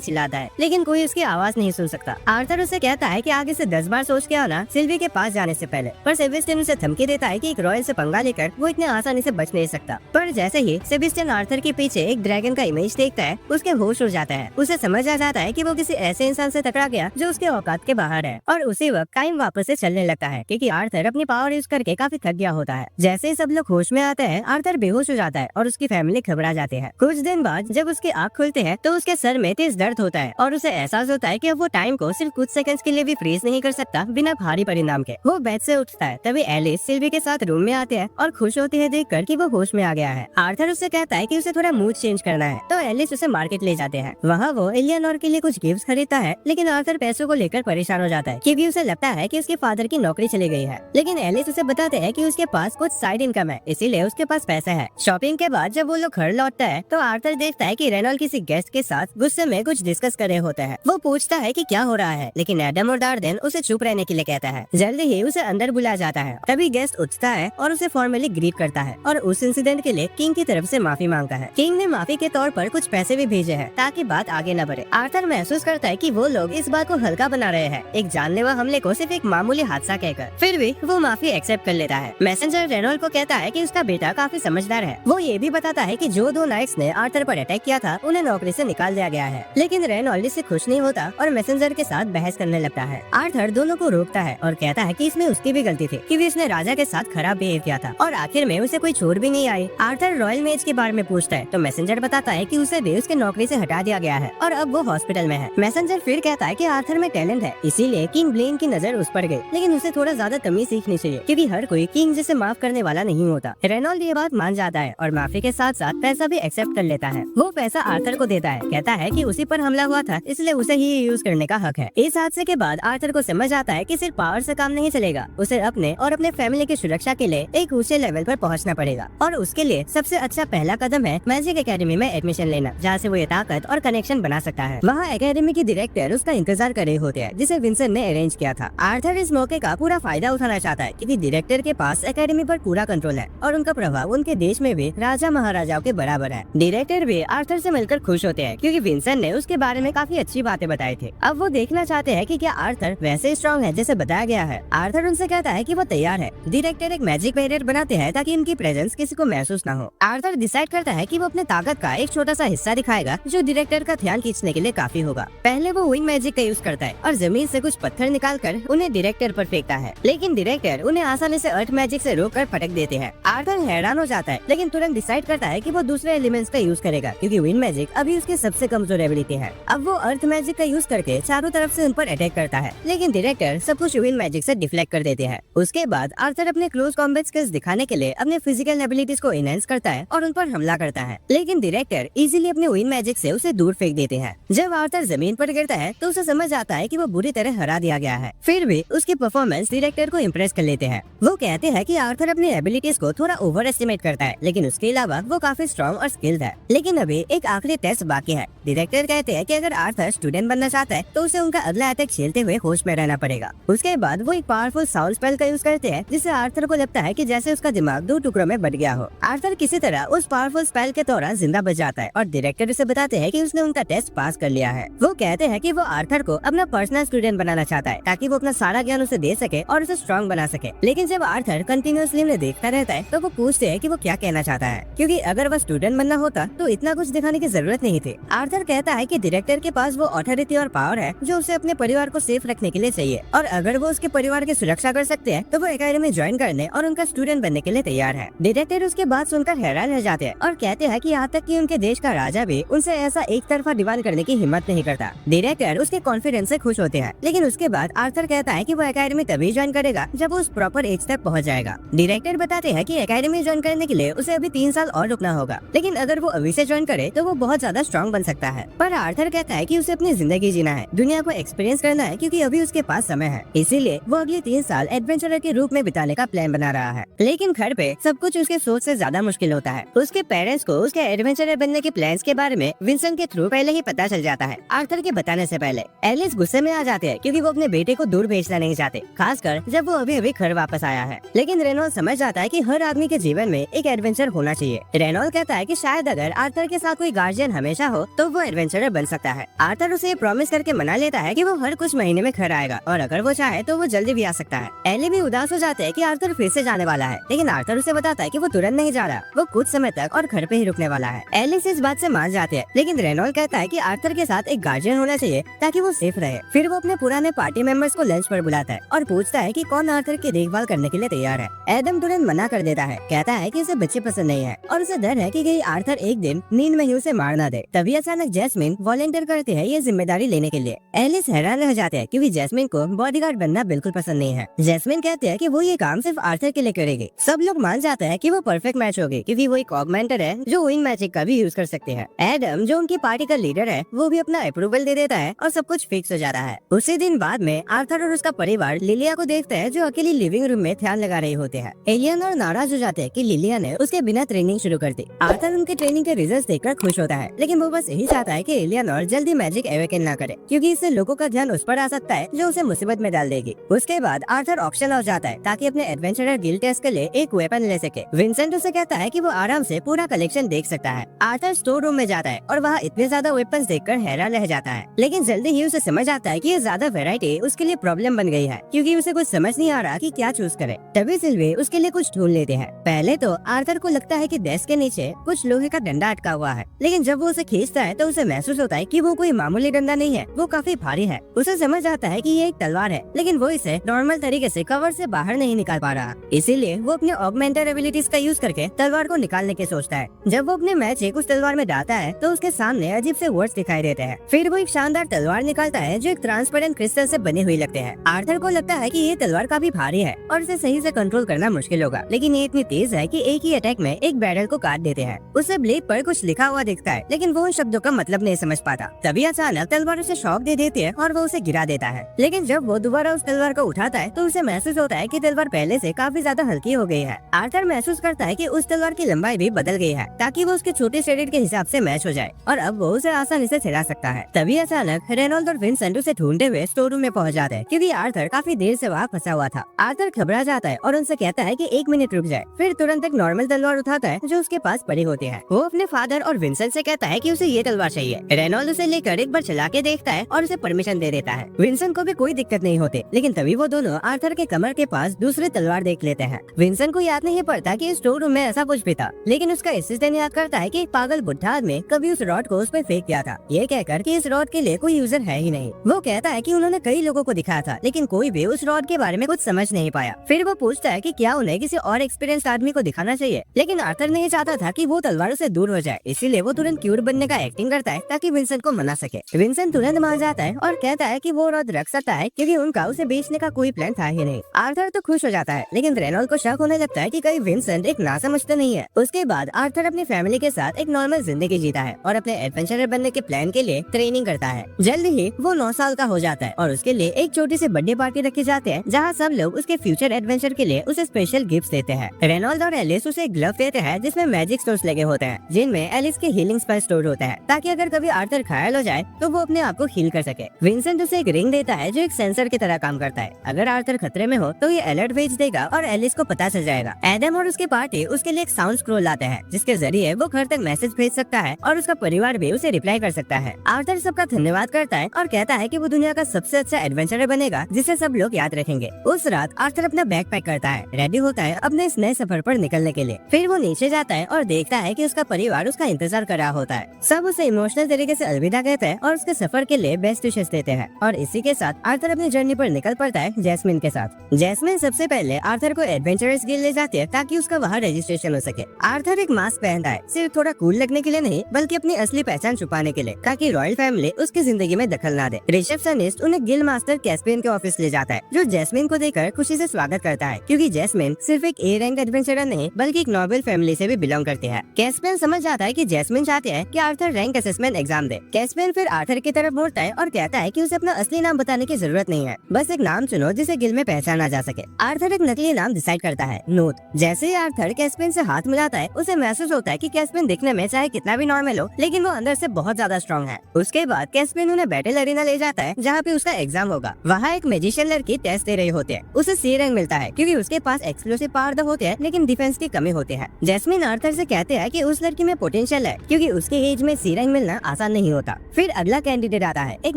चिल्लाता है, लेकिन कोई उसकी आवाज नहीं सुन सकता। आर्थर उसे कहता है कि आगे से 10 बार सोच के आना सिल्वी के पास जाने से पहले, पर सेबेस्टियन उसे धमकी देता है कि एक रॉयल से पंगा लेकर वो इतने आसानी से बच नहीं सकता। पर जैसे ही सेबेस्टियन आर्थर के पीछे एक ड्रैगन का इमेज देखता है, उसके होश उड़ जाता है। उसे समझ आ जाता है कि वो किसी ऐसे इंसान से टकरा गया जो उसके औकात के बाहर है, और उसी वक्त टाइम वापस से चलने लगता है, क्योंकि आर्थर अपनी पावर यूज करके काफी थक गया होता है। जैसे ही सब लोग होश में आते हैं, आर्थर बेहोश हो जाता है और उसकी फैमिली घबरा जाती है। कुछ दिन बाद जब उसके आँख खुलते हैं तो उसके सर में तेज दर्द होता है और उसे एहसास होता है कि अब वो टाइम को सिर्फ कुछ सेकंड्स के लिए भी फ्रीज नहीं कर सकता बिना भारी परिणाम के। वो बेड से उठता है, तभी एलिस सिल्वी के साथ रूम में आते हैं और खुश होती है देखकर कि वो होश में आ गया है। आर्थर उससे कहता है कि उसे थोड़ा मूड चेंज करना है, तो एलिस उसे मार्केट ले जाते हैं। वहाँ वो एलियनोर के लिए कुछ गिफ्ट्स खरीदता है, लेकिन आर्थर पैसों को लेकर परेशान हो जाता है, क्योंकि उसे लगता है कि उसके फादर की नौकरी चली गई है। लेकिन एलिस उसे बताते हैं कि उसके पास कुछ साइड इनकम है, इसीलिए उसके पास पैसा है। शॉपिंग के बाद जब वो लोग घर लौटता है तो आर्थर देखता है कि रेनॉल्ड किसी गेस्ट के साथ गुस्से में कुछ डिस्कस कर रहे होते हैं। वो पूछता है कि क्या हो रहा है, लेकिन एडम और डार्डेन उसे चुप रहने के लिए कहता है। जल्दी ही उसे अंदर बुलाया जाता है। तभी गेस्ट उठता है और उसे फॉर्मली ग्रीट करता है और उस इंसिडेंट के लिए किंग की तरफ से माफी मांगता है। किंग ने माफी के तौर पर कुछ पैसे भी भेजे हैं ताकि बात आगे न बढ़े। आर्थर महसूस करता है कि वो लोग इस बात को हल्का बना रहे हैं, एक जानलेवा हमले को सिर्फ एक मामूली हादसा कहकर। फिर भी वो माफी एक्सेप्ट कर लेता है। मैसेंजर रेनॉल्ड को कहता है कि उसका बेटा काफी समझदार है। वो ये भी बताता है कि जो 2 नाइट्स ने आर्थर पर अटैक किया था उन्हें नौकरी से निकाल दिया गया है, लेकिन रेनॉल्ड इससे खुश नहीं होता और मैसेंजर के साथ बहस करने लगता है। आर्थर दोनों को रोकता है और कहता है कि इसमें उसकी भी गलती थी, क्योंकि उसने राजा के साथ खराब बिहेव किया था और आखिर में उसे कोई छोड़ भी नहीं आई। आर्थर रॉयल मेज के बारे में पूछता है तो मैसेंजर बताता है कि उसे भी उसके नौकरी से हटा दिया गया है और अब वो हॉस्पिटल में है। मैसेंजर फिर कहता है कि आर्थर में टैलेंट है, इसीलिए किंग ब्लेन की नजर उस पर गई, लेकिन उसे थोड़ा ज्यादा तमीज सीखनी चाहिए, क्योंकि हर कोई किंग जिसे माफ करने वाला नहीं होता। रेनॉल्ड ये बात मान जाता है और माफी के साथ साथ पैसा भी एक्सेप्ट कर लेता है। वो पैसा आर्थर को देता है, कहता है कि उसी पर हमला हुआ था, इसलिए उसे ही यूज करने का हक है। इस हादसे के बाद आर्थर को समझ आता है कि सिर्फ पावर से काम नहीं चलेगा, उसे अपने और अपने फैमिली की सुरक्षा के लिए एक ऊंचे लेवल पर पहुंचना पड़ेगा, और उसके लिए सबसे अच्छा पहला कदम है मैजिक एकेडमी में एडमिशन लेना, जहाँ से वो ये ताकत और कनेक्शन बना सकता है। वहाँ एकेडमी की डायरेक्टर उसका इंतजार कर रहे होते हैं, जिसे विंसेंट ने अरेंज किया था। आर्थर इस मौके का पूरा फायदा उठाना चाहता है, क्योंकि डायरेक्टर के पास एकेडमी पर पूरा कंट्रोल है और उनका प्रभाव उनके देश में भी राजा महाराजाओं के बराबर है। डायरेक्टर भी आर्थर से मिलकर खुश होते हैं, क्योंकि विंसेंट ने उसके बारे में काफी अच्छी बातें बताई थी। अब वो देखना चाहते हैं कि क्या आर्थर वैसे स्ट्रॉन्ग है जैसे बताया गया है। आर्थर उनसे कहता है कि वो तैयार है। डायरेक्टर एक मैजिक बैरियर बनाते हैं ताकि उनकी प्रेजेंस किसी को महसूस न हो। आर्थर डिसाइड करता है कि वो अपने ताकत का एक छोटा सा हिस्सा दिखाएगा जो डायरेक्टर का ध्यान खींचने के लिए काफी होगा। पहले वो विंग मैजिक का यूज करता है और जमीन से कुछ पत्थर निकालकर उन्हें डायरेक्टर पर फेंकता है, लेकिन डायरेक्टर उन्हें आसानी से अर्थ मैजिक से रोककर फटक देते हैं। आर्थर हैरान हो जाता है, लेकिन तुरंत डिसाइड करता है कि वो दूसरे एलिमेंट्स का यूज करेगा, क्योंकि विंड मैजिक अभी उसकी सबसे कमजोर एबिलिटी है। अब वो अर्थ मैजिक का यूज करके चारों तरफ से उन पर अटैक करता है, लेकिन डायरेक्टर सब कुछ विंड मैजिक से डिफ्लेक्ट कर देते हैं। उसके बाद आर्थर अपने क्लोज कॉम्बैट स्किल्स दिखाने के लिए अपने फिजिकल एबिलिटीज को एनहांस करता है और उन पर हमला करता है, लेकिन डायरेक्टर इजीली अपने विंड मैजिक से उसे दूर फेंक देते हैं। जब आर्थर जमीन पर गिरता है तो उसे समझ आता है कि वो बुरी तरह हरा दिया गया है। फिर भी उसकी परफॉर्मेंस डायरेक्टर को इम्प्रेस कर लेते हैं। वो कहते हैं कि आर्थर अपनी एबिलिटीज को थोड़ा ओवर एस्टिमेट करता है, लेकिन उसके अलावा वो काफी स्ट्रॉन्ग और स्किल्ड है। लेकिन अभी एक आखिरी टेस्ट बाकी है। डायरेक्टर कहते हैं कि अगर आर्थर स्टूडेंट बनना चाहता है तो उसे उनका अगला अटैक झेलते हुए होश में रहना पड़ेगा। उसके बाद वो एक पावर पावरफुल साउंड स्पेल का यूज करते हैं, जिससे आर्थर को लगता है कि जैसे उसका दिमाग 2 टुकड़ों में बट गया हो। आर्थर किसी तरह उस पावरफुल स्पेल के दौरान जिंदा बच जाता है और डायरेक्टर उसे बताते हैं कि उसने उनका टेस्ट पास कर लिया है। वो कहते हैं कि वो आर्थर को अपना पर्सनल स्टूडेंट बनाना चाहता है ताकि वो अपना सारा ज्ञान उसे दे सके और उसे स्ट्रॉन्ग बना सके। लेकिन जब आर्थर कंटिन्यूअसली उन्हें देखता रहता है तो वो पूछते हैं कि वो क्या कहना चाहता है, क्योंकि अगर वो स्टूडेंट बनना होता तो इतना कुछ दिखाने की जरूरत नहीं थी। आर्थर कहता है कि डायरेक्टर के पास वो अथॉरिटी और पावर है जो उसे अपने परिवार को सेफ रखने के लिए चाहिए, और अगर वो उसके परिवार की सुरक्षा कर सकते हैं तो वो एकेडमी ज्वाइन करने और उनका स्टूडेंट बनने के लिए तैयार है। डायरेक्टर उसके बात सुनकर हैरान रह जाते हैं और कहते हैं कि यहाँ तक कि उनके देश का राजा भी उनसे ऐसा एक तरफा डिमांड करने की हिम्मत नहीं करता। डायरेक्टर उसके कॉन्फिडेंस से खुश होते हैं, लेकिन उसके बाद आर्थर कहता है कि वो एकेडमी तभी ज्वाइन करेगा जब वो उस प्रॉपर एज तक पहुँच जाएगा। डायरेक्टर बताते हैं कि एकेडमी ज्वाइन करने के लिए उसे अभी 3 साल और रुकना होगा, लेकिन अगर वो अभी से ज्वाइन करे तो वो बहुत ज्यादा स्ट्रॉन्ग बन सकता है। पर आर्थर कहता है कि उसे अपनी जिंदगी जीना है, दुनिया को एक्सपीरियंस करना है, क्योंकि अभी उसके पास समय है। इसीलिए वो अगले 3 साल एडवेंचरर के रूप में बिताने का प्लान बना रहा है। लेकिन घर पे सब कुछ उसके सोच से ज्यादा मुश्किल होता है। उसके पेरेंट्स को उसके एडवेंचरर बनने के प्लान्स के बारे में विंसेंट के थ्रू पहले ही पता चल जाता है, आर्थर के बताने से पहले। एलिस गुस्से में आ जाते हैं क्योंकि वो अपने बेटे को दूर भेजना नहीं चाहते, खासकर जब वो अभी अभी घर वापस आया है। लेकिन रेनॉल्ड समझ जाता है कि हर आदमी के जीवन में एक एडवेंचर होना चाहिए। रेनॉल्ड कहता है कि शायद अगर आर्थर के साथ कोई गार्जियन हमेशा हो तो वो एडवेंचरर बन सकता है। आर्थर उसे प्रॉमिस करके मना लेता है कि वो हर कुछ महीने में घर आएगा और अगर वो चाहे तो वो जल्दी भी आ सकता है। एली भी उदास हो जाते हैं कि आर्थर फिर से जाने वाला है, लेकिन आर्थर उसे बताता है कि वो तुरंत नहीं जा रहा, वो कुछ समय तक और घर पे ही रुकने वाला है। एलिस इस बात से मान जाते हैं, लेकिन रेनॉल्ड कहता है कि आर्थर के साथ एक गार्जियन होना चाहिए ताकि वो सेफ रहे। फिर वो अपने पुराने पार्टी मेंबर्स को लंच पर बुलाता है और पूछता है कि कौन आर्थर की देखभाल करने के लिए तैयार है। एडम तुरंत मना कर देता है, कहता है कि उसे बच्चे पसंद नहीं है और उसे डर है कि कहीं आर्थर एक दिन नींद में ही उसे मार ना दे। तभी अचानक जैस्मिन वॉलंटियर करते हैं ये जिम्मेदारी लेने के लिए। एलिस हैरान रह जाते हैं क्योंकि जैस्मिन को बॉडीगार्ड बनना बिल्कुल पसंद नहीं है। जैस्मिन कहते हैं कि वो ये काम सिर्फ आर्थर के लिए करेगी। सब लोग मान जाते हैं कि वो परफेक्ट मैच होगी क्योंकि वो एक ऑगमेंटर है जो विंग मैजिक का भी यूज कर सकते हैं। एडम जो उनकी पार्टी का लीडर है वो भी अपना अप्रूवल दे देता है और सब कुछ फिक्स हो जाता है। उसी दिन बाद में आर्थर और उसका परिवार लिलिया को देखते हैं जो अकेली लिविंग रूम में ध्यान लगा रहे होते हैं। एलियनोर नाराज हो जाते हैं कि लिलिया ने उसके बिना ट्रेनिंग शुरू कर दी। आर्थर उनके ट्रेनिंग के रिजल्ट देखकर खुश होता है, लेकिन वो बस यही चाहता है कि एलियनोर जल्दी मैजिक एवेकन ना करे, क्योंकि इससे लोगों का ध्यान उस पर आ सकता है जो उसे मुसीबत में डाल देगी। उसके बाद आर्थर ऑक्शन हाउस जाता है ताकि अपने एडवेंचरर गिल्ड टेस्ट के लिए एक वेपन ले सके। विंसेंट उसे कहता है कि वो आराम से पूरा कलेक्शन देख सकता है। आर्थर स्टोर रूम में जाता है और वहाँ इतने ज्यादा वेपन्स देखकर हैरान रह जाता है, लेकिन जल्दी ही उसे समझ आता है कि ये ज्यादा वैरायटी उसके लिए प्रॉब्लम बन गई है, क्योंकि उसे कुछ समझ नहीं आ रहा कि क्या चूज करे। तभी सिल्वे उसके लिए कुछ ढूंढ लेते हैं। पहले तो आर्थर को लगता है कि डेस्क के नीचे कुछ लोहे का डंडा अटका हुआ है, लेकिन जब वो उसे खींचता है तो उसे महसूस होता है कि वो कोई मामूली डंडा नहीं है, वो काफी भारी है। उसे समझ आता है कि ये एक तलवार है, लेकिन वो इसे नॉर्मल तरीके से कवर से बाहर नहीं निकाल पा रहा। इसीलिए वो अपने ऑगमेंटेड एबिलिटीज का यूज करके तलवार को निकालने की सोचता है। जब वो अपने मैजिक उस तलवार में डालता है तो उसके सामने अजीब से वर्ड्स दिखाई देते हैं। फिर वो एक शानदार तलवार निकालता है जो एक ट्रांसपेरेंट क्रिस्टल से बने हुए लगते हैं। आर्थर को लगता है कि ये तलवार काफी भारी है और इसे सही से कंट्रोल करना मुश्किल होगा, लेकिन ये इतनी तेज है कि एक ही अटैक में एक बैरल को काट देते हैं। उसे ब्लेड पर कुछ लिखा हुआ दिखता है, लेकिन वो उन शब्दों का मतलब नहीं समझ पाता। तभी अचानक तलवार उसे शॉक दे देती है और वो उसे गिरा देता है। लेकिन जब वो दोबारा उस तलवार को उठाता है तो उसे महसूस होता है कि तलवार पहले से काफी ज्यादा हल्की हो गई है। आर्थर महसूस करता है कि उस तलवार की लंबाई भी बदल गई है ताकि वो उसके छोटे शरीर के हिसाब से मैच हो जाए और अब वो उसे आसानी से चला सकता है। तभी अचानक रेनॉल्ड और विंसेंट उसे ढूंढते हुए स्टोर रूम में पहुंच जाते हैं, क्योंकि आर्थर काफी देर से वहाँ फंसा हुआ था। आर्थर घबरा जाता है और उनसे कहता है कि 1 मिनट रुक जाए। फिर तुरंत एक नॉर्मल तलवार उठाता है जो उसके पास पड़ी होती है। वो अपने फादर और विंसेंट से कहता है कि उसे ये तलवार चाहिए। रेनॉल्ड उसे लेकर एक बार चला के देखता है और उसे परमिशन दे देता है। विंसेंट को भी कोई दिक्कत नहीं होती, लेकिन तभी वो दोनों आर्थर के कमर के पास दूसरी तलवार देख लेते हैं। विंसेंट को याद नहीं पड़ता कि स्टोर रूम में ऐसा कुछ भी था, लेकिन उसका असिस्टेंट याद करता है कि एक पागल बुढ़ा आदमी कभी उस रॉड को उस पर फेंक दिया था, ये कहकर कि इस रॉड के लिए कोई यूजर है ही नहीं। वो कहता है कि उन्होंने कई लोगों को दिखाया था, लेकिन कोई भी उस रॉड के बारे में कुछ समझ नहीं पाया। फिर वो पूछता है कि क्या उन्हें किसी और एक्सपीरियंस्ड आदमी को दिखाना चाहिए, लेकिन आर्थर नहीं चाहता था कि वो तलवार से दूर हो जाए, इसीलिए वो तुरंत क्यूट बनने का एक्टिंग करता है ताकि विंसेंट को मना सके। विंसेंट तुरंत मान जाता है और कहता है कि वो रॉड रख सकता है क्योंकि उनका उसे बेचने का कोई प्लान था ही नहीं। आर्थर तो खुश हो जाता है, लेकिन रेनॉल्ड को शक होने लगता है कि कहीं विंसेंट एक नासमझता नहीं है। उसके बाद आर्थर अपनी फैमिली के साथ एक नॉर्मल जिंदगी जीता है और अपने एडवेंचरर बनने के प्लान के लिए ट्रेनिंग करता है। जल्द ही वो 9 साल का हो जाता है और उसके लिए एक छोटी सी बर्थडे पार्टी रखी जाती है, जहाँ सब लोग उसके फ्यूचर एडवेंचर के लिए उसे स्पेशल गिफ्ट देते हैं। रेनॉल्ड और एलिस उसे एक ग्लव देते हैं जिसमें मैजिक स्टोन्स लगे होते हैं, जिनमें एलिस के हीलिंग स्पेल स्टोर होता है ताकि अगर कभी आर्थर घायल हो जाए तो वो अपने आप को हील कर सके। विंसेंट उसे एक रिंग देता है जो एक सेंसर की तरह काम करता है। अगर आर्थर खतरे में हो तो ये अलर्ट भेज देगा और एलिस को पता चल जाएगा। एडम और उसके पार्टी उसके लिए एक साउंड स्क्रोल लाते हैं जिसके जरिए वो घर तक मैसेज भेज सकता है और उसका परिवार भी उसे रिप्लाई कर सकता है। आर्थर सबका धन्यवाद करता है और कहता है कि वो दुनिया का सबसे अच्छा एडवेंचरर बनेगा जिसे सब लोग याद रखेंगे। उस रात आर्थर अपना बैग पैक करता है, रेडी होता है अपने इस नए सफर पर निकलने के लिए। फिर वो नीचे जाता है और देखता है कि उसका परिवार उसका इंतजार कर रहा होता है। सब उसे इमोशनल तरीके से अलविदा कहते हैं और उसके सफर के लिए बेस्ट विशेष देते हैं। और इसी के साथ आर्थर अपनी जर्नी पर निकल पड़ता है जैस्मिन के साथ। जैस्मिन सबसे पहले आर्थर को एडवेंचरस गिल्ड ले जाती है ताकि उसका वहाँ रजिस्ट्रेशन हो सके। आर्थर एक मास्क पहनता है, सिर्फ थोड़ा कूल लगने के लिए नहीं बल्कि अपनी असली पहचान छुपाने के लिए, ताकि रॉयल फैमिली उसकी जिंदगी में दखल ना दे। रिसेप्शनिस्ट उन्हें गिल्ड मास्टर कैस्पियन के ऑफिस ले जाता है जो जैस्मिन को देखकर खुशी से स्वागत करता है, क्योंकि जैस्मिन सिर्फ एक ए रैंक एडवेंचरर नहीं बल्कि एक नोबल फैमिली से भी बिलोंग करती है। कैस्पियन समझ जाता है कि जैस्मिन चाहते हैं कि आर्थर रैंक असेसमेंट एग्जाम दे। कैस्पियन फिर आर्थर की तरफ मुड़ता है और कहता है कि उसे अपना असली नाम बताने की जरूरत नहीं है, बस एक नाम चुनो जिसे गिल्ड में पहचाना जा सके। आर्थर एक नकली नाम डिसाइड करता है, नोट। जैसे ही आर्थर कैस्पियन से हाथ मिलाता है उसे महसूस होता है कि कैस्पियन दिखने में चाहे कितना भी नॉर्मल हो लेकिन वो अंदर से बहुत ज्यादा स्ट्रॉन्ग है। उसके बाद कैस्पियन उन्हें बैटल अरीना ले जाता है जहाँ पे उसका एग्जाम होगा। वहाँ एक मैजिशियन लड़की टेस्ट दे रही होती है, उसे सी रैंक मिलता है क्योंकि उसके पास एक्सप्लोसिव पावर तो होते हैं लेकिन डिफेंस की कमी होती है। जैस्मिन आर्थर से कहते हैं कि उस लड़की में पोटेंशियल है क्योंकि उसके एज में सी रैंक मिलना आसान नहीं होता। फिर अगला कैंडिडेट आता है, एक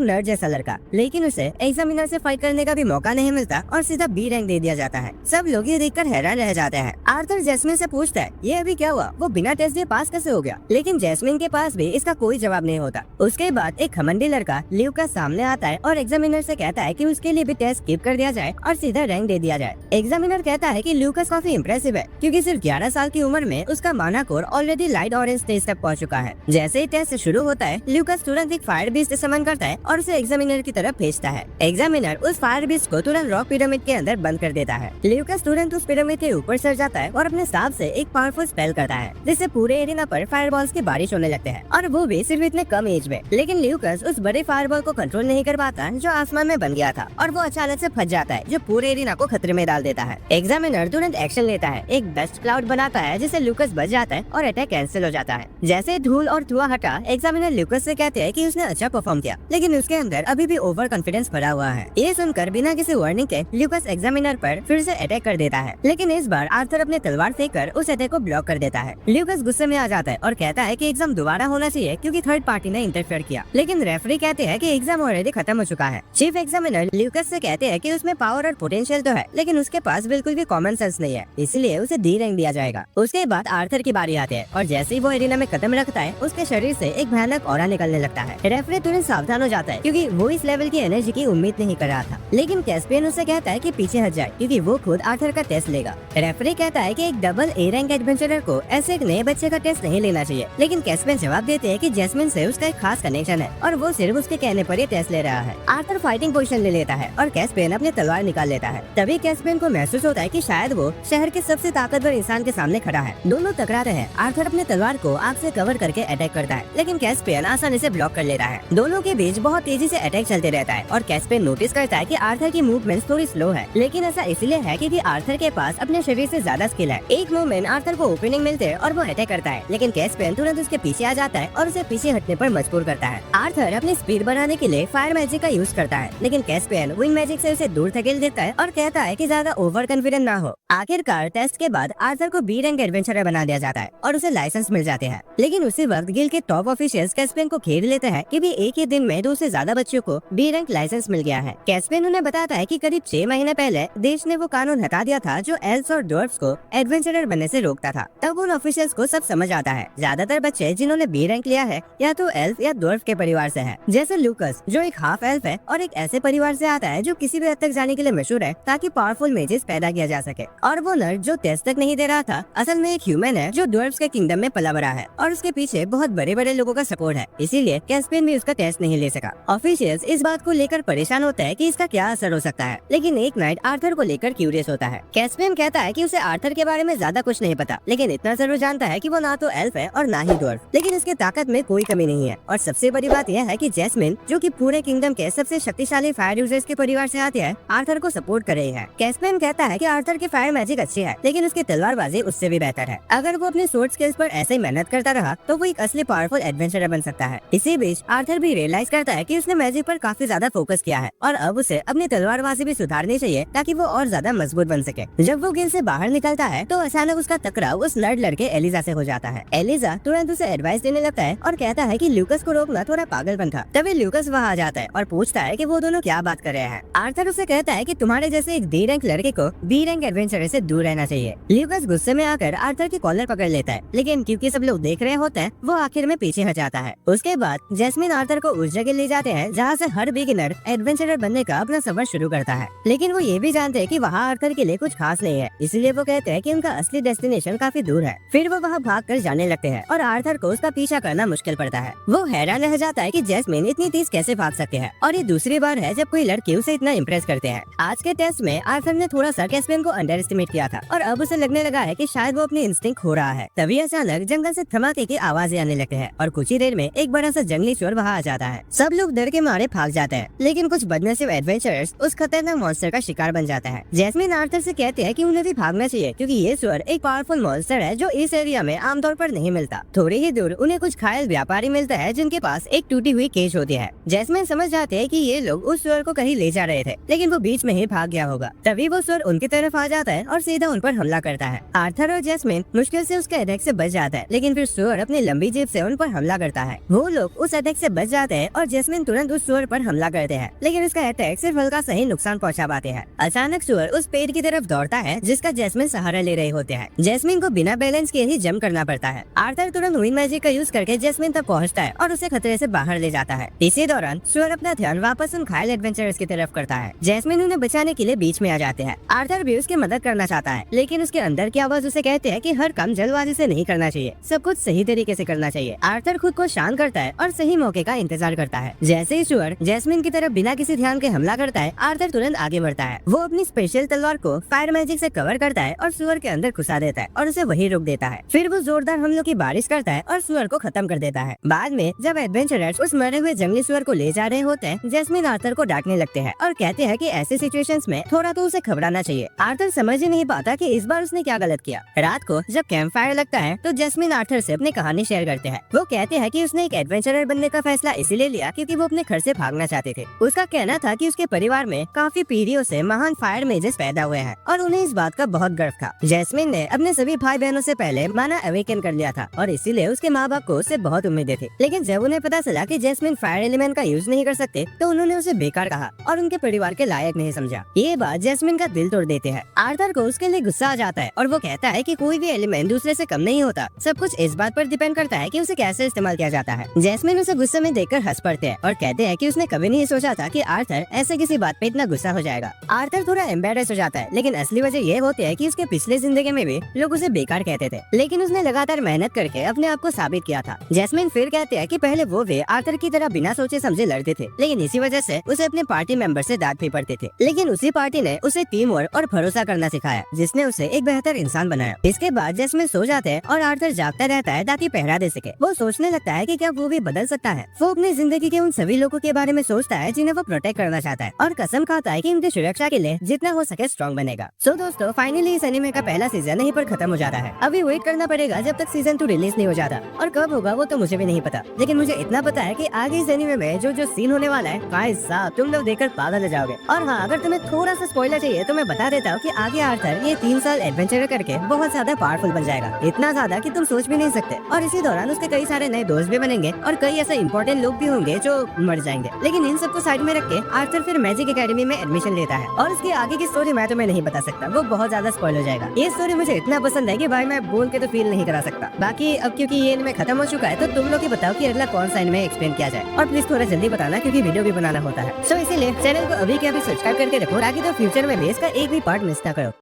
नर्ड जैसा लड़का, लेकिन उसे एग्जामिनर से फाइट करने का भी मौका नहीं मिलता और सीधा बी रैंक दे दिया जाता है। सब लोग ये देखकर हैरान रह जाते हैं। आर्थर जैस्मिन से पूछता है ये अभी क्या हुआ, वो बिना टेस्ट दिए पास कैसे हो गया, लेकिन जैस्मिन के पास भी इसका कोई जवाब नहीं होता। उसके बाद एक घमंडी लड़का ल्यूकास सामने आता है और एग्जामिनर से कहता है कि उसके लिए भी टेस्ट स्किप कर दिया जाए और सीधा रैंक दे दिया जाए। एग्जामिनर कहता है कि ल्यूकास काफी इम्प्रेसिव है क्योंकि सिर्फ 11 साल की उम्र में उसका माना core already light orange stage तक पहुंच चुका है। जैसे ही टेस्ट शुरू होता है ल्यूकास तुरंत एक फायर बीस्ट समन करता है और उसे एग्जामिनर की तरफ भेजता है। एग्जामिनर उस फायर बीस्ट को तुरंत रॉक पिरामिड के अंदर बंद कर देता है। ल्यूकास तुरंत उस पिरामिड के ऊपर चढ़ जाता है और अपने सांप से एक पावरफुल स्पेल करता है जिससे पूरे एरिना पर फायरबॉल्स की बारिश होने लगते हैं, और वो भी सिर्फ इतने कम एज में। लेकिन ल्यूकास उस बड़े फायरबॉल को कंट्रोल नहीं कर पाता जो आसमान में बन गया था और वो अचानक से फंस जाता है जो पूरे एरिना को खतरे में डाल देता है। एग्जामिनर तुरंत एक्शन लेता है, एक डस्ट क्लाउड बनाता है जिससे ल्यूकास बच जाता है और अटैक कैंसिल हो जाता है। जैसे धूल और धुआं हटा, एग्जामिनर ल्यूकास से कहते हैं कि उसने अच्छा परफॉर्म किया लेकिन उसके अंदर अभी भी ओवर कॉन्फिडेंस भरा हुआ है। ये सुनकर बिना किसी वार्निंग के ल्यूकास एग्जामिनर पर फिर से अटैक कर देता है, लेकिन इस बार आर्थर अपने तलवार फेंककर उस अटैक को ब्लॉक कर देता है। ल्यूकास गुस्से में आ जाता है और कहता है कि एग्जाम दोबारा होना चाहिए क्योंकि थर्ड पार्टी ने इंटरफेयर किया, लेकिन रेफरी कहते हैं कि एग्जाम ऑलरेडी खत्म हो चुका है। चीफ एग्जामिनर ल्यूकास से कहते हैं कि उसमें पावर और पोटेंशियल तो है लेकिन उसके पास बिल्कुल भी कॉमन सेंस नहीं है, इसलिए उसे डी रैंक दिया जाएगा। उसके बाद आर्थर की बारी आती है और जैसे ही वो एरिना में कदम रखता है उसके शरीर से एक भयानक ऑरा निकलने लगता है। रेफरी तुरंत सावधान हो जाता है क्योंकि वो इस लेवल की एनर्जी की उम्मीद नहीं कर रहा था, लेकिन कैस्पियन उसे कहता है कि पीछे हट जाए क्योंकि वो खुद आर्थर का टेस्ट लेगा। रेफरी कहता है कि एक डबल ए रैंक एडवेंचरर को ऐसे एक नए बच्चे का टेस्ट नहीं लेना चाहिए, लेकिन कैस्पियन जवाब देते हैं कि जैस्मिन से उसका एक खास कनेक्शन है और वो सिर्फ उसके कहने पर ये टेस्ट ले रहा है। आर्थर फाइटिंग पोजीशन ले लेता है और कैस्पियन अपनी तलवार निकाल लेता है। तभी कैस्पियन को महसूस होता है कि शायद वो शहर के सबसे ताकतवर इंसान के सामने खड़ा है। दोनों टकराते हैं। आर्थर अपने तलवार को आग से कवर करके अटैक करता है, लेकिन कैस्पियन आसानी से ब्लॉक कर लेता है। दोनों के बीच बहुत तेजी से अटैक चलते रहता है और कैस्पियन नोटिस करता है कि आर्थर की मूवमेंट थोड़ी स्लो है, लेकिन ऐसा इसलिए है क्योंकि आर्थर के पास अपने शरीर से ज्यादा स्किल है। एक मूवमेंट आर्थर को ओपनिंग मिलते है और वो अटैक करता है, लेकिन कैस्पियन तुरंत उसके पीछे आ जाता है और उसे पीछे हटने पर मजबूर करता है। आर्थर अपनी स्पीड बढ़ाने के लिए फायर मैजिक का यूज करता है, लेकिन कैस्पियन विंड मैजिक से उसे दूर धकेल देता है और कहता है कि ज्यादा ओवर कॉन्फिडेंट ना हो। आखिरकार टेस्ट के बाद आर्थर को बी रैंक एडवेंचरर बना दिया जाता है और उसे लाइसेंस मिल जाते हैं, लेकिन उसी वक्त गिल्ड के टॉप ऑफिशियल्स कैस्पियन को घेर लेते हैं कि भी एक ही दिन में 2 से ज्यादा बच्चों को बी रैंक लाइसेंस मिल गया है। कैस्पियन उन्हें बताता है कि करीब 6 महीने पहले देश ने वो कानून हटा दिया था जो एल्फ्स और ड्वार्फ्स को एडवेंचरर बनने से रोकता था। तब उन ऑफिशियल्स को सब समझ आता है, ज्यादातर बच्चे जिन्होंने बी रैंक लिया है या तो एल्फ या ड्वार्फ के परिवार से है, जैसे लूकस जो एक हाफ एल्फ है और एक ऐसे परिवार से आता है जो किसी भी हद तक जाने के लिए मशहूर है ताकि पावरफुल मेजेस पैदा किया जा सके। और वो नर्ड जो टेस्ट तक नहीं दे रहा था असल में एक ह्यूमन है जो ड्वार्फ्स के किंगडम में पला बड़ा है और उसके पीछे बहुत बड़े बड़े लोगों का सपोर्ट है, इसीलिए कैस्पियन भी उसका टेस्ट नहीं ले सका। ऑफिशियल्स इस बात को लेकर परेशान होते हैं कि इसका क्या असर हो सकता है, लेकिन एक नाइट आर्थर को लेकर क्यूरियस होता है। कैस्पियन कहता है कि उसे आर्थर के बारे में ज्यादा कुछ नहीं पता, लेकिन इतना जरूर जानता है कि वो ना तो एल्फ है और ना ही ड्वार्फ, लेकिन इसके ताकत में कोई कमी नहीं है। और सबसे बड़ी बात यह है कि जैस्मिन जो कि पूरे किंगडम के सबसे शक्तिशाली फायर यूजर्स के परिवार से आती है आर्थर को सपोर्ट कर रही है। कैस्पियन कहता है कि आर्थर की फायर मैजिक अच्छी है, लेकिन उसकी तलवारबाजी उससे भी बेहतर है। अगर वो अपने स्वॉर्ड स्किल्स पर ऐसे ही मेहनत करता रहा तो वो एक असली पावरफुल एडवेंचरर बन सकता है। इसी बीच आर्थर भी रियलाइज करता है कि उसने मैजिक पर काफी ज्यादा फोकस किया है और अब उसे अपनी तलवार तलवारबाजी भी सुधारनी चाहिए ताकि वो और ज्यादा मजबूत बन सके। जब वो गेम से बाहर निकलता है तो अचानक उसका टकराव उस नर्ड लड़के एलिजा से हो जाता है। एलिजा तुरंत उसे एडवाइस देने लगता है और कहता है कि ल्यूकस को रोकना थोड़ा पागलपन था। तभी ल्यूकस वहाँ आ जाता है और पूछता है कि वो दोनों क्या बात कर रहे हैं। आर्थर उसे कहता है कि तुम्हारे जैसे एक डी रैंक लड़के को बी रैंक एडवेंचर से दूर रहना चाहिए। ल्यूकस गुस्से में आकर आर्थर की कॉलर पकड़ लेता है, लेकिन क्योंकि सब लोग देख रहे होते हैं वो आखिर में पीछे हट जाता है। उसके बाद जैस्मिन आर्थर को उस जगह ले जाते हैं जहाँ से हर बिगिनर एडवेंचरर बनने का अपना सफर शुरू करता है, लेकिन वो ये भी जानते हैं कि वहाँ आर्थर के लिए कुछ खास नहीं है, इसलिए वो कहते हैं कि उनका असली डेस्टिनेशन काफी दूर है। फिर वो वहाँ भाग कर जाने लगते हैं और आर्थर को उसका पीछा करना मुश्किल पड़ता है। वो हैरान रह जाता है कि जैस्मिन इतनी तेज कैसे भाग सकते हैं और ये दूसरी बार है जब कोई लड़की उसे इतना इम्प्रेस करते हैं। आज के टेस्ट में आर्थर ने थोड़ा सा कैस्पियन को अंडर एस्टिमेट किया था और अब उसे लगने लगा है कि शायद वो अपनी इंस्टिंक्ट खो रहा है। तभी अचानक जंगल से धमाके की आवाजें आने लगते हैं और कुछ ही देर में एक बड़ा सा जंगली चोर वहाँ आ जाता है। सब लोग डर के मारे भाग जाते हैं, लेकिन कुछ बदनसीब एडवेंचरर्स उस खतरनाक मॉन्स्टर का शिकार बन जाता है। जैस्मिन आर्थर से कहते हैं कि उन्हें भी भागना चाहिए क्योंकि ये चोर एक पावरफुल मॉन्स्टर है जो इस एरिया में आमतौर पर नहीं मिलता। थोड़ी ही दूर उन्हें कुछ घायल व्यापारी मिलता है जिनके पास एक टूटी हुई केज होती है। जैस्मिन समझ जाते हैं कि ये लोग उस चोर को कहीं ले जा रहे थे, लेकिन वो बीच में ही भाग गया होगा। तभी वो चोर उनकी तरफ आ जाता है और सीधा उन पर हमला करता है। आर्थर और जैस्मिन मुश्किल से उसके अटैक से बच जाता है, लेकिन फिर चोर अपनी लंबी जीप से उन पर हमला करता है। वो लोग उस अटैक से बच जाते हैं और जैस्मिन तुरंत उस चोर पर हमला करते हैं, लेकिन उसका अटैक सिर्फ हल्का सही नुकसान पहुंचा पाते हैं। अचानक चोर उस पेड़ की तरफ दौड़ता है जिसका जैस्मिन सहारा ले रहे होते हैं। जैस्मिन को बिना बैलेंस के ही जंप करना पड़ता है। आर्थर तुरंत विंड मैजिक का यूज करके जैस्मिन तक पहुंचता है और उसे खतरे से बाहर ले जाता है। इसी दौरान चोर अपना ध्यान वापस उन घायल एडवेंचरर्स की तरफ करता है। जैस्मिन उन्हें बचाने के लिए बीच में आ जाते हैं। आर्थर भी उसकी मदद करना चाहता है, लेकिन उसके अंदर की आवाज उसे कहते हैं कि हर काम जल्दबाजी से नहीं करना चाहिए, सब कुछ सही तरीके से करना चाहिए। आर्थर खुद को शांत करता है और सही मौके का इंतजार करता है। जैसे ही चोर जैस्मिन की तरफ बिना किसी ध्यान के हमला करता है, आर्थर तुरंत आगे बढ़ता है। वो अपनी स्पेशल तलवार को फायर मैजिक से कवर करता है और सुअर के अंदर घुसा देता है और उसे वही रोक देता है। फिर वो जोरदार हमलों की बारिश करता है और सुअर को खत्म कर देता है। बाद में जब एडवेंचरर्स उस मरे हुए जंगली सुअर को ले जा रहे होते हैं, जैस्मिन आर्थर को डांटने लगते हैं और कहते हैं कि ऐसे सिचुएशंस में थोड़ा तो उसे घबराना चाहिए। आर्थर समझ ही नहीं पाता कि इस बार उसने क्या गलत किया। रात को जब कैंप फायर लगता है तो जैस्मिन आर्थर से अपनी कहानी शेयर करते हैं। वो कहते हैं कि उसने एक एडवेंचरर बनने का फैसला इसीलिए लिया क्योंकि वो अपने घर से भागना चाहते थे। उसका कहना था कि उसके परिवार में काफी पीढ़ियों से महान फायर मेजेस पैदा हुए हैं और उन्हें इस बात का बहुत गर्व था। जैस्मिन ने अपने सभी भाई बहनों से पहले माना अवेकन कर लिया था और इसीलिए उसके माँ बाप को उससे बहुत उम्मीदें थी। लेकिन जब उन्हें पता चला कि जैस्मिन फायर एलिमेंट का यूज नहीं कर सकते तो उन्होंने उसे बेकार कहा और उनके परिवार के लायक नहीं समझा। ये बात जैस्मिन का दिल तोड़ देते हैं। आर्थर को उसके लिए गुस्सा आ जाता है और वो कहता है कि कोई भी एलिमेंट दूसरे से कम नहीं होता, सब कुछ इस बात पर डिपेंड करता है कि उसे कैसे इस्तेमाल किया जाता है। जैस्मिन उसे गुस्से में देखकर हंस पड़ते हैं और कहते हैं कि उसने कभी नहीं सोचा था कि आर्थर ऐसे किसी बात पे इतना गुस्सा हो जाएगा। आर्थर थोड़ा एम्बेरस हो जाता है, लेकिन असली वजह ये होती है कि उसके पिछले जिंदगी में भी लोग उसे बेकार कहते थे, लेकिन उसने लगातार मेहनत करके अपने आप को साबित किया था। जैस्मिन फिर कहते हैं कि पहले वो वे आर्थर की तरह बिना सोचे समझे लड़ते थे, लेकिन इसी वजह से उसे अपने पार्टी मेंबर से डांट भी पड़ते थे। लेकिन उसी पार्टी ने उसे टीम वर्क और भरोसा करना सिखाया, जिसने उसे एक बेहतर इंसान बनाया। इसके बाद जैस्मिन सो जाते हैं और आर्थर जागता रहता है ताकि पहरा दे सके। वो सोचने लगता है कि क्या वो भी बदल सकता है। वो अपनी जिंदगी के उन सभी लोगों के बारे में सोचता है जिन्हें वो प्रोटेक्ट करना चाहता है और कसम खाता है कि उनकी सुरक्षा के लिए जितना हो सके स्ट्रॉन्ग बनेगा। सो दोस्तों, फाइनली इस एनिमे का पहला सीजन यहीं पर खत्म हो जाता है। अभी वेट करना पड़ेगा जब तक सीजन 2 रिलीज नहीं हो जाता, और कब होगा वो तो मुझे भी नहीं पता, लेकिन मुझे इतना पता है कि आगे इस एनिमे में जो सीन होने वाला है, भाई साहब तुम लोग देखकर पागल हो जाओगे। और हाँ, अगर तुम्हें थोड़ा सा स्पॉइलर चाहिए तो मैं बता देता हूँ कि आगे आर्थर ये 3 साल एडवेंचर करके बहुत ज्यादा पावरफुल बन जाएगा, इतना ज्यादा कि तुम सोच भी नहीं सकते। और इसी दौरान उसके कई सारे नए दोस्त भी बनेंगे और कई ऐसे इंपॉर्टेंट लोग भी होंगे जो मर जाएंगे। लेकिन इन सबको साइड में रख के आर्थर फिर मैजिक एकेडमी में एडमिशन लेता है और उसकी आगे की स्टोरी मैं तुम्हें नहीं बता सकता, वो बहुत ज्यादा स्पॉइल हो जाएगा। ये स्टोरी मुझे इतना पसंद है कि भाई मैं बोल के तो फील नहीं करा सकता। बाकी अब क्योंकि ये एनिमे खत्म हो चुका है तो तुम लोग ही बताओ कि अगला कौन सा एनिमे एक्सप्लेन किया जाए, और प्लीज थोड़ा जल्दी बताना क्योंकि वीडियो भी बनाना होता है। सो इसीलिए चैनल को अभी के अभी सब्सक्राइब करके रखो ताकि तो फ्यूचर में भी इसका एक भी पार्ट मिस ना करो।